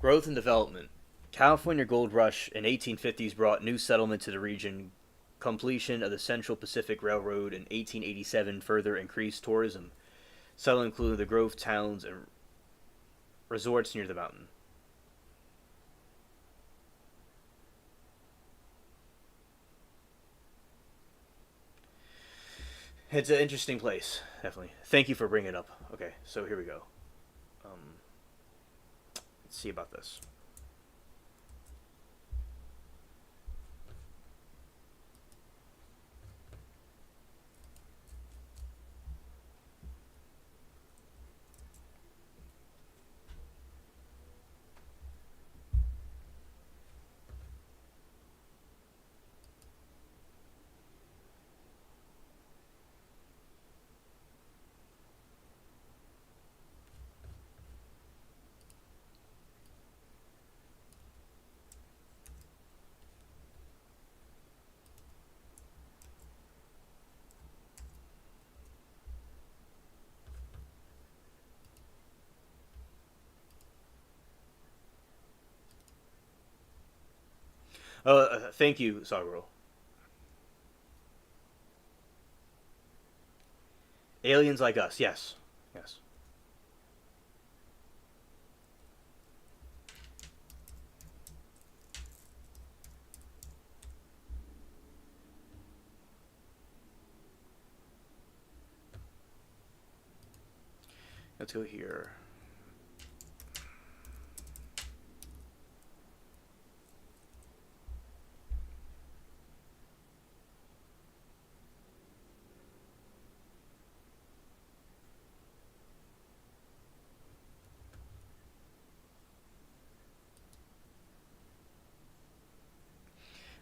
Growth and development. California gold rush in 1850s brought new settlement to the region. Completion of the Central Pacific Railroad in 1887 further increased tourism. Settlement included the grove towns and resorts near the mountain. It's an interesting place, definitely. Thank you for bringing it up. Okay, so here we go. Um, let's see about this. Thank you, Sagro. Aliens like us, yes. Yes. Let's go here.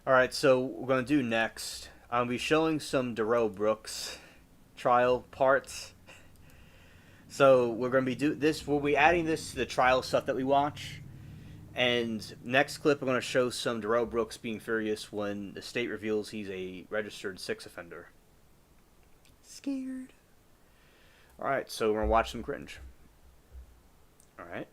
All right, so what we're going to do next, I'll be showing some Darrell Brooks trial parts. So we're going to be we'll be adding this to the trial stuff that we watch. And next clip, we're going to show some Darrell Brooks being furious when the state reveals he's a registered sex offender. Scared. All right, so we're going to watch some cringe. All right.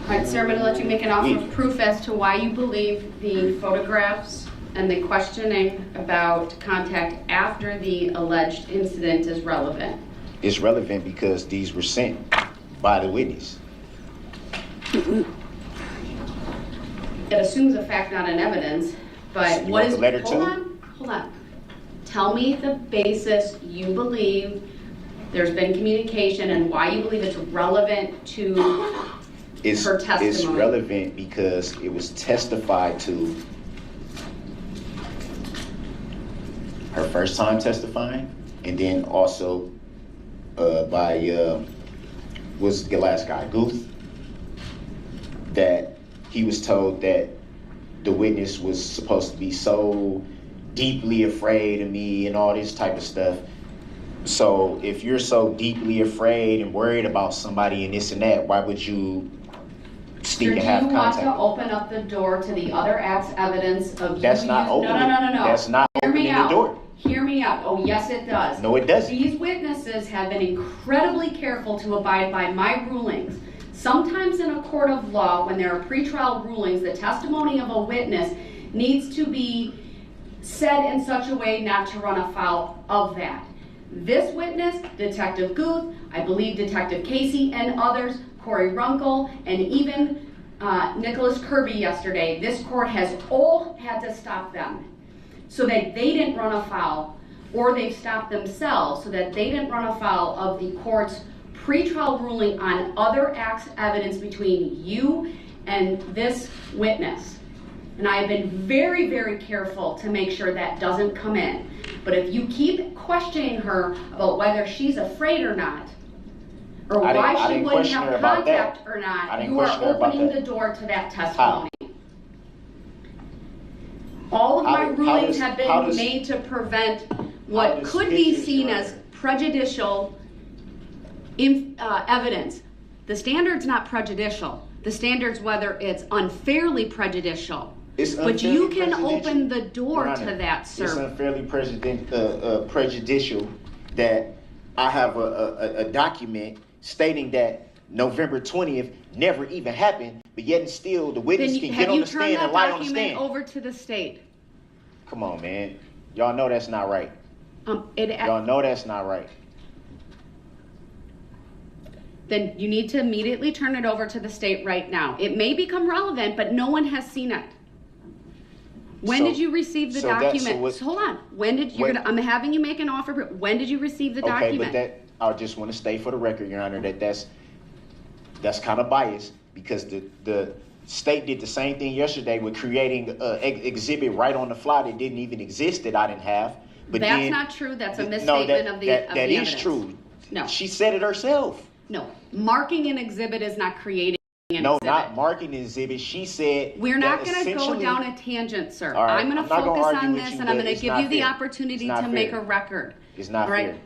All right, sir, I'm going to let you make an offer of proof as to why you believe the photographs and the questioning about contact after the alleged incident is relevant. It's relevant because these were sent by the witness. It assumes a fact, not an evidence, but You what want is... the letter Hold on. Tell me the basis you believe there's been communication and why you believe it's relevant to her testimony. It's relevant because it was testified to her first time testifying, and then also by was the last guy, Guth, that he was told that the witness was supposed to be so deeply afraid of me and all this type of stuff. So if you're so deeply afraid and worried about somebody and this and that, why would you sneak and have contact? Do you want to open up the door to the other act's evidence of That's not opening. No. That's not opening the door. Hear me out. Oh, yes, it does. No, it doesn't. These witnesses have been incredibly careful to abide by my rulings. Sometimes in a court of law, when there are pretrial rulings, the testimony of a witness needs to be said in such a way not to run afoul of that. This witness, Detective Guth, I believe Detective Casey and others, Corey Runkle, and even Nicholas Kirby yesterday, this court has all had to stop them so that they didn't run afoul, or they've stopped themselves so that they didn't run afoul of the court's pretrial ruling on other acts evidence between you and this witness. And I have been very, very careful to make sure that doesn't come in. But if you keep questioning her about whether she's afraid or not, or why she wouldn't have contact or not, you are opening the door to that testimony. All of my rulings have been made to prevent what could be seen as prejudicial evidence. The standard's not prejudicial. The standard's whether it's unfairly prejudicial. But you can open the door to that, sir. It's unfairly prejudicial that I have a document stating that November 20th never even happened, but yet and still the witness can get on the stand and lie on the stand. Have you turned that document over to the state? Come on, man. Y'all know that's not right. Y'all know that's not right. Then you need to immediately turn it over to the state right now. It may become relevant, but no one has seen it. When did you receive the document? Hold on. I'm having you make an offer. When did you receive the document? Okay, but I just want to state for the record, Your Honor, that's kind of biased because the state did the same thing yesterday with creating an exhibit right on the fly that didn't even exist that I didn't have. But that's not true. That's a misstatement of the evidence. That is true. No. She said it herself. No. Marking an exhibit is not creating an exhibit. Not marking an exhibit. She said we're not going to go down a tangent, sir. Right, I'm going to focus on this, and I'm going to give you the opportunity to make a record. It's not fair.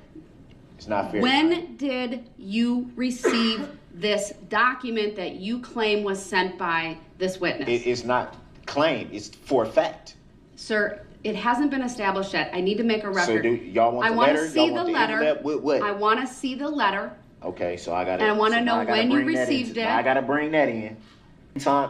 It's not fair. When did you receive this document that you claim was sent by this witness? It's not claim. It's for a fact. Sir, it hasn't been established yet. I need to make a record. So do y'all want I the want letter? to see Y'all want the the letter. envelope? What? I want to see the letter. Okay, so I gotta. And I wanna so now know I gotta when you bring that received in. it. Now I gotta bring that in.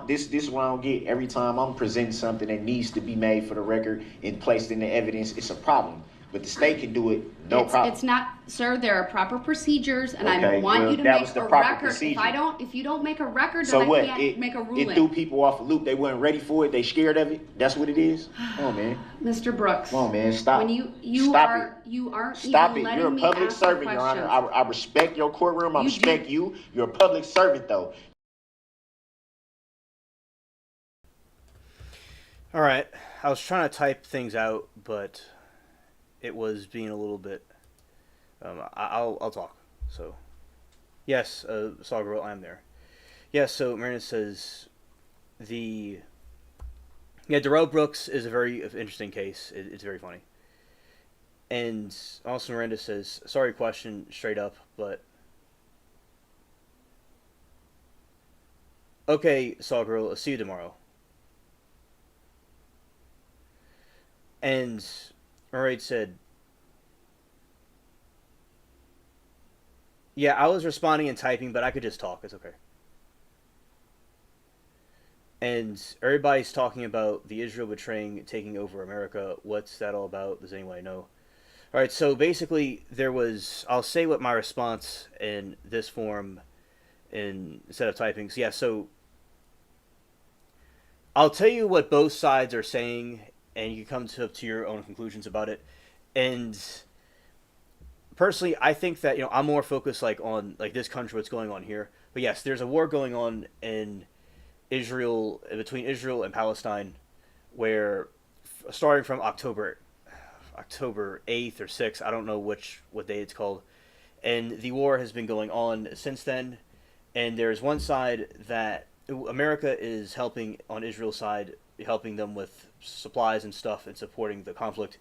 This is what I don't get. Every time I'm presenting something that needs to be made for the record and placed in the evidence, it's a problem. But the state can do it, no problem. It's not, sir. There are proper procedures, and I Okay, want well, you to that make was the a proper record. procedure. If you don't make a record, So then what? I can't make a ruling. It threw people off a loop. They weren't ready for it. They scared of it. That's what it is. Come on, man. Mr. Brooks. Come on, man. Stop. When you Stop are it. you aren't Stop even it. letting You're a me public ask the servant, Your Honor. questions. I respect your courtroom. I You respect do. you. You're a public servant, though. All right, I was trying to type things out, but it was being a little bit. I'll talk. So, yes, Saw I'm there. Yes, so Miranda says Darrell Brooks is a very interesting case. It's very funny. And also Miranda says, sorry question, straight up, but okay, Saw Girl, I'll see you tomorrow. And Murray said, yeah, I was responding and typing, but I could just talk. It's okay. And everybody's talking about the Israel betraying, taking over America. What's that all about? Does anyone know? All right, so basically I'll say what my response in this form instead of typing. So yeah, so I'll tell you what both sides are saying, and you can come to your own conclusions about it. And personally, I think that I'm more focused on this country, what's going on here. But yes, there's a war going on in Israel, between Israel and Palestine, where starting from October 8th or 6th, I don't know what day it's called, and the war has been going on since then. And there's one side that America is helping on Israel's side, helping them with supplies and stuff and supporting the conflict.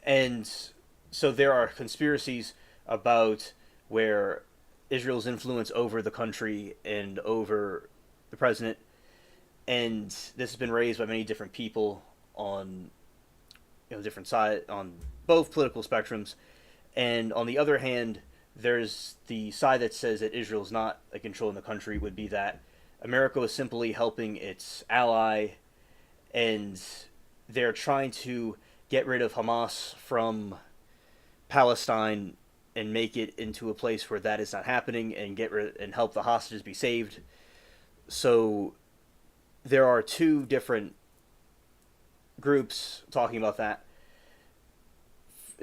And so there are conspiracies about where Israel's influence over the country and over the president, and this has been raised by many different people on different side on both political spectrums. And on the other hand, there's the side that says that Israel's not controlling the country, would be that America is simply helping its ally, and they're trying to get rid of Hamas from Palestine and make it into a place where that is not happening, and and help the hostages be saved. So there are two different groups talking about that.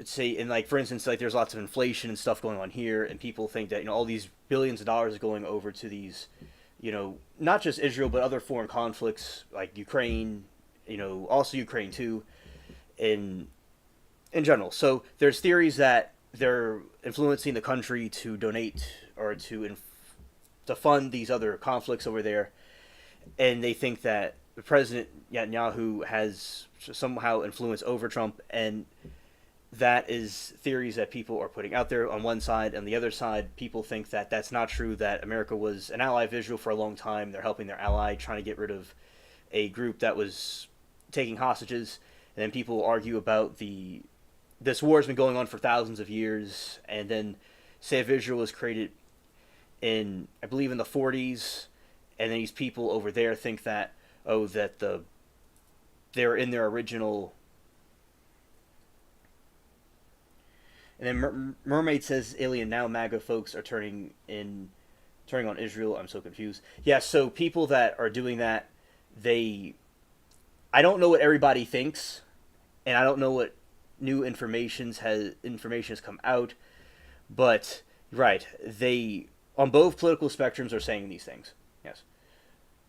Say, and for instance, there's lots of inflation and stuff going on here, and people think that all these billions of dollars are going over to these, not just Israel but other foreign conflicts like Ukraine, also Ukraine too, in general. So there's theories that they're influencing the country to donate or to fund these other conflicts over there, and they think that the president Netanyahu has somehow influence over Trump, and that is theories that people are putting out there on one side. On the other side, people think that that's not true, that America was an ally of Israel for a long time. They're helping their ally, trying to get rid of a group that was taking hostages. And then people argue about this war has been going on for thousands of years, and then State of Israel was created in, I believe, in the 40s, and then these people over there think that, they're in their original. And then Mermaid says, alien, now MAGA folks are turning on Israel. I'm so confused. Yeah, so people that are doing that, I don't know what everybody thinks, and I don't know what new information has come out, but right, they on both political spectrums are saying these things. Yes.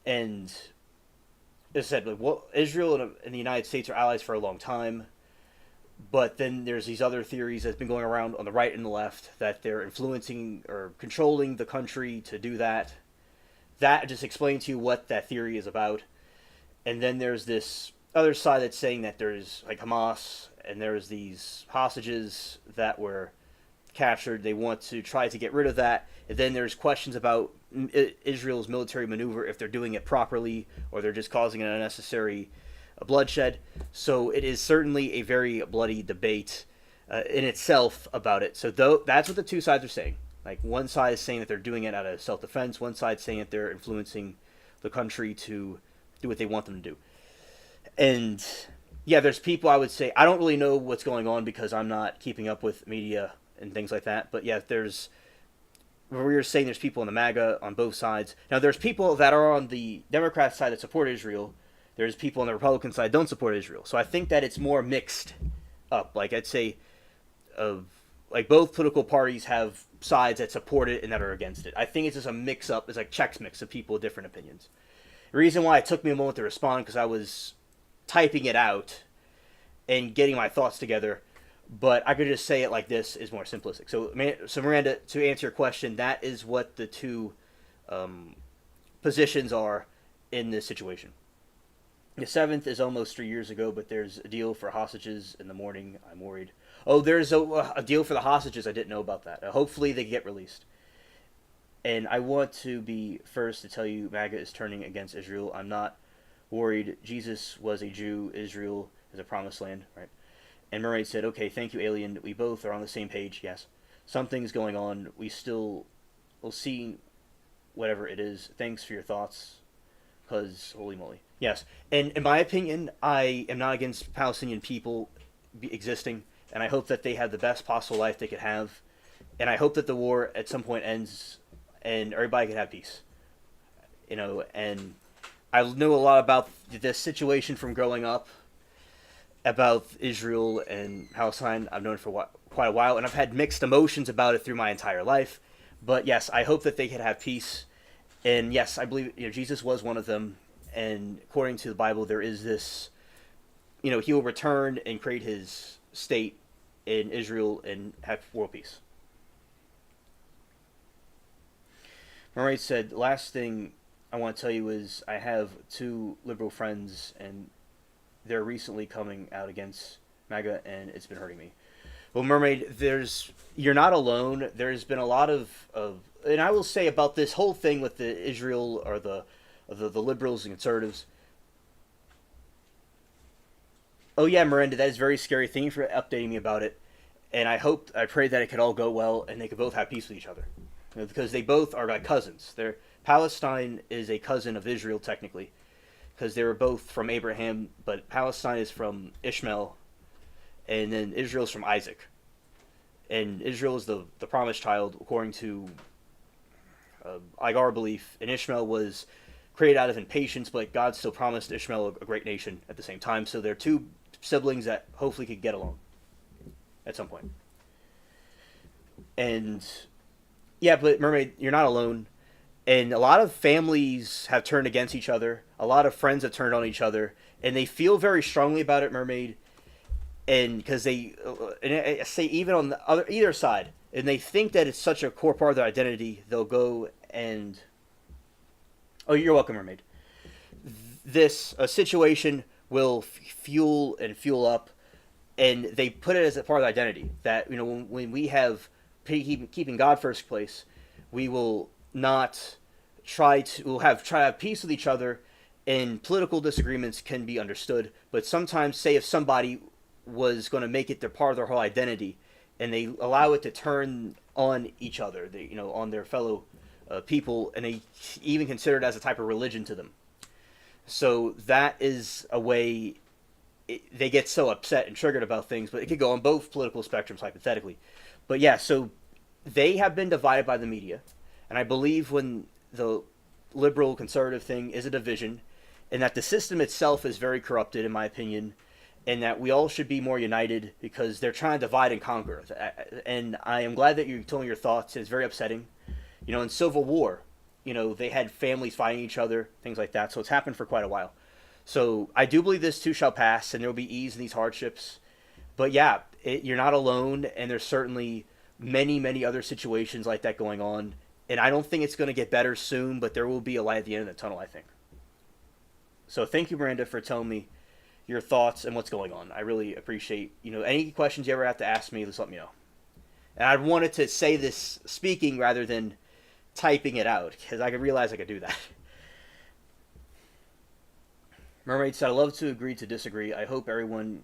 And as I said, Israel and the United States are allies for a long time. But then there's these other theories that's been going around on the right and the left that they're influencing or controlling the country to do that. That just explains to you what that theory is about. And then there's this other side that's saying that there's Hamas, and there's these hostages that were captured. They want to try to get rid of that. And then there's questions about Israel's military maneuver, if they're doing it properly or they're just causing an unnecessary bloodshed. So it is certainly a very bloody debate in itself about it. So that's what the two sides are saying. Like, one side is saying that they're doing it out of self-defense. One side saying that they're influencing the country to do what they want them to do. And yeah, there's people, I would say, I don't really know what's going on because I'm not keeping up with media and things like that. But yeah, we were saying there's people in the MAGA on both sides. Now, there's people that are on the Democrat side that support Israel. There's people on the Republican side that don't support Israel. So I think that it's more mixed up. Like, I'd say, like, both political parties have sides that support it and that are against it. I think it's just a mix-up. It's like Chex Mix of people with different opinions. The reason why it took me a moment to respond, because I was typing it out and getting my thoughts together, but I could just say it like this is more simplistic. So Miranda, to answer your question, that is what the two positions are in this situation. The 7th is almost 3 years ago, but there's a deal for hostages in the morning. I'm worried. Oh, there's a deal for the hostages. I didn't know about that. Hopefully they get released. And I want to be first to tell you MAGA is turning against Israel. I'm not worried. Jesus was a Jew. Israel is a promised land, right? And Murray said, okay, thank you, alien. We both are on the same page. Yes. Something's going on. We'll see whatever it is. Thanks for your thoughts. Because, holy moly. Yes. And in my opinion, I am not against Palestinian people existing. And I hope that they have the best possible life they could have. And I hope that the war at some point ends and everybody can have peace. You know, and I know a lot about this situation from growing up, about Israel and Palestine. I've known it for quite a while, and I've had mixed emotions about it through my entire life. But yes, I hope that they can have peace. And yes, I believe Jesus was one of them. And according to the Bible, there is this, he will return and create his state in Israel and have world peace. Murray said, last thing I want to tell you is I have 2 liberal friends, and they're recently coming out against MAGA, and it's been hurting me. Well, Mermaid, you're not alone. There's been a lot of and I will say about this whole thing with the Israel or the liberals and conservatives. Oh yeah, Miranda, that is very scary. Thank you for updating me about it. And I pray that it could all go well and they could both have peace with each other. Because they both are like cousins. Palestine is a cousin of Israel technically, because they were both from Abraham, but Palestine is from Ishmael, and then Israel's from Isaac. And Israel is the promised child according to like our belief. And Ishmael was created out of impatience, but God still promised Ishmael a great nation at the same time. So they're 2 siblings that hopefully could get along at some point. And yeah, but Mermaid, you're not alone. And a lot of families have turned against each other. A lot of friends have turned on each other. And they feel very strongly about it, Mermaid. And because they say even on either side, and they think that it's such a core part of their identity, they'll go and... Oh, you're welcome, Mermaid. This situation will fuel up, and they put it as a part of the identity. That, when we have keeping God first place, we will not we'll try to have peace with each other, and political disagreements can be understood. But sometimes, say if somebody was going to make it their part of their whole identity, and they allow it to turn on each other, on their fellow people, and they even consider it as a type of religion to them. So that is a way they get so upset and triggered about things, but it could go on both political spectrums, hypothetically. But yeah, so they have been divided by the media, and I believe when the liberal conservative thing is a division, and that the system itself is very corrupted, in my opinion, and that we all should be more united because they're trying to divide and conquer. And I am glad that you told me your thoughts. It's very upsetting. In Civil War, they had families fighting each other, things like that. So it's happened for quite a while. So I do believe this too shall pass, and there will be ease in these hardships. But yeah, you're not alone, and there's certainly many, many other situations like that going on. And I don't think it's going to get better soon, but there will be a light at the end of the tunnel, I think. So thank you, Miranda, for telling me your thoughts and what's going on. I really appreciate, any questions you ever have to ask me, just let me know. And I wanted to say this speaking rather than typing it out, because I realized I could do that. Mermaid said, I love to agree to disagree. I hope everyone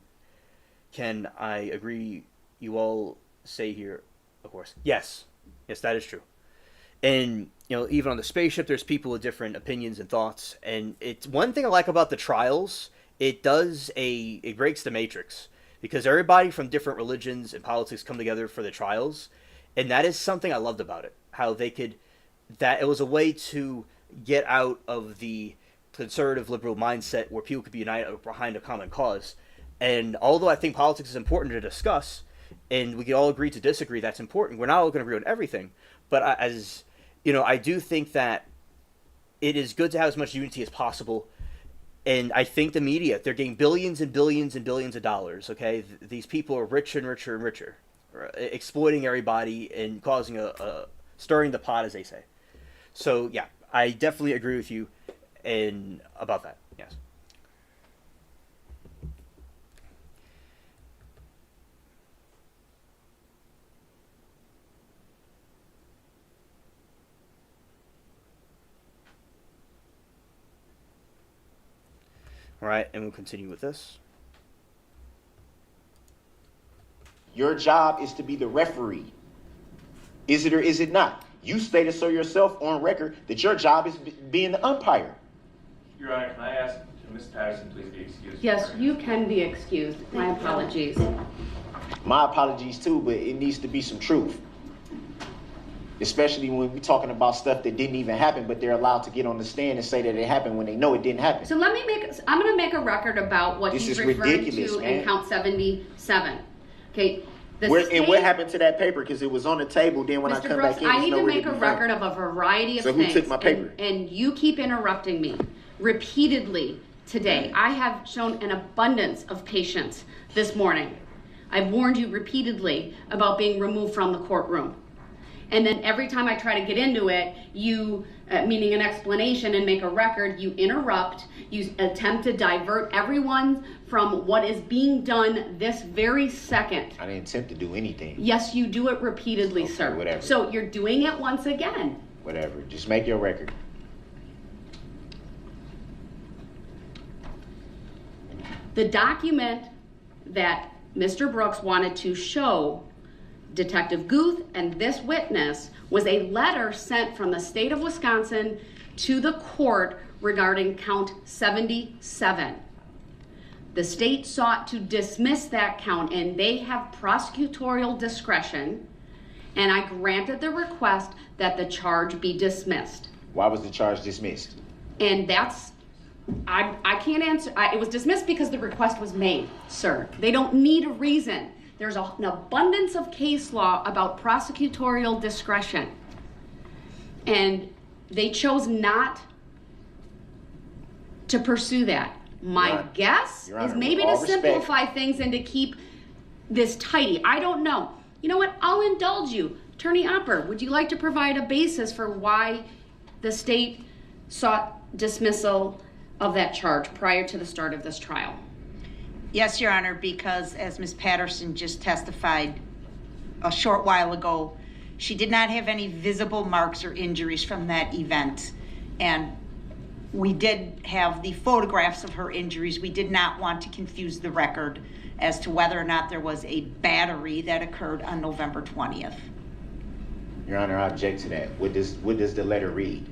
can. I agree. You all say here, of course. Yes. Yes, that is true. And, even on the spaceship, there's people with different opinions and thoughts. And it's one thing I like about the trials, it breaks the matrix. Because everybody from different religions and politics come together for the trials. And that is something I loved about it. How that it was a way to get out of the conservative liberal mindset where people could be united behind a common cause. And although I think politics is important to discuss, and we can all agree to disagree, that's important. We're not all going to agree on everything. But I do think that it is good to have as much unity as possible. And I think the media, they're getting billions and billions and billions of dollars, okay? These people are richer and richer and richer, exploiting everybody and causing stirring the pot, as they say. So, yeah, I definitely agree with you about that, yes. All right, and we'll continue with this. Your job is to be the referee. Is it or is it not? You stated so yourself on record that your job is being the umpire. Your Honor, can I ask Ms. Patterson please be excused? Yes, you can be excused. My apologies. My apologies too, but it needs to be some truth. Especially when we're talking about stuff that didn't even happen, but they're allowed to get on the stand and say that it happened when they know it didn't happen. So I'm going to make a record about what he's referring to in count 77. Okay. And what happened to that paper? Because it was on the table. Then when Mr. I come Brooks, back in, I need to make a record of a variety of things. So who took my paper? And you keep interrupting me repeatedly today. I have shown an abundance of patience this morning. I've warned you repeatedly about being removed from the courtroom. And then every time I try to get into it, you, meaning an explanation and make a record, you interrupt, you attempt to divert everyone from what is being done this very second. I didn't attempt to do anything. Yes, you do it repeatedly, okay, sir. Whatever. So you're doing it once again. Whatever. Just make your record. The document that Mr. Brooks wanted to show Detective Guth and this witness was a letter sent from the state of Wisconsin to the court regarding count 77. The state sought to dismiss that count, and they have prosecutorial discretion, and I granted the request that the charge be dismissed. Why was the charge dismissed? And I can't answer. It was dismissed because the request was made, sir. They don't need a reason. There's an abundance of case law about prosecutorial discretion. And they chose not to pursue that. My guess is maybe to simplify things and to keep this tidy. I don't know. You know what? I'll indulge you. Attorney Opper, would you like to provide a basis for why the state sought dismissal of that charge prior to the start of this trial? Yes, Your Honor, because as Ms. Patterson just testified a short while ago, she did not have any visible marks or injuries from that event. And we did have the photographs of her injuries. We did not want to confuse the record as to whether or not there was a battery that occurred on November 20th. Your Honor, I object to that. What does the letter read?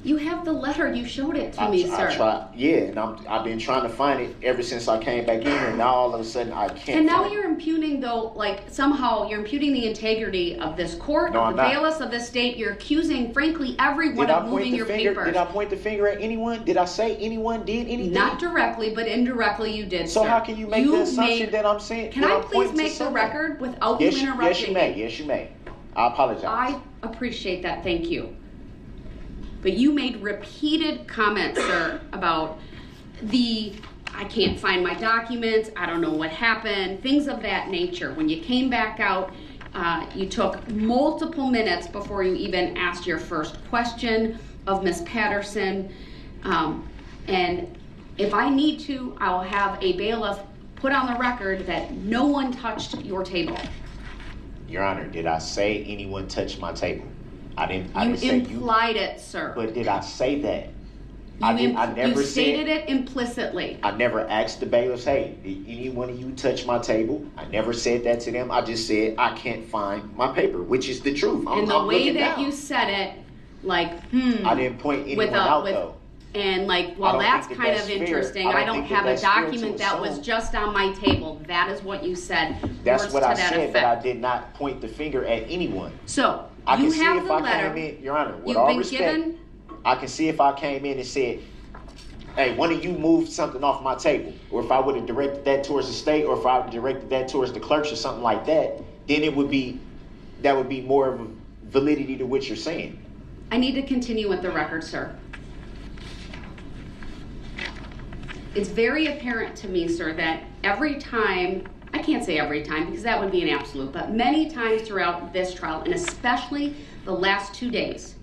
You have the letter. You showed it to me, sir. And I've been trying to find it ever since I came back in here, and now all of a sudden I can't. And now you're impugning, though, like somehow you're impugning the integrity of this court, of the bailiffs of this state. You're accusing, frankly, everyone of moving your papers. Did I point the finger at anyone? Did I say anyone did anything? Not directly, but indirectly you did, So sir. how can you make the assumption that I'm saying? Can I please make the record without you interrupting? Yes, you may. Yes, you may. I apologize. I appreciate that. Thank you. But you made repeated comments, sir, about I can't find my documents, I don't know what happened, things of that nature. When you came back out, you took multiple minutes before you even asked your first question of Ms. Patterson. And if I need to, I will have a bailiff put on the record that no one touched your table. Your Honor, did I say anyone touched my table? I didn't You say you. implied it, sir. But did I say that? You stated it implicitly. I never asked the bailiffs, hey, did any one of you touch my table? I never said that to them. I just said, I can't find my paper, which is the truth. And the way that you said it, like, I didn't point anyone out, though. And like, I well, don't that's think that kind that's of fair. interesting. I I don't don't think that have a that's fair to document that was assume. just on my table. That is what you said. That's Words what to I that said, but I effect. did not point the finger at anyone. So, I you can see have if the I letter. came in, Your Honor, with You've all been respect, given. I can see if I came in and said, hey, one of you moved something off my table, or if I would have directed that towards the state, or if I would have directed that towards the clerks or something like that, then that would be more of a validity to what you're saying. I need to continue with the record, sir. It's very apparent to me, sir, that every time, I can't say every time because that would be an absolute, but many times throughout this trial, and especially the last 2 days,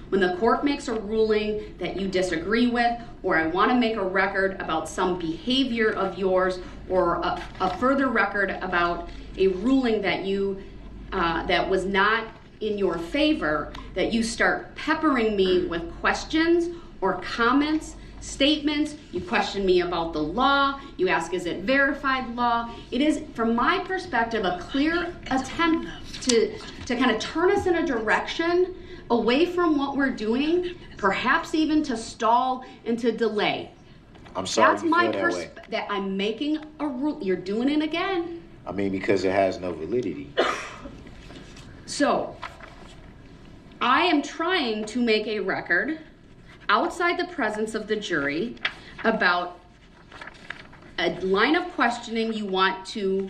when the court makes a ruling that you disagree with, or I want to make a record about some behavior of yours, or a further record about a ruling that you that was not in your favor, that you start peppering me with questions or comments, statements. You question me about the law. You ask, is it verified law? It is, from my perspective, a clear attempt to kind of turn us in a direction away from what we're doing, perhaps even to stall and to delay. I'm sorry That's you my feel that way. that I'm making a rule. You're doing it again. I mean, because it has no validity. So, I am trying to make a record outside the presence of the jury about a line of questioning you want to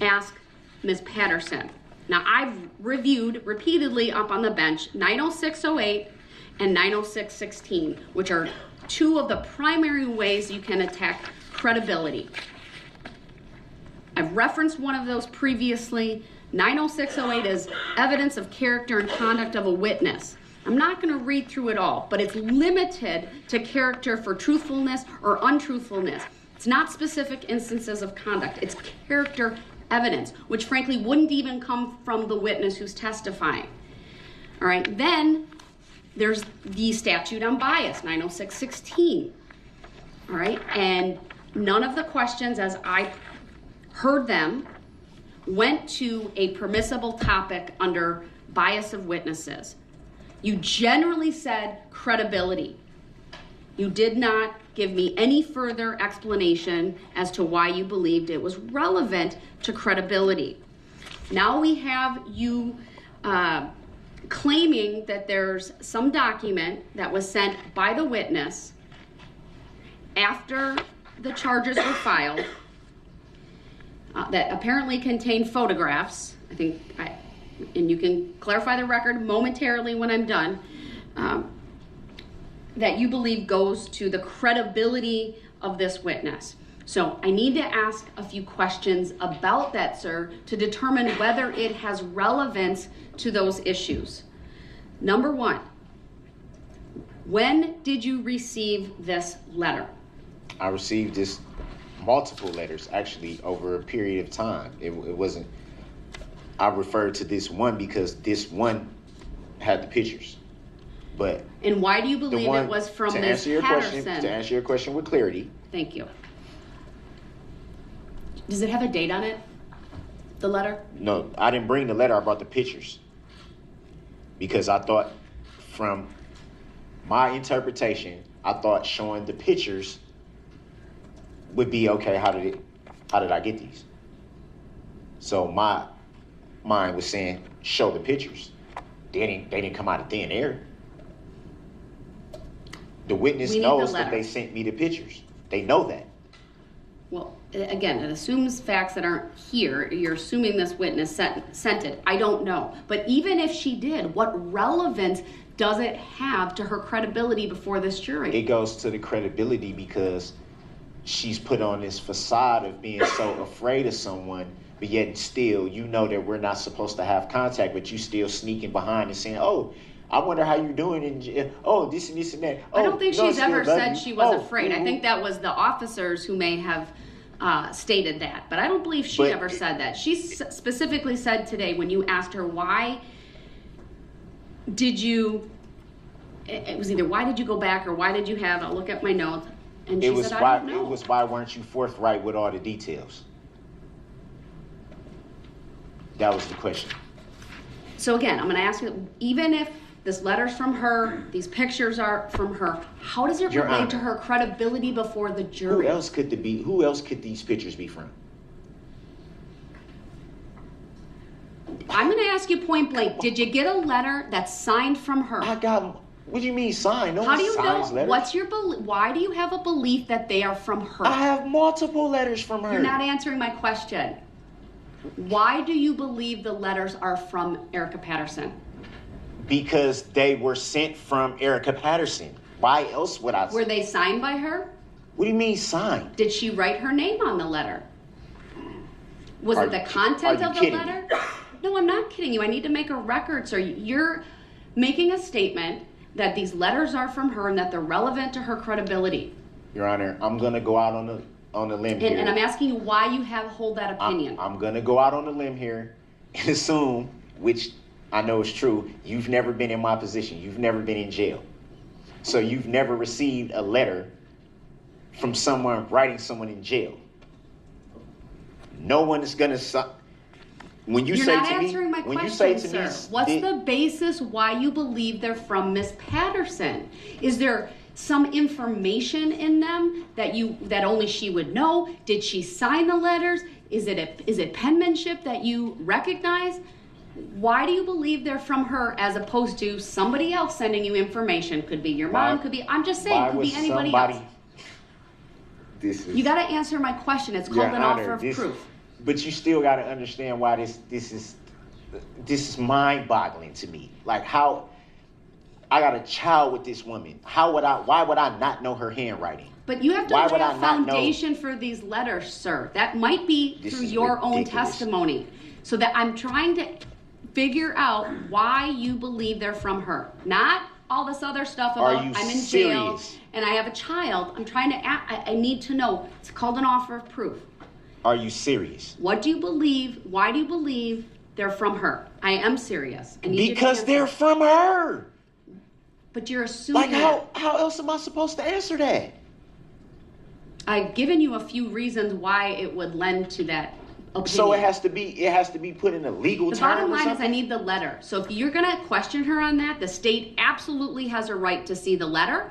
ask Ms. Patterson. Now, I've reviewed repeatedly up on the bench 90608 and 90616, which are two of the primary ways you can attack credibility. I've referenced one of those previously. 90608 is evidence of character and conduct of a witness. I'm not going to read through it all, but it's limited to character for truthfulness or untruthfulness. It's not specific instances of conduct. It's character evidence, which frankly wouldn't even come from the witness who's testifying. All right, then there's the statute on bias, 90616. All right, and none of the questions as I heard them went to a permissible topic under bias of witnesses. You generally said credibility. You did not give me any further explanation as to why you believed it was relevant to credibility. Now we have you claiming that there's some document that was sent by the witness after the charges were filed that apparently contained photographs. And you can clarify the record momentarily when I'm done, that you believe goes to the credibility of this witness. So I need to ask a few questions about that, sir, to determine whether it has relevance to those issues. Number one, when did you receive this letter? I received this multiple letters, actually, over a period of time. It wasn't, I referred to this one because this one had the pictures. But and why do you the believe one, it was from to Ms. answer your Patterson? question, to answer your question with clarity, Thank you. Does it have a date on it? The letter? no, I didn't bring the letter, I brought the pictures. Because I thought, from my interpretation, I thought showing the pictures would be okay. How did I get these? So my mind was saying, show the pictures. They didn't come out of thin air. The witness We need knows the that letter. they sent me the pictures. They know that. Well, again, it assumes facts that aren't here. You're assuming this witness sent it. I don't know. But even if she did, what relevance does it have to her credibility before this jury? It goes to the credibility because she's put on this facade of being so afraid of someone, but yet still, you know that we're not supposed to have contact, but you still sneaking behind and saying, oh, I wonder how you're doing, and oh, this and this and that. Oh, I don't think no, she's still ever love said you. she was Oh, afraid. I think that was the officers who may have stated that, but I don't believe she But ever said that. She specifically said today when you asked her why did you, it was either why did you go back or why did you have, I'll look at my notes, and she said, I don't know. It was why weren't you forthright with all the details? That was the question. So again, I'm gonna ask you, even if this letter's from her, these pictures are from her, how does it Your relate Honor. to her credibility before the jury? Who else could these pictures be from? I'm gonna ask you point blank, did you get a letter that's signed from her? What do you mean signed? No How one do you signs know? letters. What's your why do you have a belief that they are from her? I have multiple letters from her. You're not answering my question. Why do you believe the letters are from Erica Patterson? Because they were sent from Erica Patterson. Why else would I? Were they signed by her? What do you mean signed? Did she write her name on the letter? Was Are it the you content of the kidding me? letter? No, I'm not kidding you. I need to make a record, sir. You're making a statement that these letters are from her and that they're relevant to her credibility. Your Honor, I'm gonna go out on the limb here. And I'm asking you why you hold that opinion. I'm gonna go out on the limb here and assume, which I know is true, you've never been in my position. You've never been in jail. So you've never received a letter from someone writing someone in jail. No one is gonna when you You're say not to me, answering my when you question, say to me, sir. What's the basis why you believe they're from Miss Patterson? Is there some information in them that only she would know? Did she sign the letters? Is it penmanship that you recognize? Why do you believe they're from her as opposed to somebody else sending you information? Could be your mom, could be, I'm just saying, could be anybody else. You got to answer my question. It's called an offer of proof. But you still got to understand why this is mind-boggling to me. Like, how I got a child with this woman. Why would I not know her handwriting? But you have to Why lay would a I not know? foundation for these letters, sir. That might be This through is your own ridiculous. testimony. So that I'm trying to figure out why you believe they're from her. Not all this other stuff about you I'm in jail serious? and I have a child. I'm trying to, I need to know. It's called an offer of proof. Are you serious? What do you believe? Why do you believe they're from her? I am serious. I need you to Because answer. they're from her. But you're assuming Like, that. how else am I supposed to answer that? I've given you a few reasons why it would lend to that opinion. So it has to be put in a legal The term bottom or line is I something? need the letter. So if you're gonna question her on that, the state absolutely has a right to see the letter.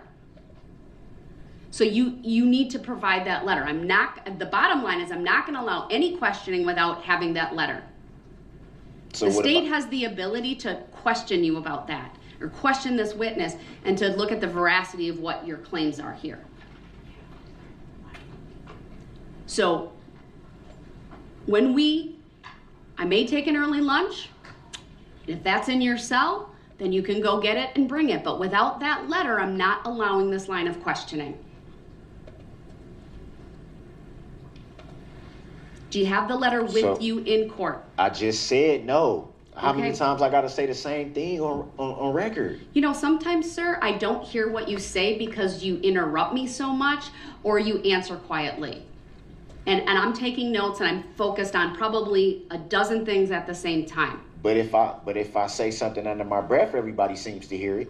So you need to provide that letter. The bottom line is I'm not gonna allow any questioning without having that letter. So The what state about- has the ability to question you about that or question this witness and to look at the veracity of what your claims are here. So I may take an early lunch. If that's in your cell, then you can go get it and bring it. But without that letter, I'm not allowing this line of questioning. Do you have the letter with you in court? I just said no. How many Okay. times I got to say the same thing on record? You know, sometimes, sir, I don't hear what you say because you interrupt me so much or you answer quietly. And I'm taking notes and I'm focused on probably a dozen things at the same time. But if I say something under my breath, everybody seems to hear it.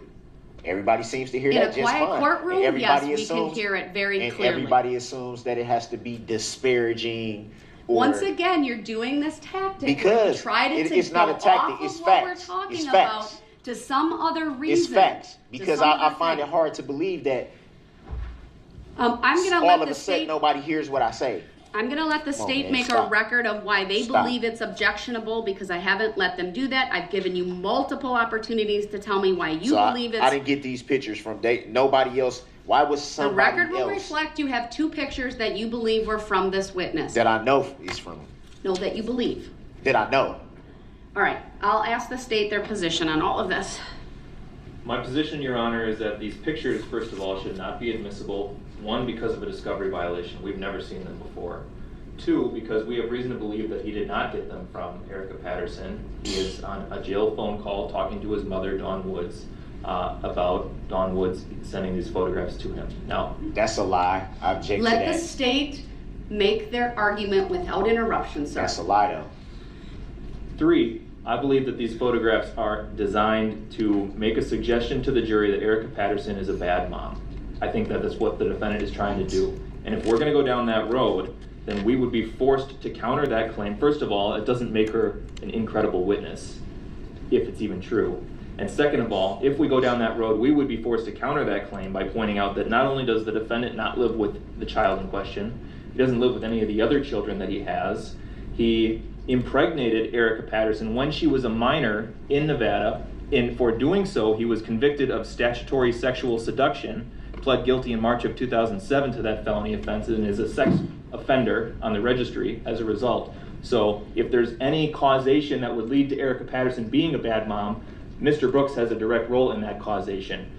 Everybody seems to hear In that a just quiet fine. courtroom, And yes, everybody we can hear it very and clearly. everybody assumes that it has to be disparaging. Or, Once again, you're doing this tactic Because where you try it's to not go a tactic, off it's of what facts. we're talking It's about facts. to some other reason. It's facts. to Because some I other find thing. it hard to believe that I'm gonna all let of the a sudden state. nobody hears what I say. I'm gonna let the Come on, state man, make a stop. record of why they Stop. believe it's objectionable because I haven't let them do that. I've given you multiple opportunities to tell me why you So believe I it's. didn't get these pictures from nobody else. Why was The somebody record will else reflect you have 2 pictures that you believe were from this witness. that I know is from No, that you believe. that I know? All right, I'll ask the state their position on all of this. My position, Your Honor, is that these pictures, first of all, should not be admissible. 1, because of a discovery violation. We've never seen them before. 2, because we have reason to believe that he did not get them from Erica Patterson. He is on a jail phone call talking to his mother, Dawn Woods, about Dawn Woods sending these photographs to him. Now, That's a lie. I object to Let that. the state make their argument without interruption, sir. That's a lie, though. 3, I believe that these photographs are designed to make a suggestion to the jury that Erica Patterson is a bad mom. I think that that's what the defendant is trying to do. And if we're going to go down that road, then we would be forced to counter that claim. First of all, it doesn't make her an incredible witness, if it's even true. And second of all, if we go down that road, we would be forced to counter that claim by pointing out that not only does the defendant not live with the child in question, he doesn't live with any of the other children that he has. He impregnated Erica Patterson when she was a minor in Nevada, and for doing so, he was convicted of statutory sexual seduction, pled guilty in March of 2007 to that felony offense, and is a sex offender on the registry as a result. So if there's any causation that would lead to Erica Patterson being a bad mom, Mr. Brooks has a direct role in that causation.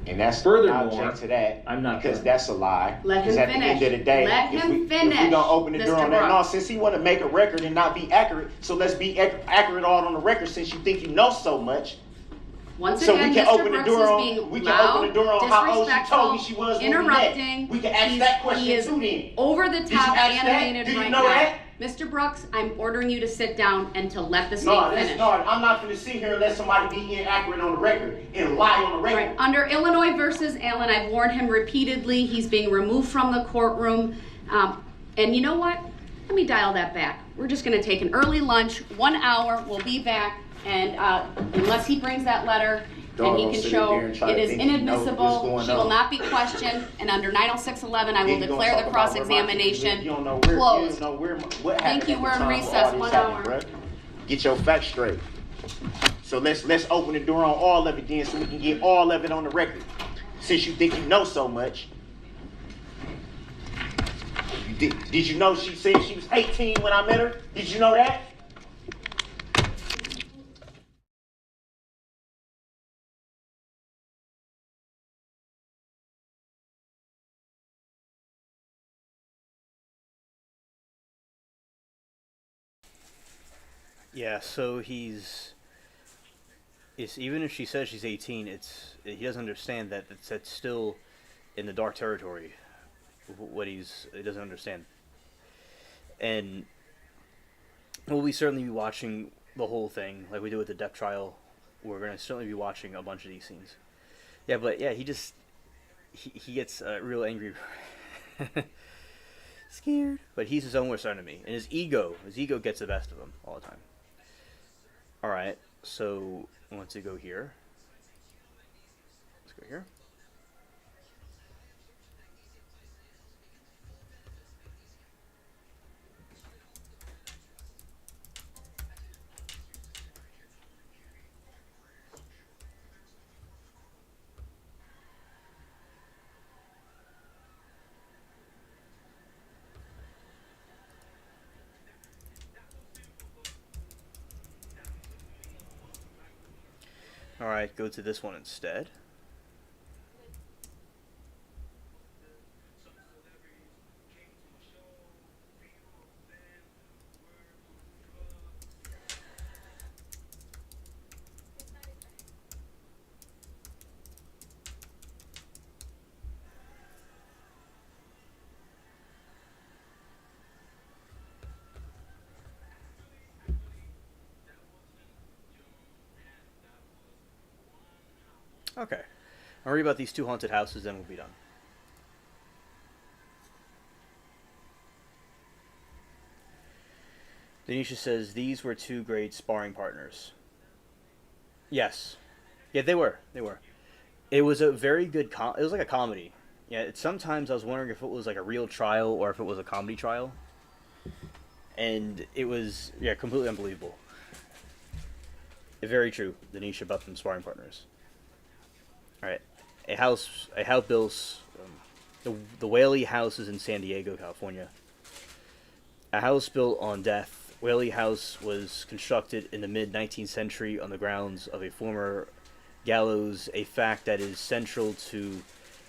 And that's Furthermore, I object to that. I'm not because done. that's a lie. Let him Because at the finish. end of the day, Let him if we finish, gonna open the door Mr. on that, no, Brooks. since he want to make a record and not be accurate, so let's be accurate all on the record. Since you think you know so much, Once so again, we can Mr. open the Brooks door is on. being We can loud, open the door on how old she told me she was when we met. interrupting. We can ask He's- that question he is too. Then over the Did you top, ask that? animated Do you right know now. that? Mr. Brooks, I'm ordering you to sit down and to let the state no, finish. no, I'm not going to sit here and let somebody be inaccurate on the record and lie on the record. Right. Under Illinois versus Allen, I've warned him repeatedly. He's being removed from the courtroom. And you know what? Let me dial that back. We're just going to take an early lunch, 1 hour. We'll be back. And unless he brings that letter Don't and he can sit show there and try it to is think you know what's inadmissible, going she will on. not be questioned. And under 90611, I will Then you gonna declare talk the about where my kids live. cross-examination You don't know where, closed. You don't know where, what Thank happened you. at We're the in time recess, where all this 1 happened, hour. bruh. Get your facts straight. So let's open the door on all of it then, so we can get all of it on the record. Since you think you know so much. Did you know she said she was 18 when I met her? Did you know that? Yeah, so it's even if she says she's 18, he doesn't understand that that's still in the dark territory. What he doesn't understand, and we'll be certainly be watching the whole thing like we did with the death trial. We're gonna certainly be watching a bunch of these scenes. Yeah, but yeah, he gets real angry, scared. But he's his own worst enemy, and his ego gets the best of him all the time. All right, so I want to go here. Let's go here. Alright, go to this one instead. Okay. I'll read about these 2 haunted houses, then we'll be done. Denisha says, these were 2 great sparring partners. Yes. Yeah, they were. It was a very good it was like a comedy. Yeah, sometimes I was wondering if it was like a real trial or if it was a comedy trial. And it was, yeah, completely unbelievable. Very true, Denisha, about them sparring partners. Alright, a house built, the Whaley House is in San Diego, California. A house built on death. Whaley House was constructed in the mid-19th century on the grounds of a former gallows, a fact that is central to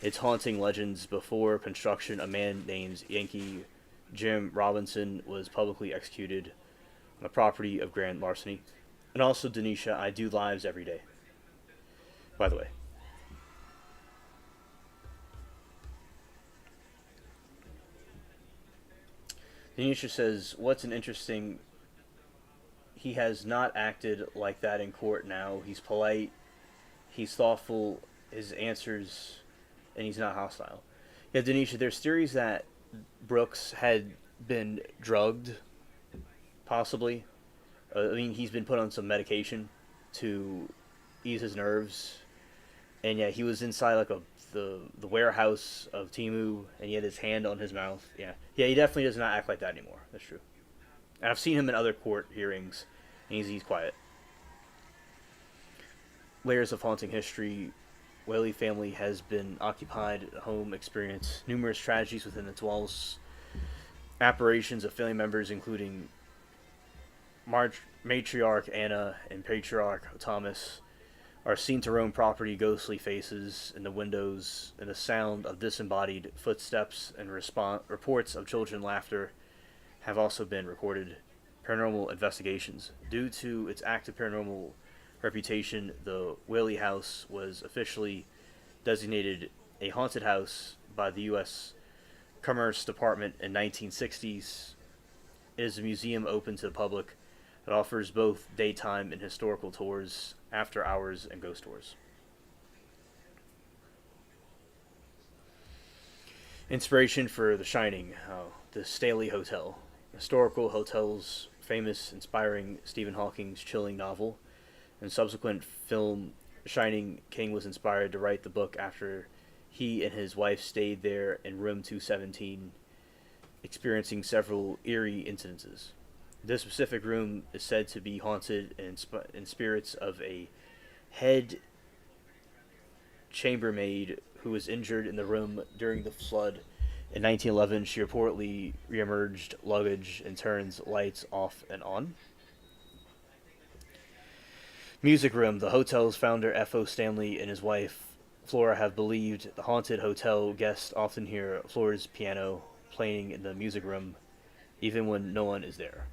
its haunting legends. Before construction, a man named Yankee Jim Robinson was publicly executed on the property of grand larceny. And also, Denisha, I do lives every day, by the way. Denisha says, "What's an interesting? He has not acted like that in court now. He's polite. He's thoughtful. His answers, and he's not hostile." Yeah, Denisha, there's theories that Brooks had been drugged, possibly. I mean, he's been put on some medication to ease his nerves, and yeah, he was inside like the warehouse of Timu, and he had his hand on his mouth. Yeah, he definitely does not act like that anymore. That's true. And I've seen him in other court hearings, and he's quiet. Layers of haunting history. Whaley family has been occupied at home, experienced numerous tragedies within its walls. Apparitions of family members, including matriarch Anna and patriarch Thomas, are seen to roam property, ghostly faces in the windows, and the sound of disembodied footsteps and reports of children laughter have also been recorded. Paranormal investigations. Due to its active paranormal reputation, the Whaley House was officially designated a haunted house by the U.S. Commerce Department in 1960s. It is a museum open to the public that offers both daytime and historical tours, after hours, and ghost tours. Inspiration for The Shining, the Staley Hotel. Historical hotels, famous, inspiring Stephen Hawking's chilling novel, and subsequent film Shining. King was inspired to write the book after he and his wife stayed there in room 217, experiencing several eerie incidences. This specific room is said to be haunted in spirits of a head chambermaid who was injured in the room during the flood. In 1911, she reportedly reemerged luggage and turns lights off and on. Music room. The hotel's founder, F.O. Stanley, and his wife, Flora, have believed the haunted hotel guests often hear Flora's piano playing in the music room, even when no one is there.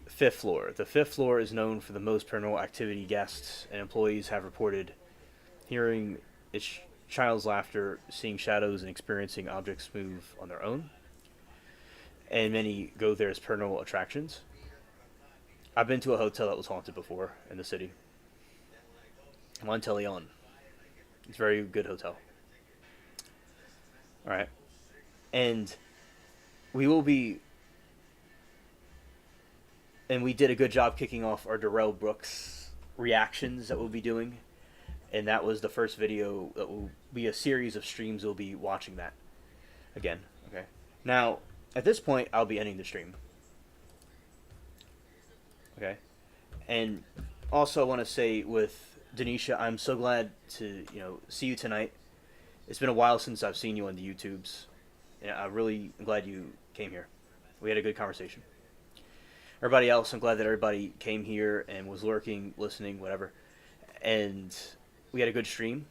Fifth floor. The fifth floor is known for the most paranormal activity. Guests and employees have reported hearing its child's laughter, seeing shadows, and experiencing objects move on their own. And many go there as paranormal attractions. I've been to a hotel that was haunted before in the city. Monteleon. It's a very good hotel. Alright. And we will be... And we did a good job kicking off our Darrell Brooks reactions that we'll be doing. And that was the first video that will be a series of streams. We'll be watching that again. Okay. Now, at this point, I'll be ending the stream. Okay. And also I want to say with Denisha, I'm so glad to, see you tonight. It's been a while since I've seen you on the YouTubes. And I really am glad you came here. We had a good conversation. Everybody else, I'm glad that everybody came here and was lurking, listening, whatever. And we had a good stream.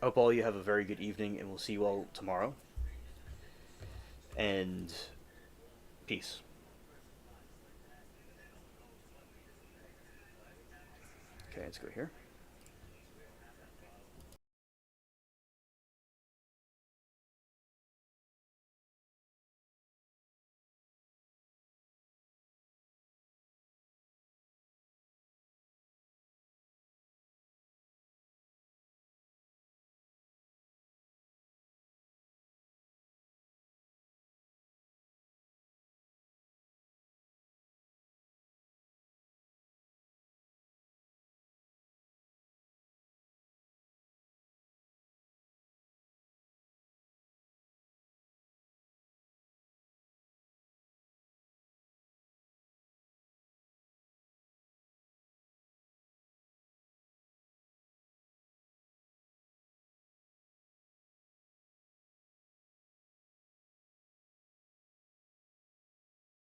I hope all of you have a very good evening, and we'll see you all tomorrow. And peace. Okay, let's go here.